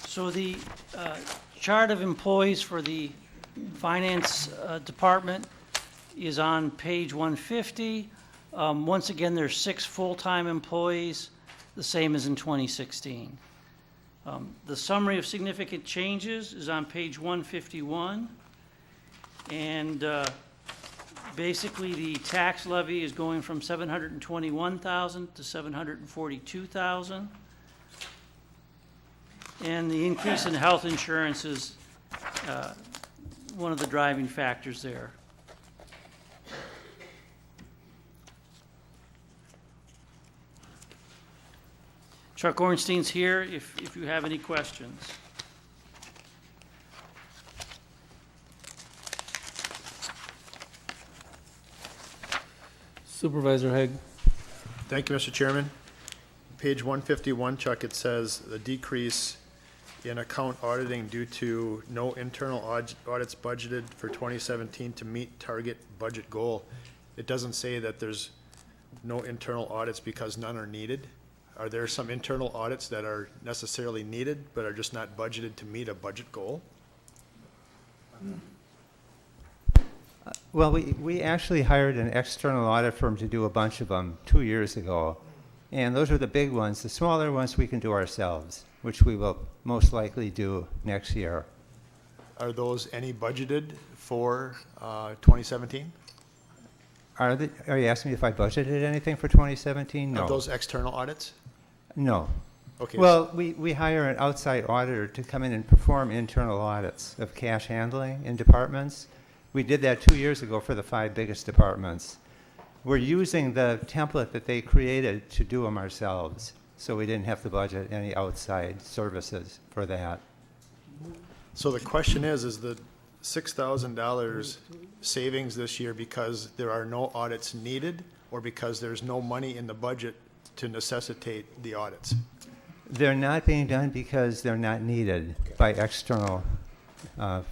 So the chart of employees for the finance department is on page 150. Once again, there's 6 full-time employees, the same as in 2016. The summary of significant changes is on page 151. And basically, the tax levy is going from $721,000 to $742,000. And the increase in health insurance is one of the driving factors there. Chuck Ornstein's here if you have any questions. Supervisor Haig. Thank you, Mr. Chairman. Page 151, Chuck, it says the decrease in account auditing due to no internal audits budgeted for 2017 to meet target budget goal. It doesn't say that there's no internal audits because none are needed. Are there some internal audits that are necessarily needed but are just not budgeted to meet a budget goal? Well, we actually hired an external audit firm to do a bunch of them 2 years ago. And those are the big ones. The smaller ones we can do ourselves, which we will most likely do next year. Are those any budgeted for 2017? Are you asking me if I budgeted anything for 2017? No. Are those external audits? No. Okay. Well, we hire an outside auditor to come in and perform internal audits of cash handling in departments. We did that 2 years ago for the 5 biggest departments. We're using the template that they created to do them ourselves, so we didn't have to budget any outside services for that. So the question is the $6,000 savings this year because there are no audits needed or because there's no money in the budget to necessitate the audits? They're not being done because they're not needed by external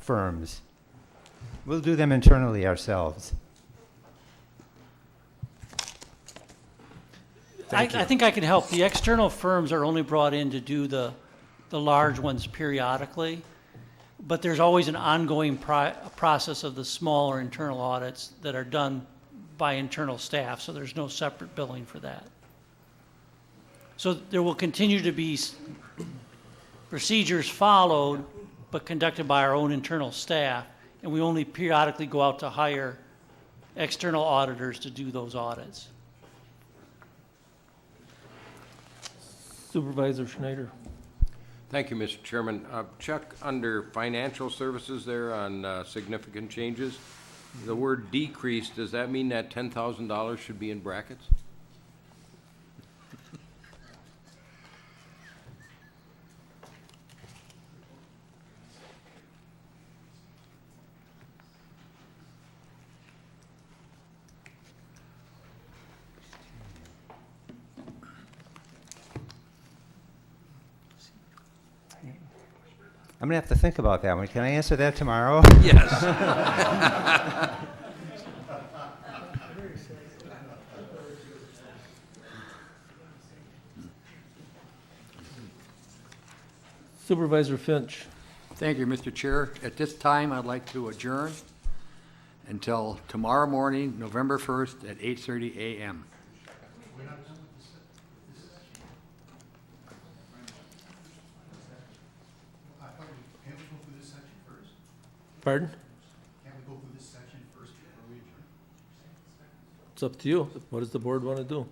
firms. We'll do them internally ourselves. I think I can help. The external firms are only brought in to do the large ones periodically, but there's always an ongoing process of the smaller internal audits that are done by internal staff, so there's no separate billing for that. So there will continue to be procedures followed, but conducted by our own internal staff, and we only periodically go out to hire external auditors to do those audits. Supervisor Schneider. Thank you, Mr. Chairman. Chuck, under financial services there on significant changes, the word decrease, does that mean that $10,000 should be in brackets? I'm gonna have to think about that one. Can I answer that tomorrow? Yes. Supervisor Finch. Thank you, Mr. Chair. At this time, I'd like to adjourn until tomorrow morning, November 1st at 8:30 a.m. Pardon? Can't we go through this section first before we adjourn? It's up to you. What does the board want to do?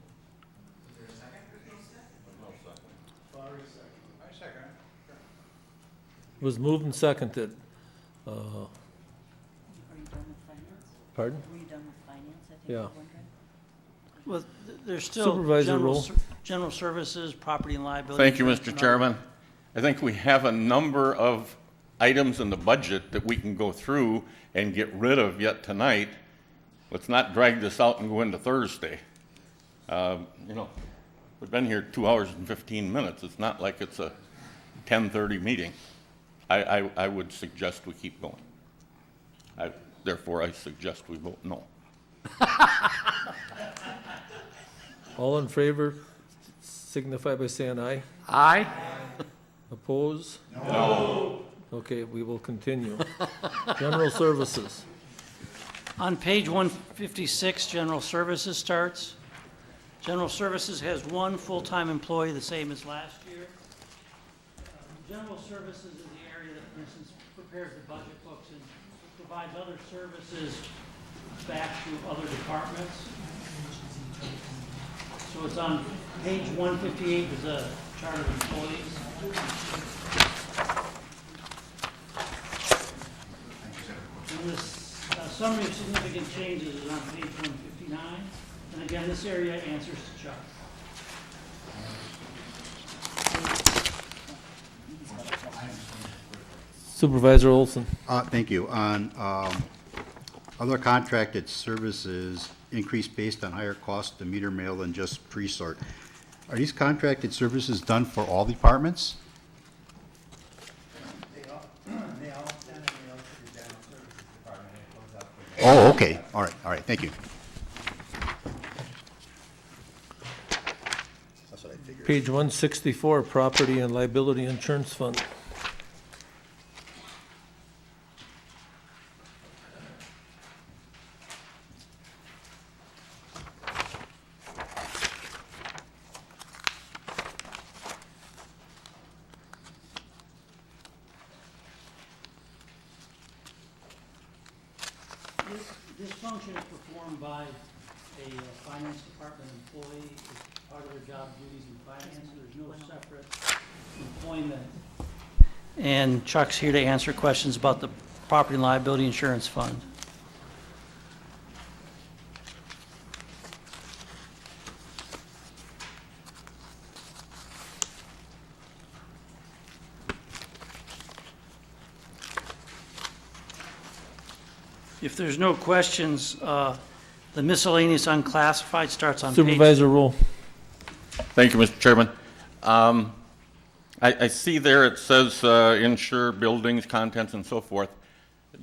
It was moved and seconded. Are you done with finance? Pardon? Were you done with finance, I think Yeah. you're wondering? Well, there's still Supervisor Roll. general services, property and liability. Thank you, insurance, Mr. and Chairman. I think we have a number of items in the budget that we can go through and get rid of yet tonight. Let's not drag this out and go into Thursday. You know, we've been here 2 hours and 15 minutes. It's not like it's a 10:30 meeting. I would suggest we keep going. Therefore, I suggest we vote no. All in favor signify by saying aye. Aye. Oppose? No. Okay, we will continue. General services. On page 156, general services starts. General services has one full-time employee, the same as last year. General services is the area that, for instance, prepares the budget books and provides other services back to other departments. So it's on page 158 is a chart of employees. And this summary of significant changes is on page 159. And again, this area answers to Chuck. Supervisor Olson. Thank you. On other contracted services, increase based on higher cost to meter mail than just pre-sort. Are these contracted services done for all departments? Oh, okay. All right, thank you. That's what I figured. Page 164, property and liability insurance fund. This function is performed by a finance department employee as part of their job duties in finance. There's no separate employment. And Chuck's here to answer questions about the property and liability insurance fund. If there's no questions, the miscellaneous unclassified starts on page... Supervisor Rule. Thank you, Mr. Chairman. I see there it says insure buildings, contents, and so forth.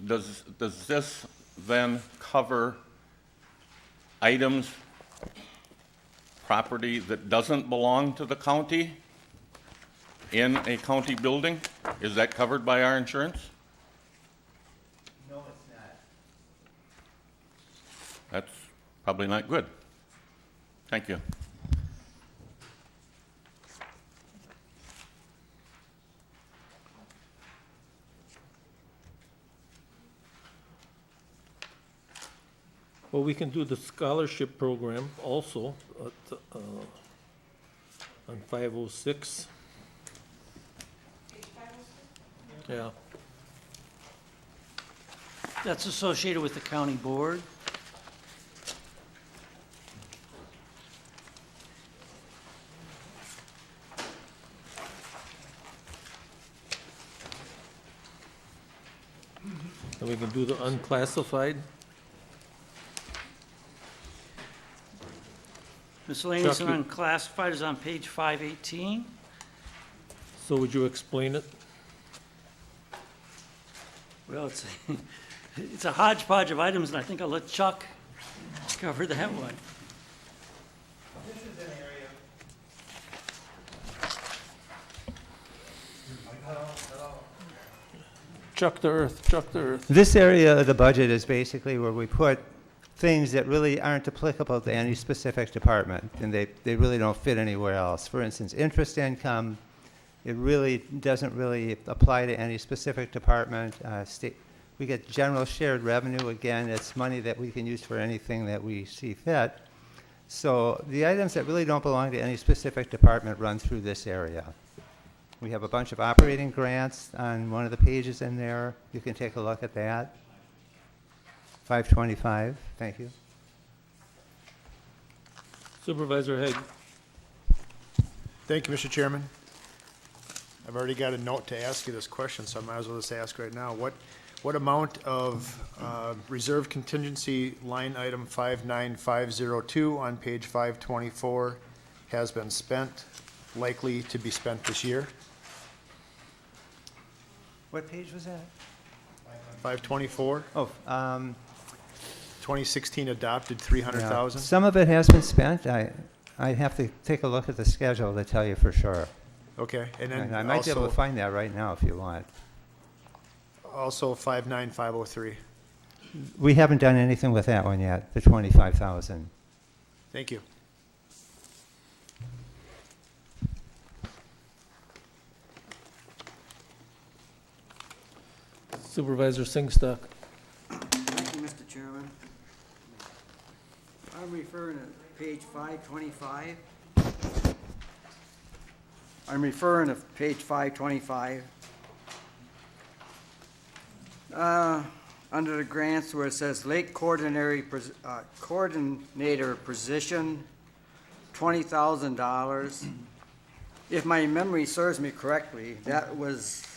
Does this then cover items, property that doesn't belong to the county in a county building? Is that covered by our insurance? No, it's not. That's Probably not good. Thank you. Well, we can do the scholarship program also on 506. Yeah. That's associated with the county board. And we can do the unclassified. Miscellaneous Chuck, and you- unclassified is on page 518. So would you explain it? Well, it's a hodgepodge of items, and I think I'll let Chuck cover that one. This is an area. Chuck the earth, Chuck the earth. This area of the budget is basically where we put things that really aren't applicable to any specific department, and they really don't fit anywhere else. For instance, interest income, it really doesn't really apply to any specific department. We get general shared revenue. Again, it's money that we can use for anything that we see fit. So the items that really don't belong to any specific department run through this area. We have a bunch of operating grants on one of the pages in there. You can take a look at that. 525, thank you. Supervisor Haig. Thank you, Mr. Chairman. I've already got a note to ask you this question, so I might as well just ask right now. What amount of reserve contingency line item 59502 on page 524 has been spent, likely to be spent this year? What page was that? 524, Oh, 2016 adopted yeah. 300,000. Some of it has been spent. I have to take a look at the schedule to tell you for sure. Okay, and then And I might be able to also, find that right now if you want. also 59503. We haven't done anything with that one yet, the 25,000. Thank you. Supervisor Singstock. Thank you, Mr. Chairman. I'm referring to page 525. I'm referring to page 525. Under the grants where it says Lake Coordinator position, $20,000. If my memory serves me correctly, that was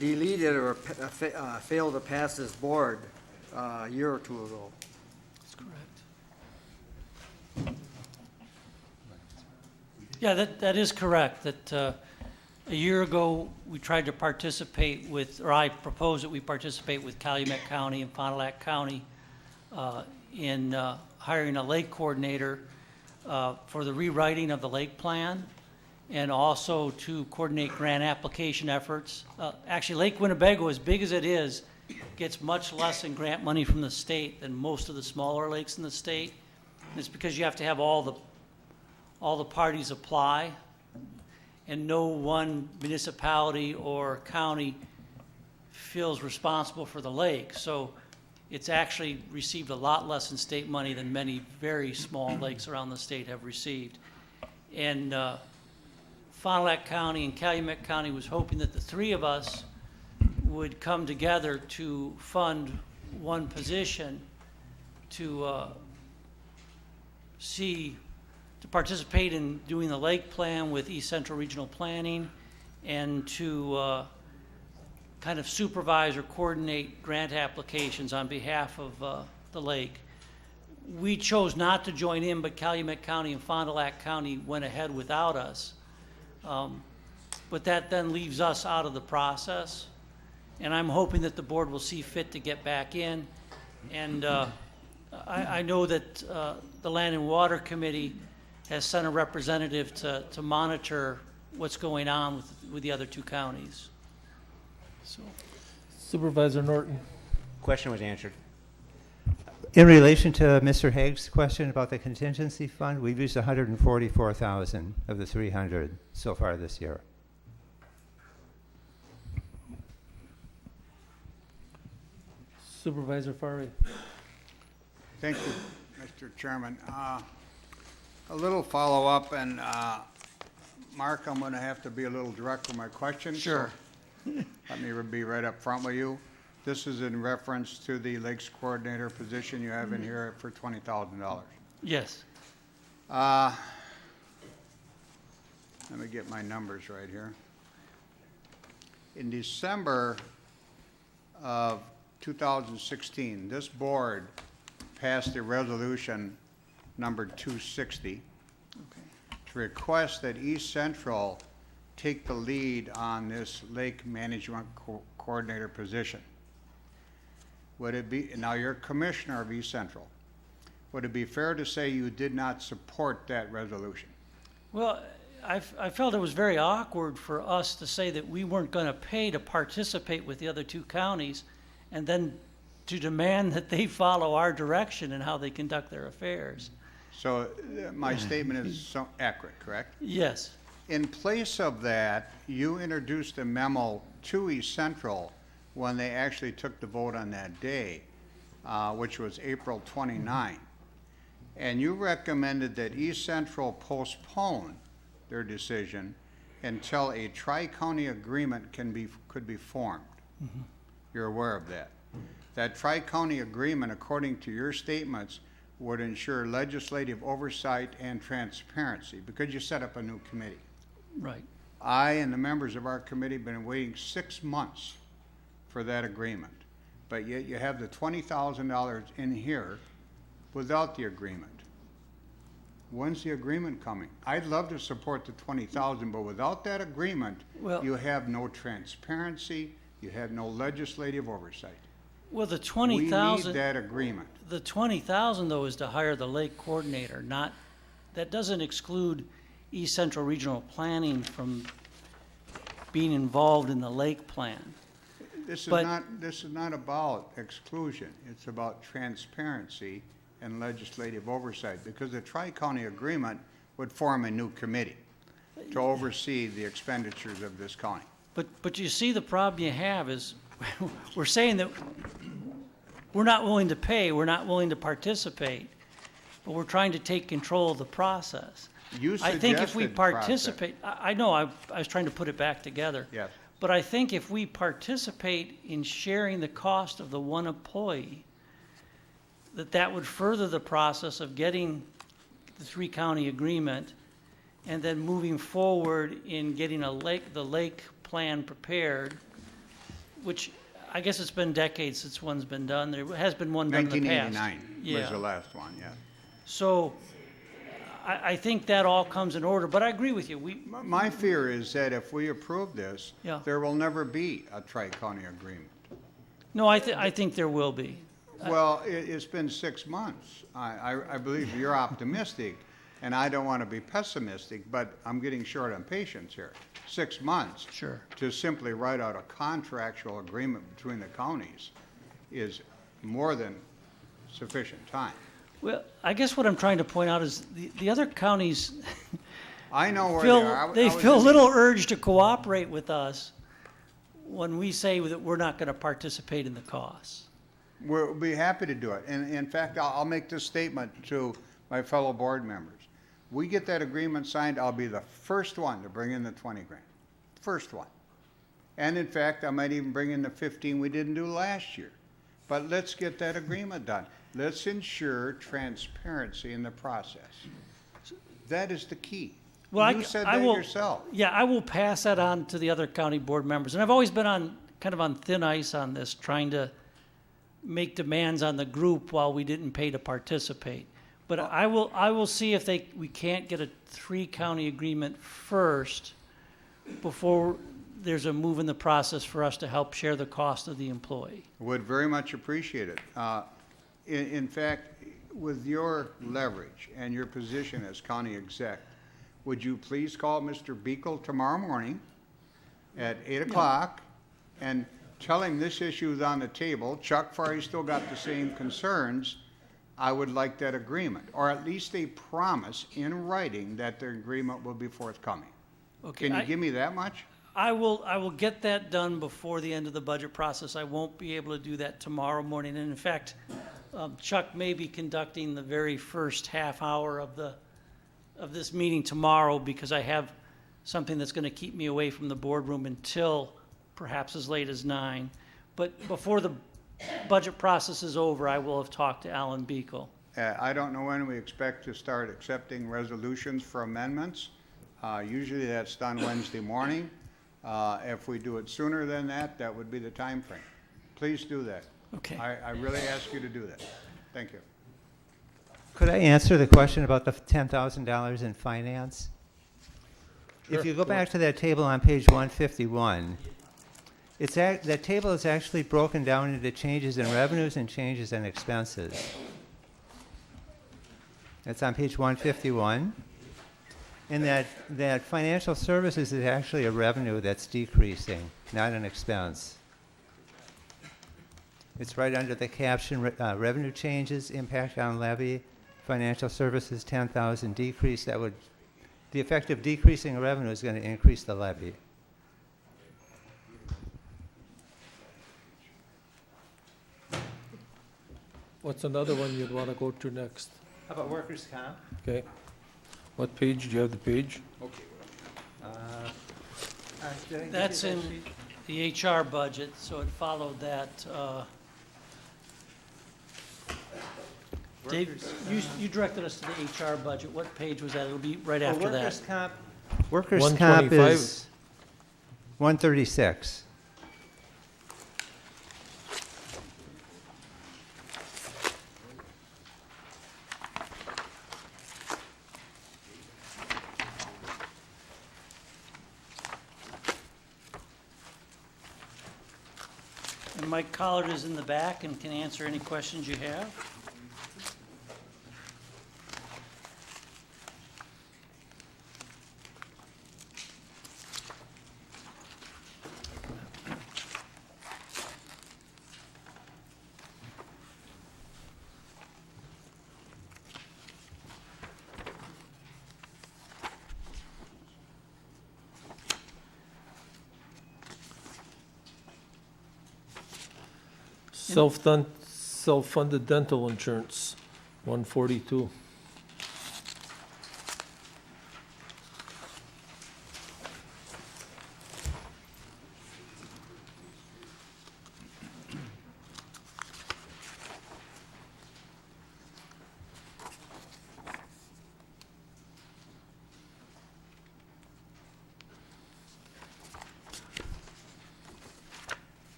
deleted or failed to pass this board a year or two ago. That's correct. Yeah, that is correct, that a year ago, we tried to participate with, or I proposed that we participate with Calumet County and Fond du Lac County in hiring a lake coordinator for the rewriting of the lake plan, and also to coordinate grant application efforts. Actually, Lake Winnebago, as big as it is, gets much less in grant money from the state than most of the smaller lakes in the state. And it's because you have to have all the parties apply, and no one municipality or county feels responsible for the lake. So it's actually received a lot less in state money than many very small lakes around the state have received. And Fond du Lac County and Calumet County was hoping that the three of us would come together to fund one position to to participate in doing the lake plan with East Central Regional Planning, and to kind of supervise or coordinate grant applications on behalf of the lake. We chose not to join in, but Calumet County and Fond du Lac County went ahead without us. But that then leaves us out of the process, and I'm hoping that the board will see fit to get back in. And I know that the Land and Water Committee has sent a representative to monitor what's going on with the other two counties. So, Supervisor Norton. Question was answered. In relation to Mr. Haig's question about the contingency fund, we've used 144,000 of the 300 so far this year. Supervisor Farley. Thank you, Mr. Chairman. A little follow-up, and Mark, I'm going to have to be a little direct with my question. Sure. So let me be right up front with you. This is in reference to the Lakes Coordinator position you have in here for $20,000. Yes. Let me get my numbers right here. In December of 2016, this board passed a resolution number 260 to request that East Central take the lead on this lake management coordinator position. Would it be, now you're commissioner of East Central, would it be fair to say you did not support that resolution? Well, I felt it was very awkward for us to say that we weren't going to pay to participate with the other two counties and then to demand that they follow our direction in how they conduct their affairs. So my statement is so accurate, correct? Yes. In place of that, you introduced a memo to East Central when they actually took the vote on that day, which was April 29. And you recommended that East Central postpone their decision until a tri-county agreement could be formed. Mm-hmm. You're aware of that. That tri-county agreement, according to your statements, would ensure legislative oversight and transparency because you set up a new committee. Right. I and the members of our committee have been waiting 6 months for that agreement, but yet you have the $20,000 in here without the agreement. When's the agreement coming? I'd love to support the $20,000, but without that agreement, you have no transparency, you have no legislative oversight. Well, the 20,000. We need that agreement. The 20,000 though is to hire the lake coordinator, not, that doesn't exclude East Central Regional Planning from being involved in the lake plan. This is not about exclusion. It's about transparency and legislative oversight, because the tri-county agreement would form a new committee to oversee the expenditures of this county. But you see, the problem you have is we're saying that we're not willing to pay, we're not willing to participate, but we're trying to take control of the process. You I think if we suggested process. participate, I know, I was trying to put it back together. Yes. But I think if we participate in sharing the cost of the one employee, that would further the process of getting the three-county agreement and then moving forward in getting the lake plan prepared, which I guess it's been decades since one's been done. There has been one done in the past. 1989 was the last one, yeah. So I think that all comes in order, but I agree with you. My fear is that if we approve this, Yeah. there will never be a tri-county agreement. No, I think there will be. Well, it's been 6 months. I believe you're optimistic, and I don't want to be pessimistic, but I'm getting short on patience here. 6 months. Sure. To simply write out a contractual agreement between the counties is more than sufficient time. Well, I guess what I'm trying to point out is the other counties I know where feel, they are. they feel a little urge to cooperate with us when we say that we're not going to participate in the costs. We'll be happy to do it. And in fact, I'll make this statement to my fellow board members. We get that agreement signed, I'll be the first one to bring in the 20 grand. First one. And in fact, I might even bring in the 15 we didn't do last year. But let's get that agreement done. Let's ensure transparency in the process. That is the key. Well, You said that yourself. Yeah, I will pass that on to the other county board members. And I've always been kind of on thin ice on this, trying to make demands on the group while we didn't pay to participate. But I will see if we can't get a three-county agreement first before there's a move in the process for us to help share the cost of the employee. Would very much appreciate it. In fact, with your leverage and your position as county exec, would you please call Mr. Beekle tomorrow morning at 8 o'clock and tell him this issue is on the table? Chuck Farley still got the same concerns, I would like that agreement, or at least a promise in writing that the agreement will be forthcoming. Okay, Can you give me that much? I will get that done before the end of the budget process. I won't be able to do that tomorrow morning. And in fact, Chuck may be conducting the very first half hour of this meeting tomorrow, because I have something that's going to keep me away from the boardroom until perhaps as late as 9. But before the budget process is over, I will have talked to Alan Beekle. I don't know when we expect to start accepting resolutions for amendments. Usually that's done Wednesday morning. If we do it sooner than that, that would be the time frame. Please do that. Okay. I really ask you to do that. Thank you. Could I answer the question about the $10,000 in finance? If you go back to that table on page 151, that table is actually broken down into changes in revenues and changes in expenses. It's on page 151. And that financial services is actually a revenue that's decreasing, not an expense. It's right under the caption, revenue changes, impact on levy, financial services, 10,000 decrease. The effect of decreasing revenue is going to increase the levy. What's another one you'd want to go to next? How about workers' comp? Okay. What page? Do you have the page? That's in the HR budget, so it followed that. Dave, you directed us to the HR budget. What page was that? It'll be right after that. Workers' comp 125. is 136. And Mike Collard is in the back and can answer any questions you have. Self-funded dental insurance, 142.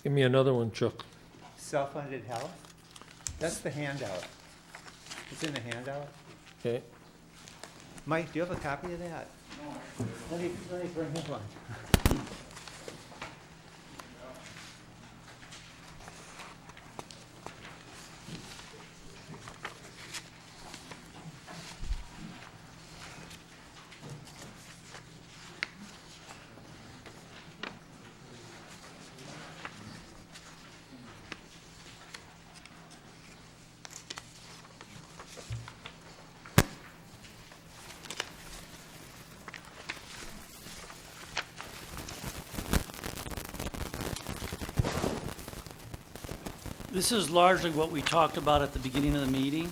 Give me another one, Chuck. Self-funded health? That's the handout. It's in the handout. Okay. Mike, do you have a copy of that? No. Let me bring him one. This is largely what we talked about at the beginning of the meeting,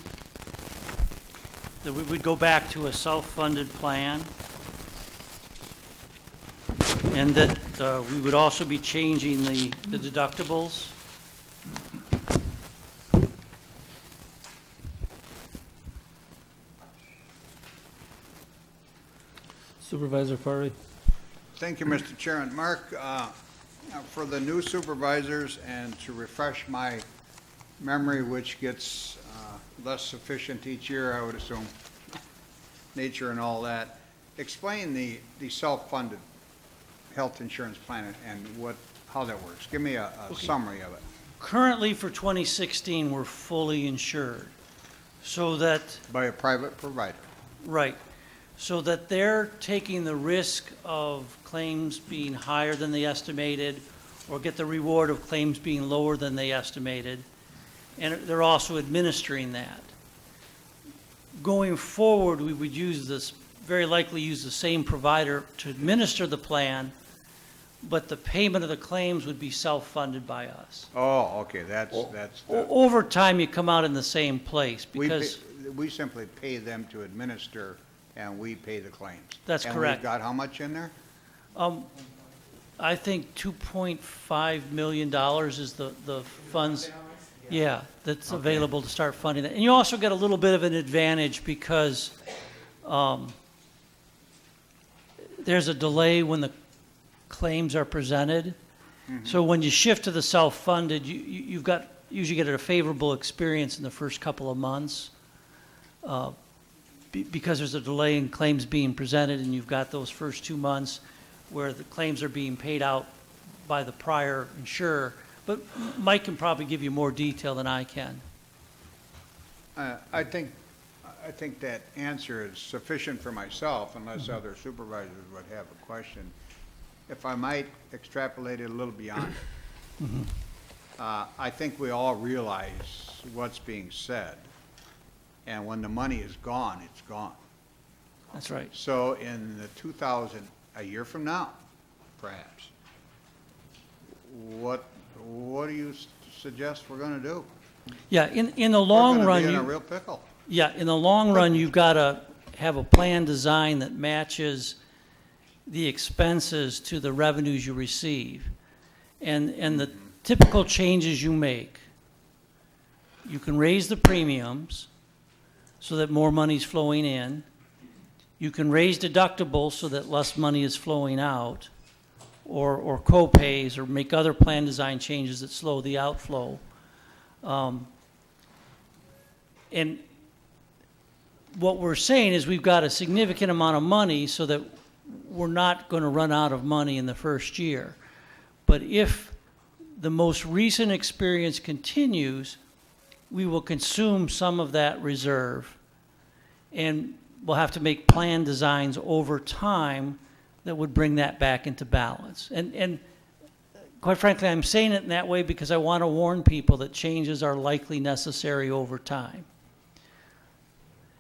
that we would go back to a self-funded plan, and that we would also be changing the deductibles. Supervisor Farley. Thank you, Mr. Chairman. Mark, for the new supervisors and to refresh my memory, which gets less sufficient each year, I would assume, nature and all that, explain the self-funded health insurance plan and how that works. Give me a summary of it. Currently for 2016, we're fully insured, so that... By a private provider. Right. So that they're taking the risk of claims being higher than they estimated, or get the reward of claims being lower than they estimated. and they're also administering that. Going forward, we would very likely use the same provider to administer the plan, but the payment of the claims would be self-funded by us. Oh, okay, that's, Over time, you come out in the same place because, we simply pay them to administer, and we pay the claims. That's And correct. we've got how much in there? I think $2.5 million is the funds, yeah, that's available to start funding that. And you also get a little bit of an advantage because there's a delay when the claims are presented. So when you shift to the self-funded, you've got, usually get a favorable experience in the first couple of months because there's a delay in claims being presented, and you've got those first 2 months where the claims are being paid out by the prior insurer. But Mike can probably give you more detail than I can. I think that answer is sufficient for myself, unless other supervisors would have a question. If I might extrapolate it a little beyond, I think we all realize what's being said, and when the money is gone, it's gone. That's right. So in the a year from now, perhaps, what do you suggest we're going to do? Yeah, in the long run, We're going to be in a real pickle. Yeah, in the long run, you've got to have a plan design that matches the expenses to the revenues you receive. And the typical changes you make, you can raise the premiums so that more money's flowing in. You can raise deductibles so that less money is flowing out, or co-pays, or make other plan design changes that slow the outflow. And what we're saying is we've got a significant amount of money so that we're not going to run out of money in the first year. But if the most recent experience continues, we will consume some of that reserve, and we'll have to make plan designs over time that would bring that back into balance. And quite frankly, I'm saying it in that way because I want to warn people that changes are likely necessary over time.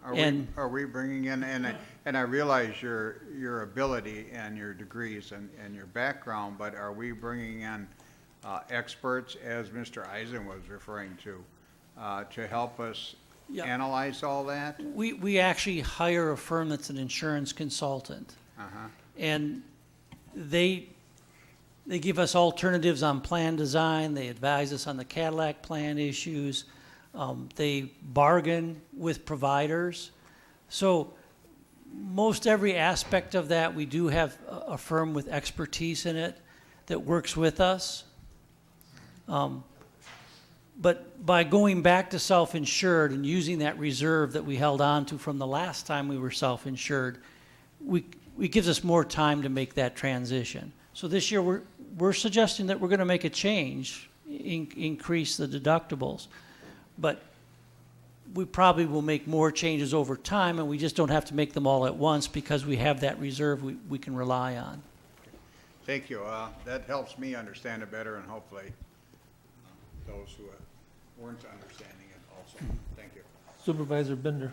Are we bringing in, and I realize your ability and your degrees and your background, but are we bringing in experts, as Mr. Eisen was referring to help us analyze all that? We actually hire a firm that's an insurance consultant. And they give us alternatives on plan design. They advise us on the Cadillac plan issues. They bargain with providers. So most every aspect of that, we do have a firm with expertise in it that works with us. But by going back to self-insured and using that reserve that we held on to from the last time we were self-insured, it gives us more time to make that transition. So this year we're suggesting that we're going to make a change, increase the deductibles. But we probably will make more changes over time, and we just don't have to make them all at once because we have that reserve we can rely on. Thank you. That helps me understand it better, and hopefully those who weren't understanding it also. Thank you. Supervisor Bender.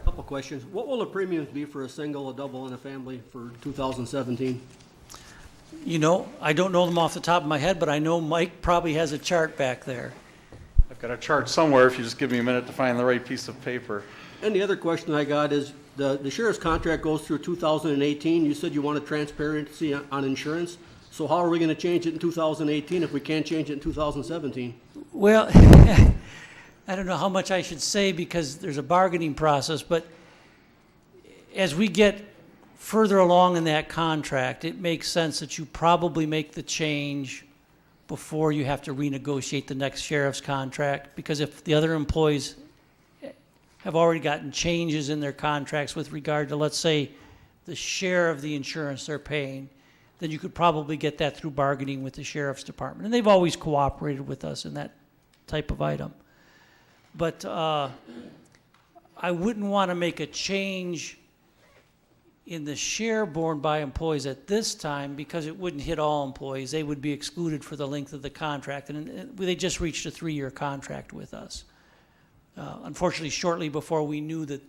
Couple questions. What will the premiums be for a single, a double, and a family for 2017? You know, I don't know them off the top of my head, but I know Mike probably has a chart back there. I've got a chart somewhere, if you just give me a minute to find the right piece of paper. And the other question I got is, the sheriff's contract goes through 2018. You said you wanted transparency on insurance. So how are we going to change it in 2018 if we can't change it in 2017? Well, I don't know how much I should say because there's a bargaining process, but as we get further along in that contract, it makes sense that you probably make the change before you have to renegotiate the next sheriff's contract, because if the other employees have already gotten changes in their contracts with regard to, let's say, the share of the insurance they're paying, then you could probably get that through bargaining with the sheriff's department. And they've always cooperated with us in that type of item. But I wouldn't want to make a change in the share borne by employees at this time, because it wouldn't hit all employees, they would be excluded for the length of the contract, and they just reached a 3-year contract with us. Unfortunately, shortly before we knew that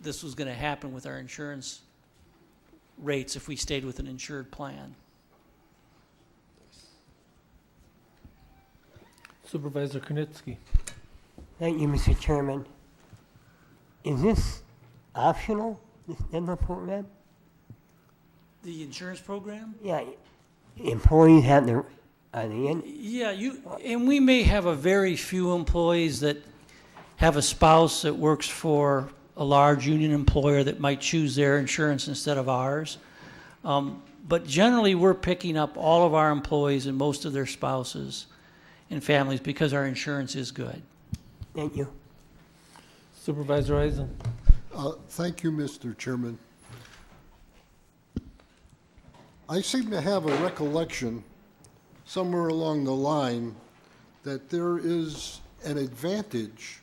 this was going to happen with our insurance rates if we stayed with an insured plan. Supervisor Knitsky. Thank you, Mr. Chairman. Is this optional, this dental program? The insurance program? Yeah, employees have the, are they in? Yeah, and we may have a very few employees that have a spouse that works for a large union employer that might choose their insurance instead of ours. But generally, we're picking up all of our employees and most of their spouses and families because our insurance is good. Thank you. Supervisor Eisen. Thank you, Mr. Chairman. I seem to have a recollection somewhere along the line that there is an advantage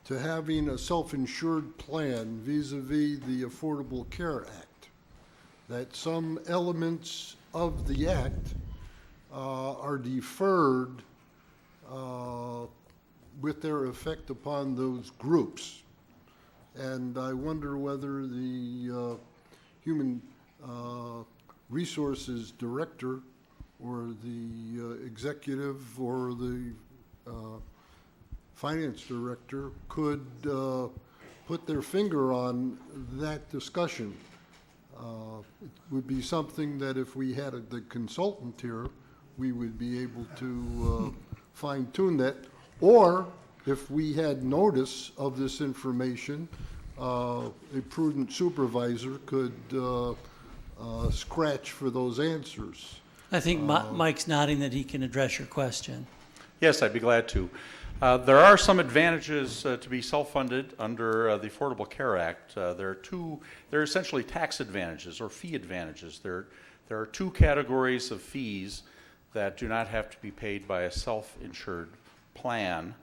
to having a self-insured plan vis-a-vis the Affordable Care Act, that some elements of the act are deferred with their effect upon those groups. And I wonder whether the Human Resources Director or the executive or the Finance Director could put their finger on that discussion. It would be something that if we had the consultant here, we would be able to fine-tune that. Or if we had notice of this information, a prudent supervisor could scratch for those answers. I think Mike's nodding that he can address your question. Yes, I'd be glad to. There are some advantages to be self-funded under the Affordable Care Act. There are essentially tax advantages or fee advantages. There are 2 categories of fees that do not have to be paid by a self-insured plan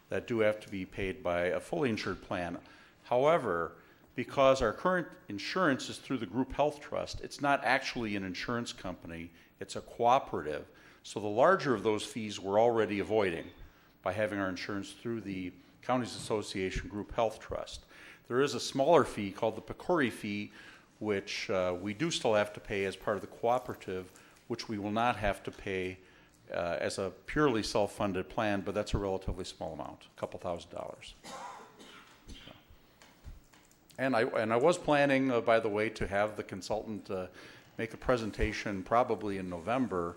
that do have to be paid by a fully insured plan. However, because our current insurance is through the Group Health Trust, it's not actually an insurance company, it's a cooperative. So the larger of those fees we're already avoiding by having our insurance through the Counties Association Group Health Trust. There is a smaller fee called the PCORI fee, which we do still have to pay as part of the cooperative, which we will not have to pay as a purely self-funded plan, but that's a relatively small amount, a couple $1,000s. And I was planning, by the way, to have the consultant make a presentation probably in November,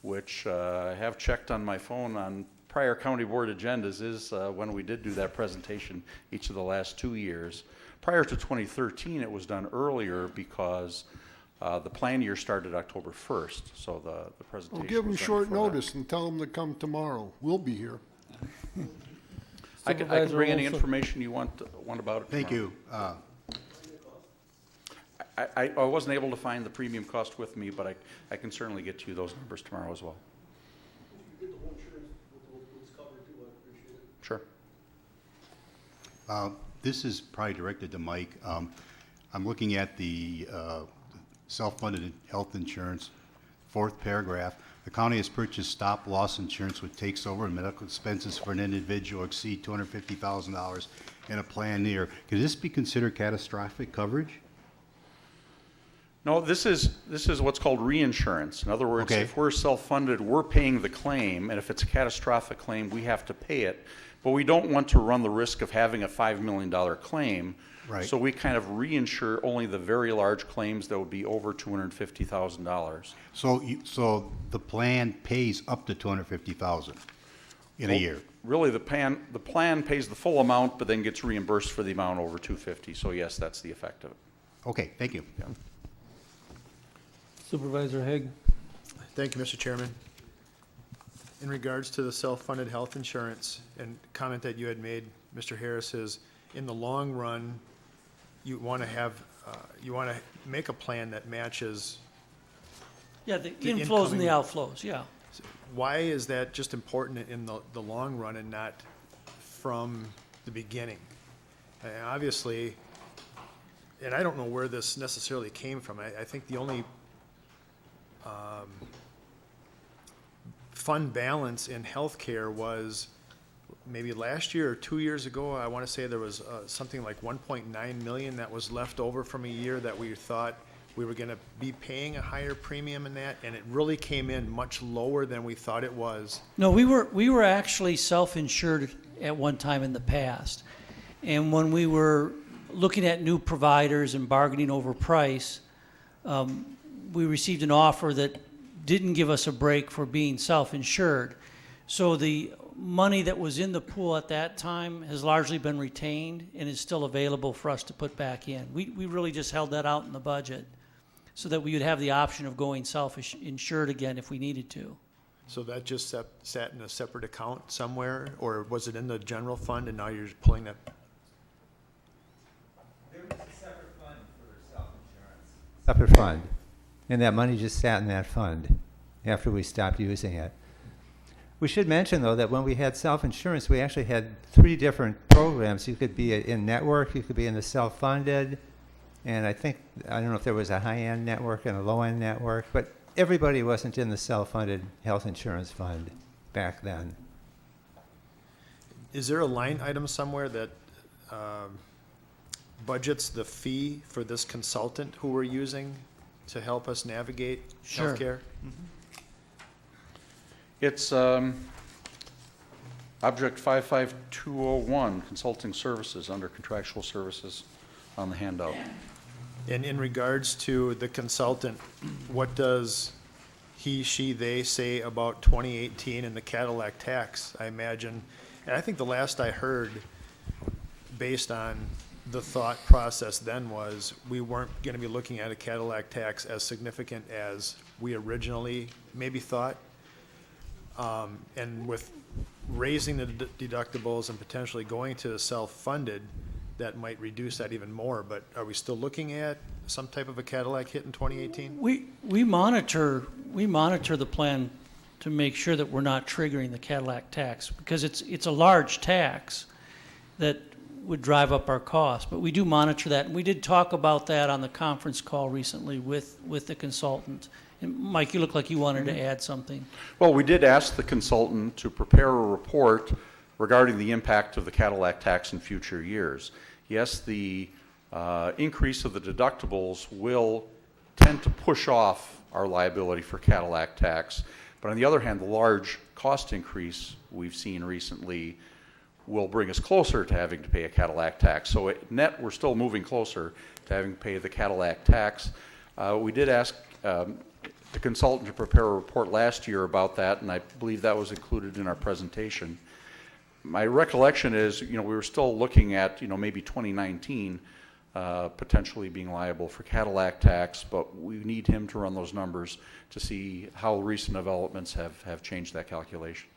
which I have checked on my phone on prior county board agendas is when we did do that presentation each of the last 2 years. Prior to 2013, it was done earlier because the plan year started October 1st, so the presentation Well, give them was done short before that. notice and tell them to come tomorrow. We'll be here. I can bring any information you want about it Thank tomorrow. you. I wasn't able to find the premium cost with me, but I can certainly get you those numbers tomorrow as well. Sure. This is probably directed to Mike. I'm looking at the self-funded health insurance, 4th paragraph. The county has purchased stop-loss insurance which takes over medical expenses for an individual exceed $250,000 in a plan year. Could this be considered catastrophic coverage? No, this is what's called reinsurance. In other words, if we're self-funded, we're paying the claim, and if it's a catastrophic claim, we have to pay it. But we don't want to run the risk of having a $5 million claim. Right. So we kind of reinsure only the very large claims that would be over $250,000. So the plan pays up to $250,000 in a year. Really, the plan pays the full amount, but then gets reimbursed for the amount over $250,000. So yes, that's the effect of it. Okay, thank you. Yeah. Supervisor Haig. Thank you, Mr. Chairman. In regards to the self-funded health insurance and comment that you had made, Mr. Harris, is in the long run, you want to make a plan that matches. Yeah, the inflows and the outflows, yeah. Why is that just important in the long run and not from the beginning? And obviously, and I don't know where this necessarily came from. I think the only fund balance in healthcare was maybe last year or 2 years ago. I want to say there was something like 1.9 million that was left over from a year that we thought we were going to be paying a higher premium in that, and it really came in much lower than we thought it was. No, we were actually self-insured at one time in the past. And when we were looking at new providers and bargaining over price, we received an offer that didn't give us a break for being self-insured. So the money that was in the pool at that time has largely been retained and is still available for us to put back in. We really just held that out in the budget so that we would have the option of going self-insured again if we needed to. So that just sat in a separate account somewhere, or was it in the general fund and now you're just pulling that? There was a separate fund for self-insurance. Separate fund. And that money just sat in that fund after we stopped using it. We should mention, though, that when we had self-insurance, we actually had 3 different programs. You could be in network, you could be in the self-funded, and I don't know if there was a high-end network and a low-end network, but everybody wasn't in the self-funded health insurance fund back then. Is there a line item somewhere that budgets the fee for this consultant who we're using to help us navigate Sure. healthcare? It's Object 55201, Consulting Services, under Contractual Services on the handout. And in regards to the consultant, what does he, she, they say about 2018 and the Cadillac tax? I imagine, and I think the last I heard, based on the thought process then, was we weren't going to be looking at a Cadillac tax as significant as we originally maybe thought. And with raising the deductibles and potentially going to self-funded, that might reduce that even more. But are we still looking at some type of a Cadillac hit in 2018? We monitor the plan to make sure that we're not triggering the Cadillac tax, because it's a large tax that would drive up our costs. But we do monitor that, and we did talk about that on the conference call recently with the consultant. And Mike, you look like you wanted to add something. Well, we did ask the consultant to prepare a report regarding the impact of the Cadillac tax in future years. Yes, the increase of the deductibles will tend to push off our liability for Cadillac tax, but on the other hand, the large cost increase we've seen recently will bring us closer to having to pay a Cadillac tax. So at net, we're still moving closer to having to pay the Cadillac tax. We did ask the consultant to prepare a report last year about that, and I believe that was included in our presentation. My recollection is, we were still looking at, maybe 2019 potentially being liable for Cadillac tax, but we need him to run those numbers to see how recent developments have changed that calculation.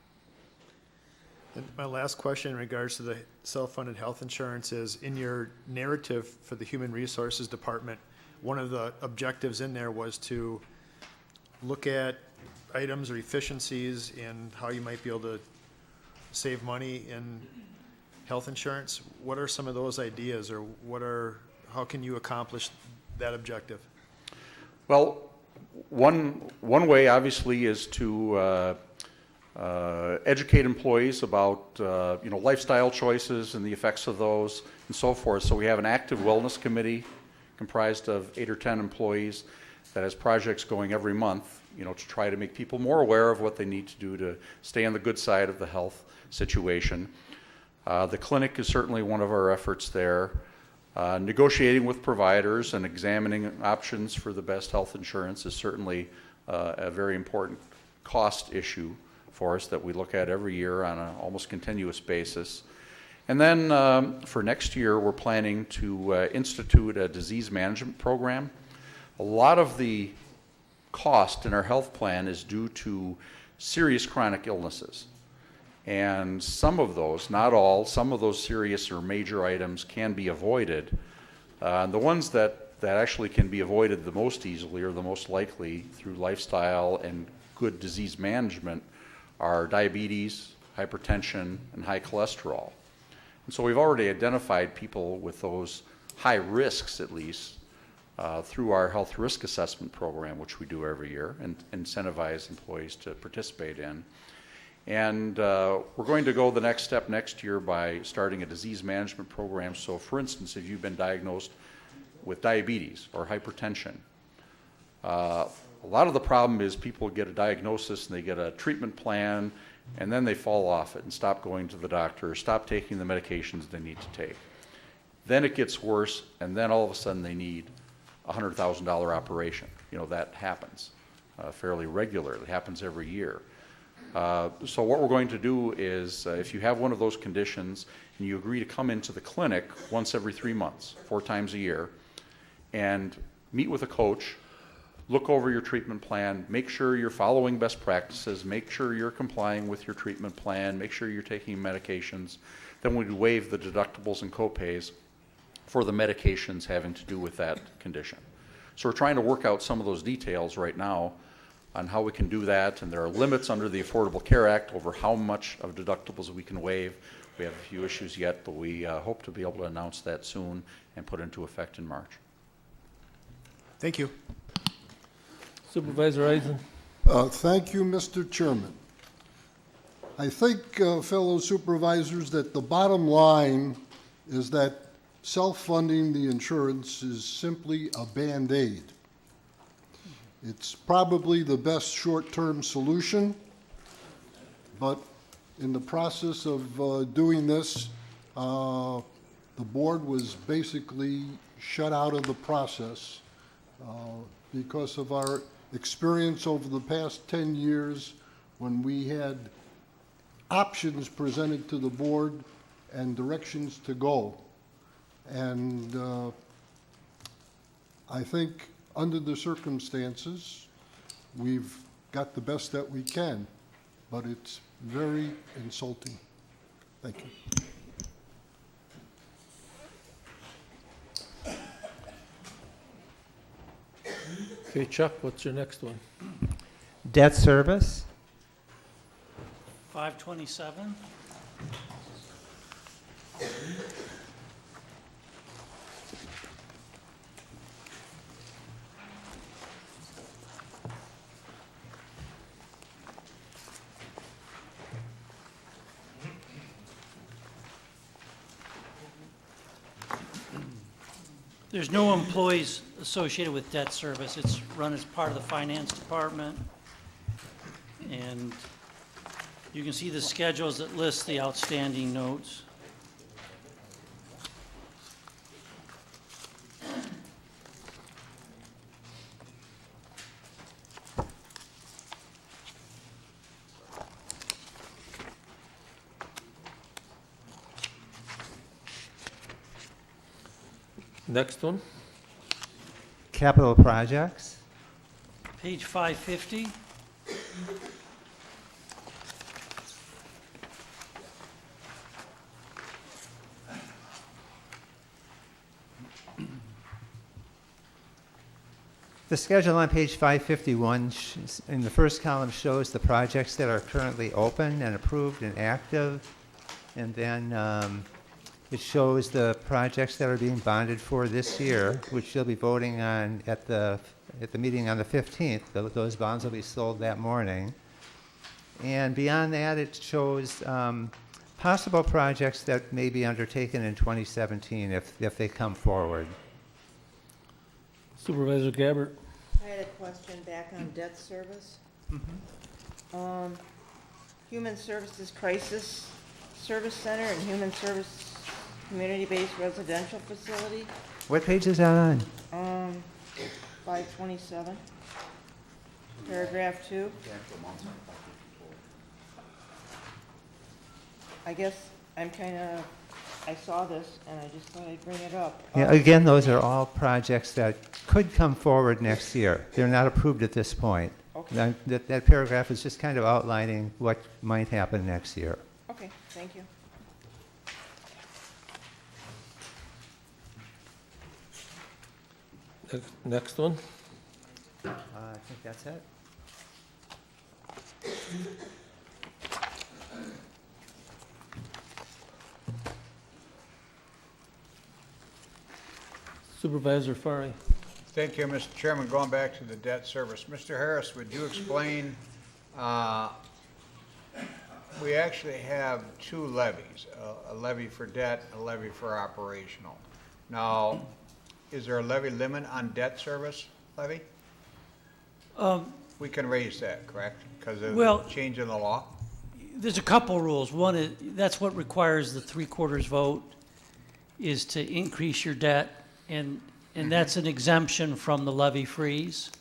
And my last question in regards to the self-funded health insurance is, in your narrative for the Human Resources Department, one of the objectives in there was to look at items or efficiencies in how you might be able to save money in health insurance. What are some of those ideas, or how can you accomplish that objective? Well, one way obviously is to educate employees about lifestyle choices and the effects of those and so forth. So we have an active wellness committee comprised of 8 or 10 employees that has projects going every month, to try to make people more aware of what they need to do to stay on the good side of the health situation. The clinic is certainly one of our efforts there. Negotiating with providers and examining options for the best health insurance is certainly a very important cost issue for us that we look at every year on an almost continuous basis. And then for next year, we're planning to institute a disease management program. A lot of the cost in our health plan is due to serious chronic illnesses. And some of those, not all, some of those serious or major items can be avoided. The ones that actually can be avoided the most easily or the most likely through lifestyle and good disease management are diabetes, hypertension, and high cholesterol. And so we've already identified people with those high risks at least, through our health risk assessment program, which we do every year and incentivize employees to participate in. And we're going to go the next step next year by starting a disease management program. So for instance, if you've been diagnosed with diabetes or hypertension, a lot of the problem is people get a diagnosis and they get a treatment plan and then they fall off it and stop going to the doctor, or stop taking the medications they need to take. Then it gets worse, and then all of a sudden they need a $100,000 operation. You know, that happens fairly regularly. It happens every year. So what we're going to do is, if you have one of those conditions and you agree to come into the clinic once every 3 months, 4 times a year, and meet with a coach, look over your treatment plan, make sure you're following best practices, make sure you're complying with your treatment plan, make sure you're taking medications, then we waive the deductibles and copays for the medications having to do with that condition. So we're trying to work out some of those details right now on how we can do that, and there are limits under the Affordable Care Act over how much of deductibles we can waive. We have a few issues yet, but we hope to be able to announce that soon and put into effect in March. Thank you. Supervisor Eisen. Thank you, Mr. Chairman. I think, fellow supervisors, that the bottom line is that self-funding the insurance is simply a Band-Aid. It's probably the best short-term solution, but in the process of doing this, the board was basically shut out of the process because of our experience over the past 10 years when we had options presented to the board and directions to go. And I think under the circumstances, we've got the best that we can, but it's very insulting. Thank you. Okay, Chuck, what's your next one? Debt service, 527. There's no employees associated with debt service. It's run as part of the finance department. And you can see the schedules that list the outstanding notes. Next one. capital projects, Page 550. the schedule on page 551 in the first column shows the projects that are currently open and approved and active. And then it shows the projects that are being bonded for this year, which you'll be voting on at the meeting on the 15th. Those bonds will be sold that morning. And beyond that, it shows possible projects that may be undertaken in 2017 if they come forward. Supervisor Gabbard. I had a question back on debt service. Human Services Crisis Service Center and Human Service Community-Based Residential Facility, What page is that on? 527, paragraph 2. I guess I saw this and I just thought I'd bring it up. Yeah, again, those are all projects that could come forward next year. They're not approved at this point. Okay. That paragraph is just kind of outlining what might happen next year. Okay, thank you. Next one. I think that's it. Supervisor Fari. Thank you, Mr. Chairman. Going back to the debt service, Mr. Harris, would you explain, we actually have two levies, a levy for debt, a levy for operational. Now, is there a levy limit on debt service levy? We can raise that, correct? Because of the change in the law? There's a couple rules. One is, that's what requires the 3/4 vote, is to increase your debt, and that's an exemption from the levy freeze.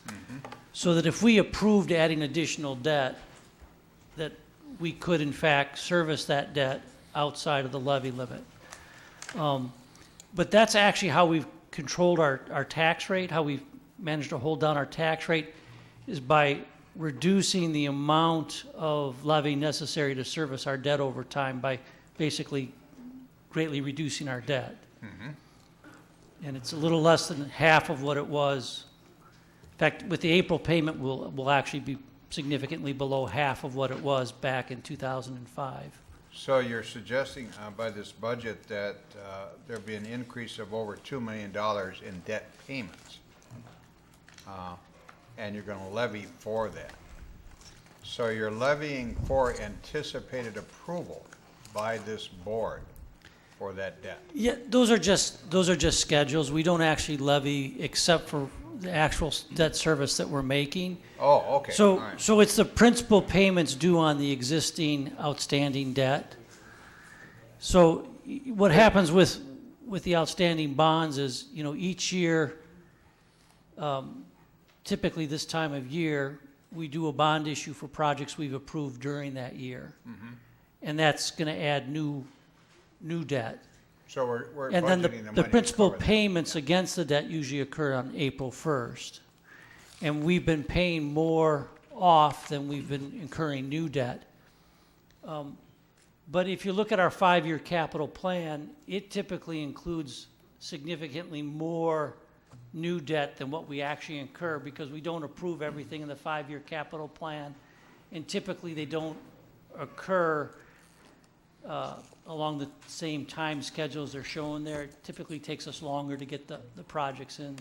So that if we approved adding additional debt, that we could in fact service that debt outside of the levy limit. But that's actually how we've controlled our tax rate, how we've managed to hold down our tax rate, is by reducing the amount of levy necessary to service our debt over time by basically greatly reducing our debt. And it's a little less than half of what it was. In fact, with the April payment, we'll actually be significantly below half of what it was back in 2005. So you're suggesting by this budget that there'll be an increase of over $2 million in debt payments, and you're going to levy for that. So you're levying for anticipated approval by this board for that debt. Yeah, those are just schedules. We don't actually levy except for the actual debt service that we're making. Oh, okay. So, All right. so it's the principal payments due on the existing outstanding debt. So what happens with the outstanding bonds is, each year, typically this time of year, we do a bond issue for projects we've approved during that year. And that's going to add new debt. So we're And then budgeting the money principal to cover that. payments against the debt usually occur on April 1st. And we've been paying more off than we've been incurring new debt. But if you look at our 5-year capital plan, it typically includes significantly more new debt than what we actually incur, because we don't approve everything in the 5-year capital plan. And typically they don't occur along the same time schedules they're showing there. It typically takes us longer to get the projects in.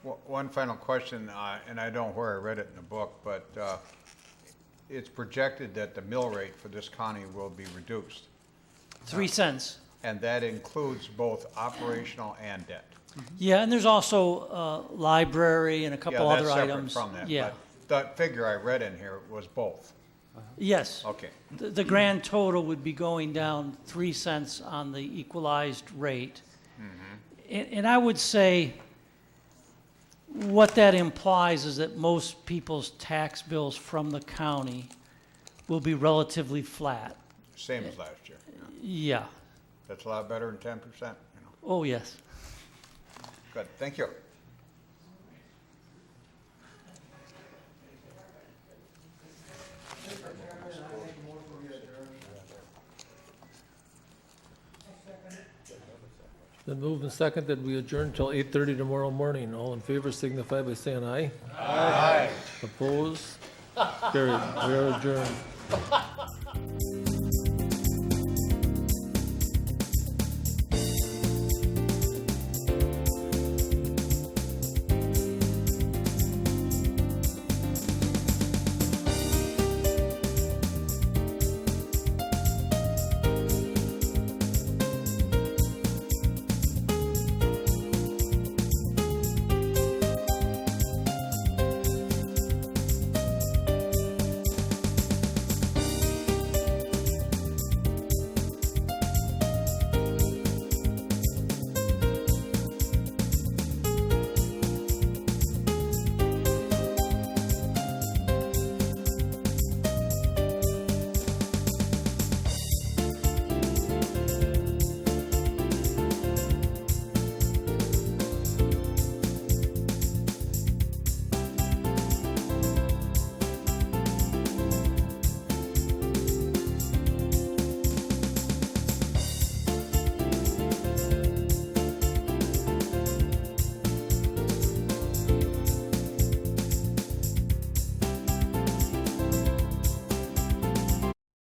One final question, and I don't know where I read it in the book, but it's projected that the mill rate for this county will be reduced. 3 cents. And that includes both operational and debt. Yeah, and there's also library and a couple Yeah, other that's separate items. from that, Yeah. but the figure I read in here was both. Yes. Okay. The grand total would be going down 3 cents on the equalized rate. And I would say what that implies is that most people's tax bills from the county will be relatively flat. Same as last year. Yeah. That's a lot better than 10%. Oh, yes. Good, thank you. Then move and second that we adjourn till 8:30 tomorrow morning. All in favor signify by saying aye. Aye. Opposed? Carried. We are adjourned.